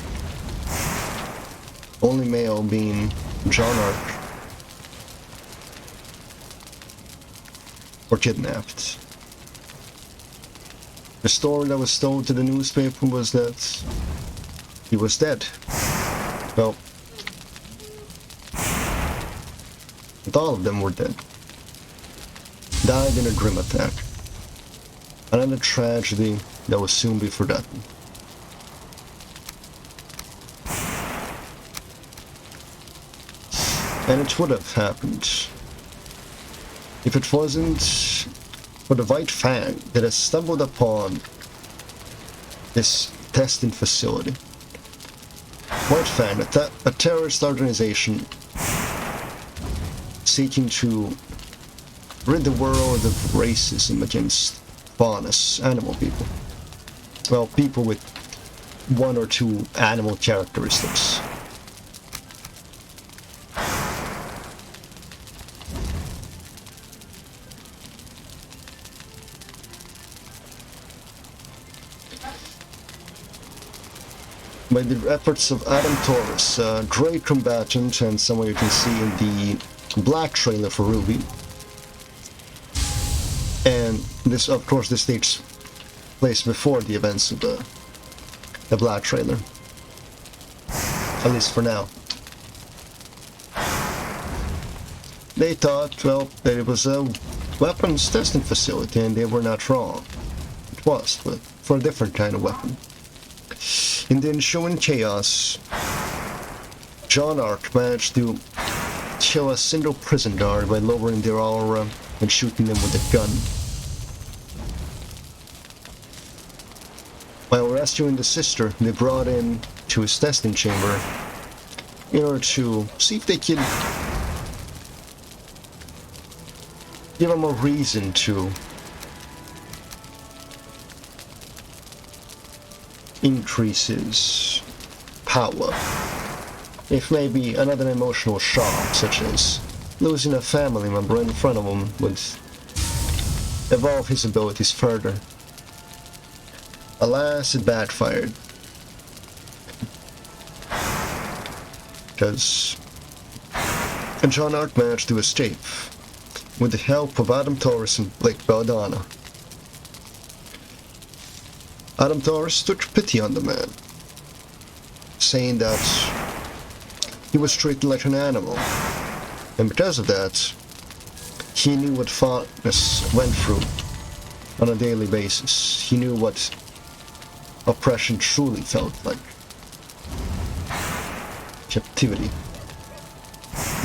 only male being John Ark, were kidnapped. The story that was told to the newspaper was that he was dead. Well, but all of them were dead. Died in a grim attack. Another tragedy that will soon be forgotten. And it would have happened if it wasn't for the White Fang that has stumbled upon this testing facility. White Fang, a terrorist organization seeking to rid the world of racism against faunus, animal people. Well, people with 1 or 2 animal characteristics. By the efforts of Adam Torres, a great combatant and someone you can see in the Black trailer for Ruby. And this, of course, this takes place before the events of the Black trailer. At least for now. They thought, well, that it was a weapons testing facility, and they were not wrong. It was, but for a different kind of weapon. In the ensuing chaos, John Ark managed to kill a single prison guard by lowering their aura and shooting them with a gun. While rescuing the sister, they brought in to his testing chamber in order to see if they could give him a reason to increase his power. If maybe another emotional shock, such as losing a family member in front of him, would evolve his abilities further. Alas, it backfired. Because John Ark managed to escape with the help of Adam Torres and Blake Belladonna. Adam Torres took pity on the man, saying that he was treated like an animal, and because of that, he knew what Faunus went through on a daily basis. He knew what oppression truly felt like. Captivity.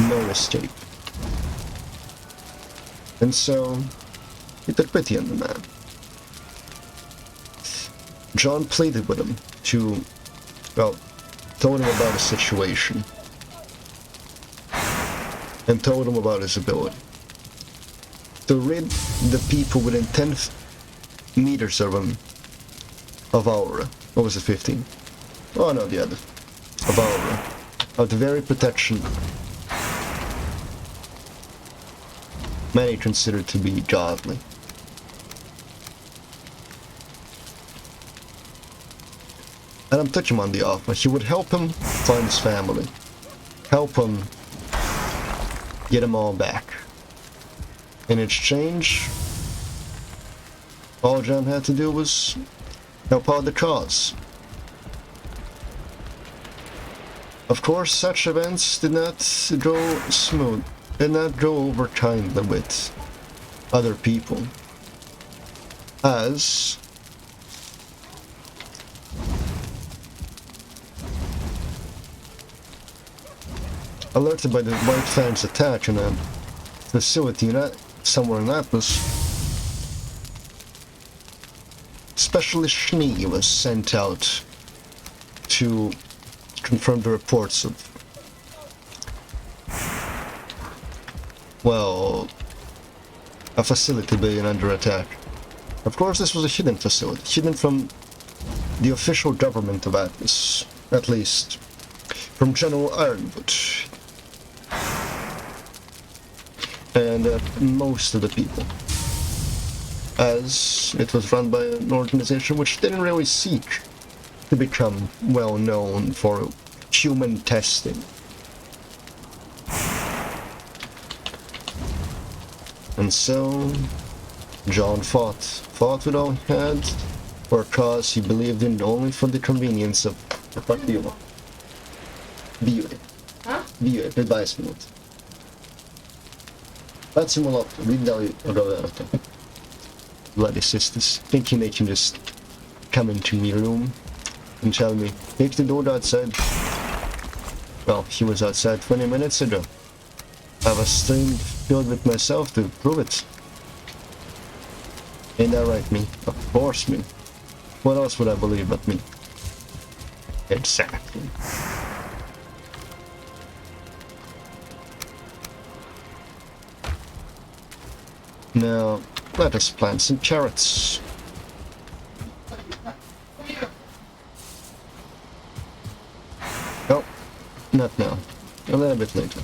No escape. And so, he took pity on the man. John pleaded with him to, well, told him about the situation. And told him about his ability to rid the people within 10 meters of him of aura. What was it, 15? Oh no, the other. Of aura. Of the very protection many consider to be godly. And I'm touching him on the offer. He would help him find his family. Help him get them all back. In exchange, all John had to do was help out the cause. Of course, such events did not go smooth, did not go over kindly with other people, as alerted by the White Fang's attack in a facility somewhere in Atlas, Specialist Schnee was sent out to confirm the reports of, well, a facility being under attack. Of course, this was a hidden facility, hidden from the official government of Atlas, at least from General Ironwood. And most of the people, as it was run by an organization which didn't really seek to become well known for human testing. And so John fought with all he had for a cause he believed in only for the convenience of the partido. Bio, beweismot. That's him a lot. Read down bloody sisters, thinking they can just come into my room and tell me, take the door outside. Well, he was outside 20 minutes ago. I have a stream filled with myself to prove it. Ain't that right, me? Of course, me. What else would I believe but me? Exactly. Now, let us plant some carrots. Oh, not now. A little bit later.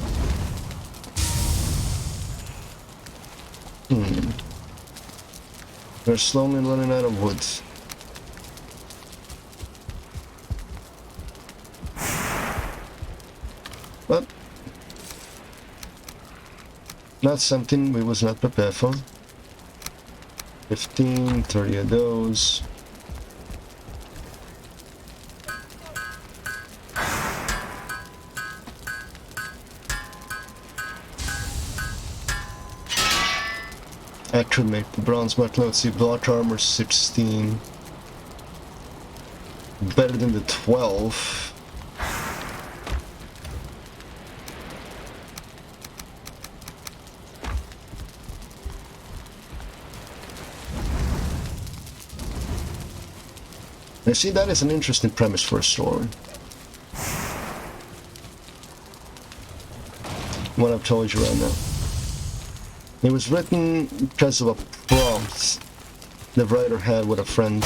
We're slowly running out of wood. But that's something we was not prepared for. 15, 30 of those. I could make the bronze mark. Let's see, block armor 16. Better than the 12. Now see, that is an interesting premise for a story. What I've told you right now. It was written because of a prompt the writer had with a friend.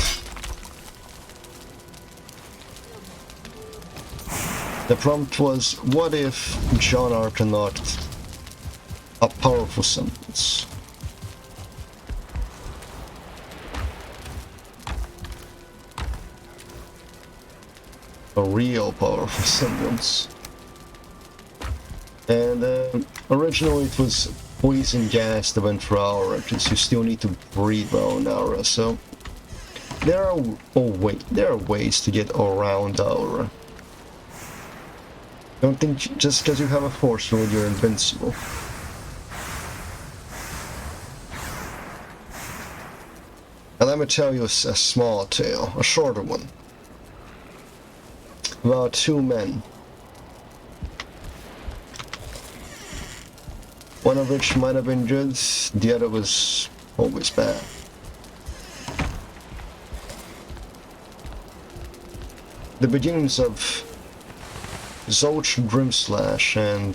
The prompt was, what if John Arthur knocked a powerful sentence? A real powerful sentence. And originally it was poison gas that went through aura, because you still need to breathe around aura, so there are ways to get around aura. Don't think just because you have a force field you're invincible. And let me tell you a small tale, a shorter one, about two men. One of which might have been good, the other was always bad. The beginnings of Zolch Grimslash and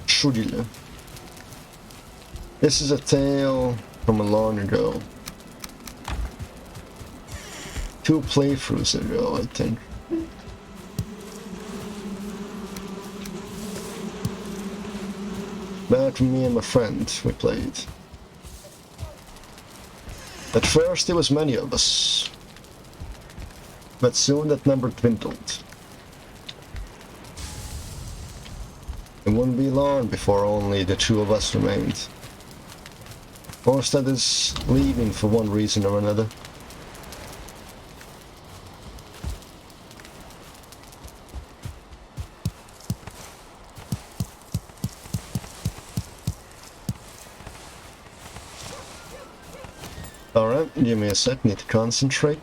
Shudile. This is a tale from a long ago. 2 playthroughs ago, I think. Back when me and my friend, we played. At first there was many of us, but soon that number dwindled. It wouldn't be long before only the 2 of us remained. Most others leaving for one reason or another. Alright, give me a sec, need to concentrate.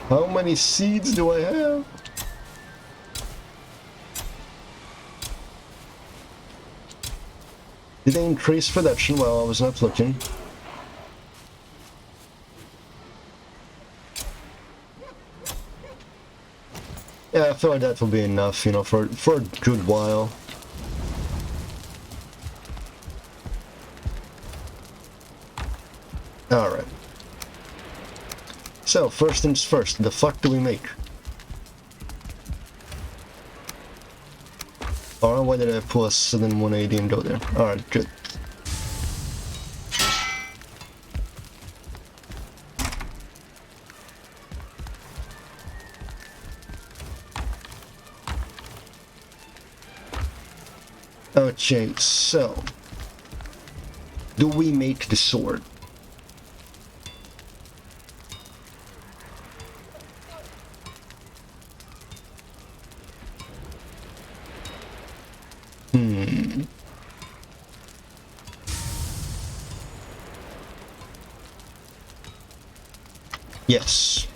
How many seeds do I have? Did they increase production while I was not looking? Yeah, I feel like that will be enough, you know, for a good while. Alright. So, first things first, the fuck do we make? Alright, why did I pull a sudden 180 and go there? Alright, good. Okay, so... do we make the sword? Yes.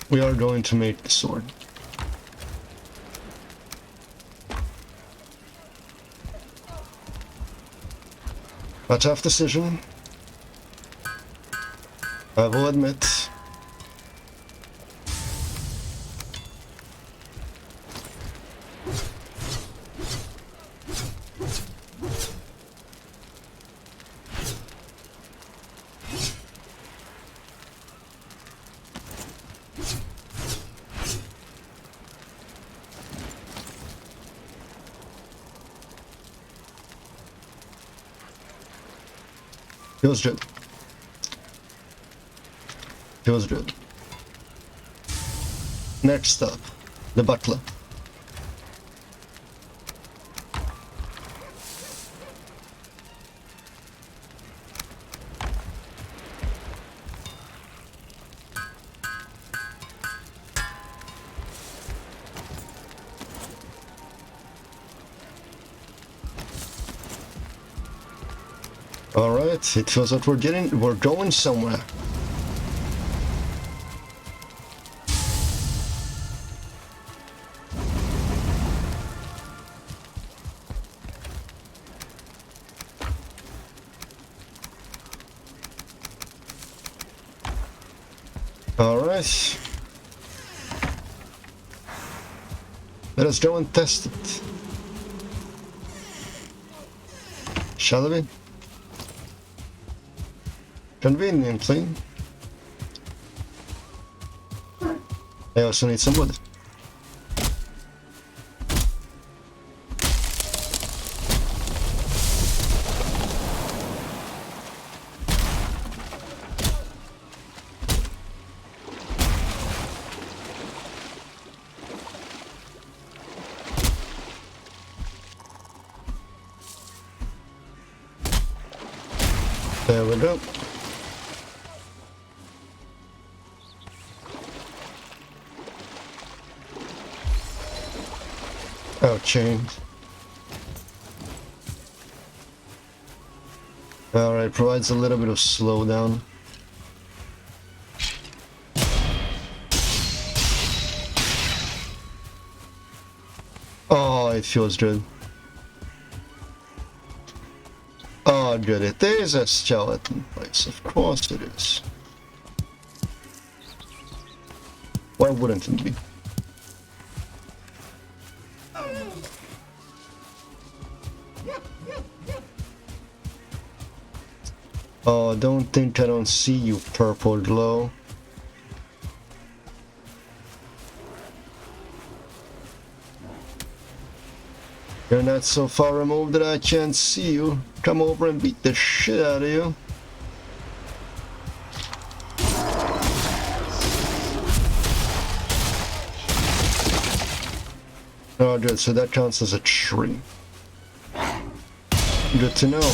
We are going to make the sword. A tough decision, I will admit. Feels good. Feels good. Next up, the butler. Alright, it feels like we're going somewhere. Alright. Let us go and test it. Shall we? Conveniently. I also need some wood. There we go. Oh, chains. Alright, provides a little bit of slowdown. Oh, it feels good. Oh, good. It is a skeleton place. Of course it is. Why wouldn't it be? Oh, don't think I don't see you, purple glow. You're not so far removed that I can't see you. Come over and beat the shit out of you. Oh, good. So that counts as a tree. Good to know.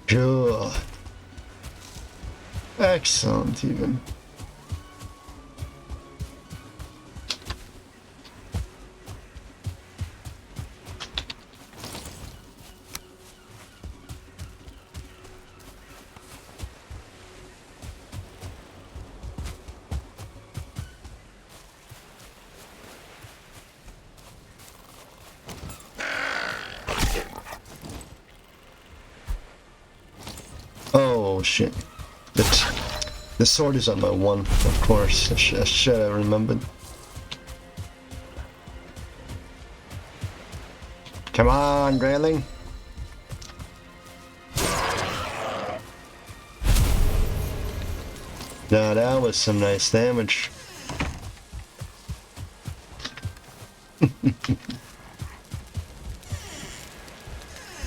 Good. Excellent, even. Oh shit. The sword is on my one, of course. Shit, I remembered. Come on, Grayling. Now that was some nice damage.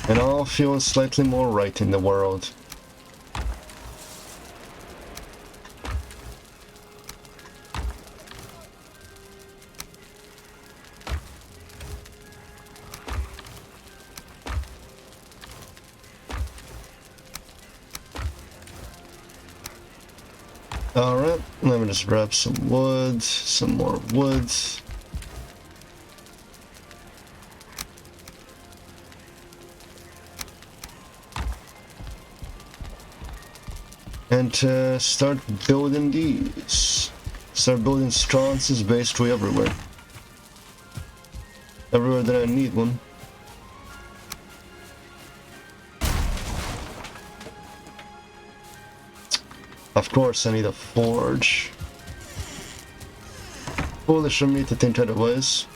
And all feels slightly more right in the world. Alright, let me just grab some wood, some more wood. And start building these. Start building sconces basically everywhere. Everywhere that I need one. Of course, I need a forge. Foolish of me to think otherwise.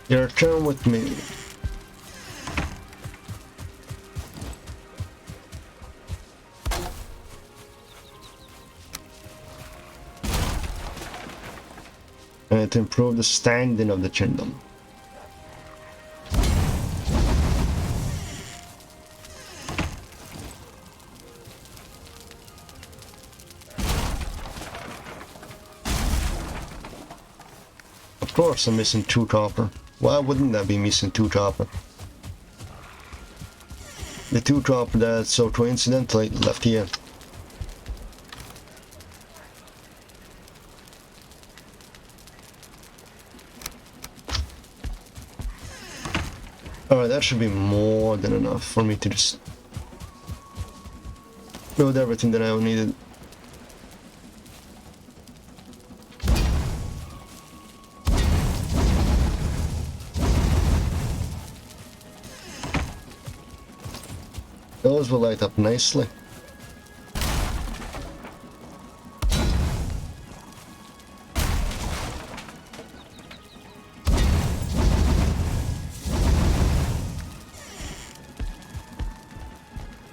Your turn with me. And to improve the standing of the kingdom. course I'm missing 2 copper. Why wouldn't that be missing 2 copper? The 2 copper that so coincidentally left here. Alright, that should be more than enough for me to just build everything that I needed. Those will light up nicely.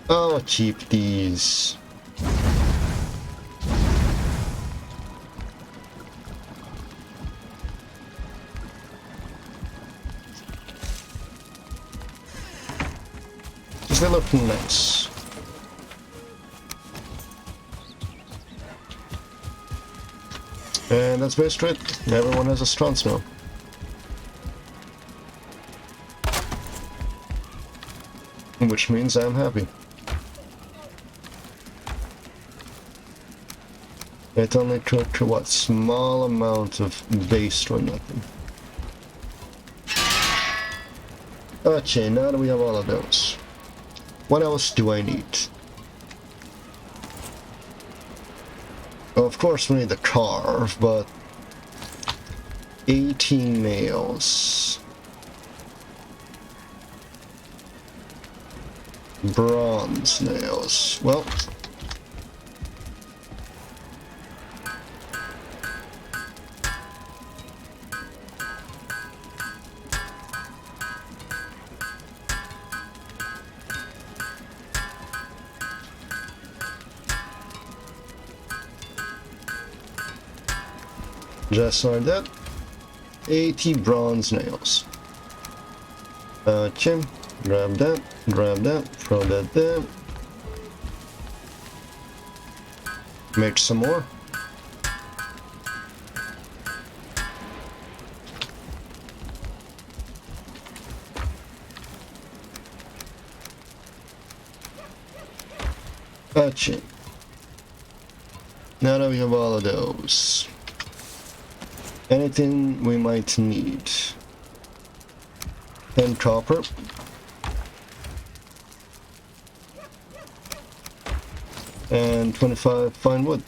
Oh, keep these. They look nice. And that's basically it. Everyone has a strong smell. Which means I'm happy. It only took what small amount of base or nothing. Okay, now that we have all of those. What else do I need? Well, of course we need the carve, but 18 nails. Bronze nails. Well, just like that. 80 bronze nails. Okay, grab that, throw that there. Make some more. Okay. Now that we have all of those. Anything we might need. 10 copper. And 25 fine wood.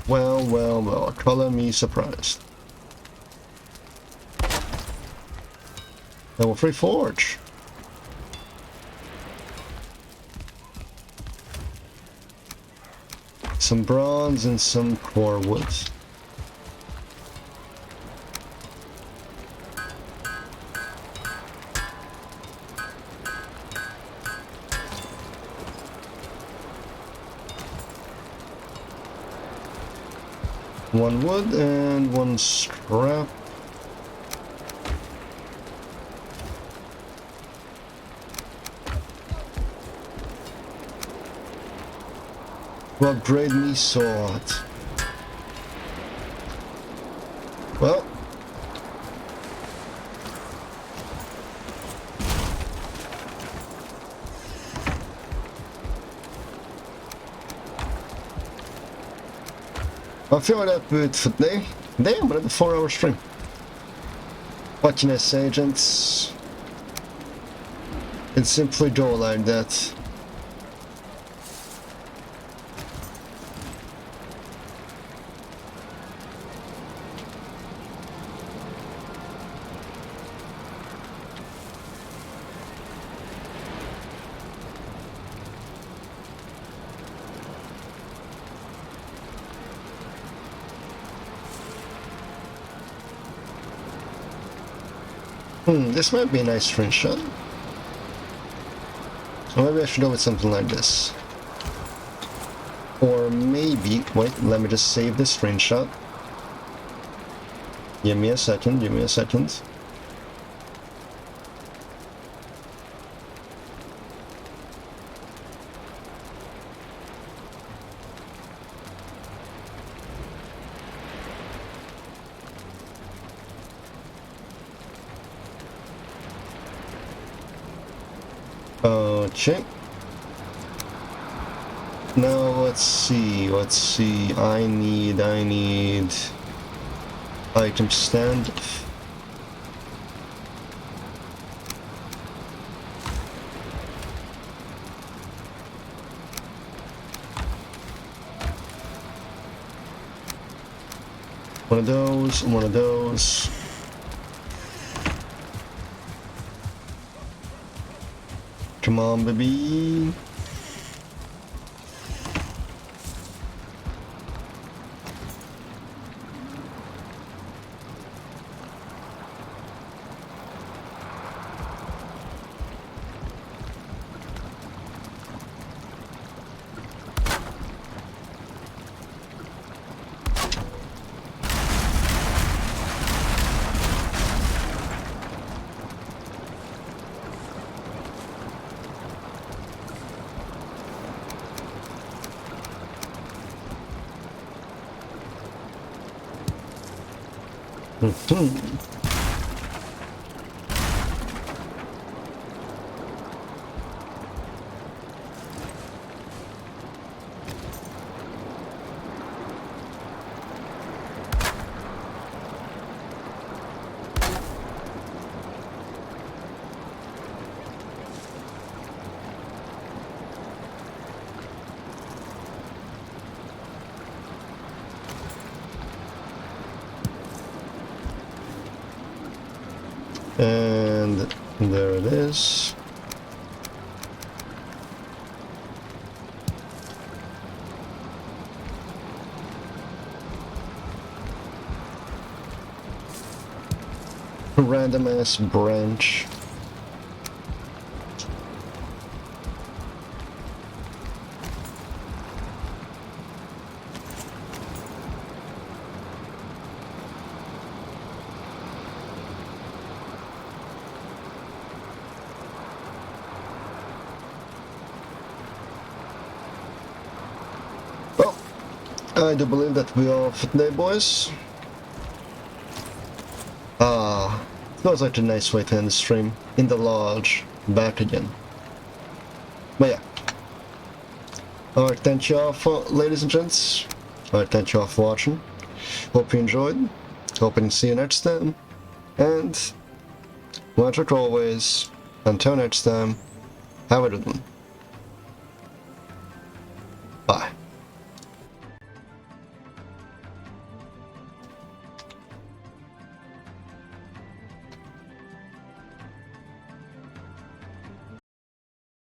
Well, well, well, color me surprised. Level 3 forge. Some bronze and some core wood. One wood and one scrap. To upgrade me sword. Well. I feel that good for today. Damn, but a 4-hour stream. What can I say, gents? It's simply go like that. This might be a nice screenshot. So maybe I should go with something like this. Or maybe, wait, let me just save this screenshot. Give me a second, give me a second. Okay. Now let's see. I need item stand. One of those, one of those. Come on, baby. And there it is. Random ass branch. Well, I do believe that we are for today, boys. Feels like a nice way to end the stream. In the lodge, back again. But yeah. Alright, thank you all for, ladies and gents. Alright, thank you all for watching. Hope you enjoyed. Hoping to see you next time. And, like always, until next time, have a good one. Bye.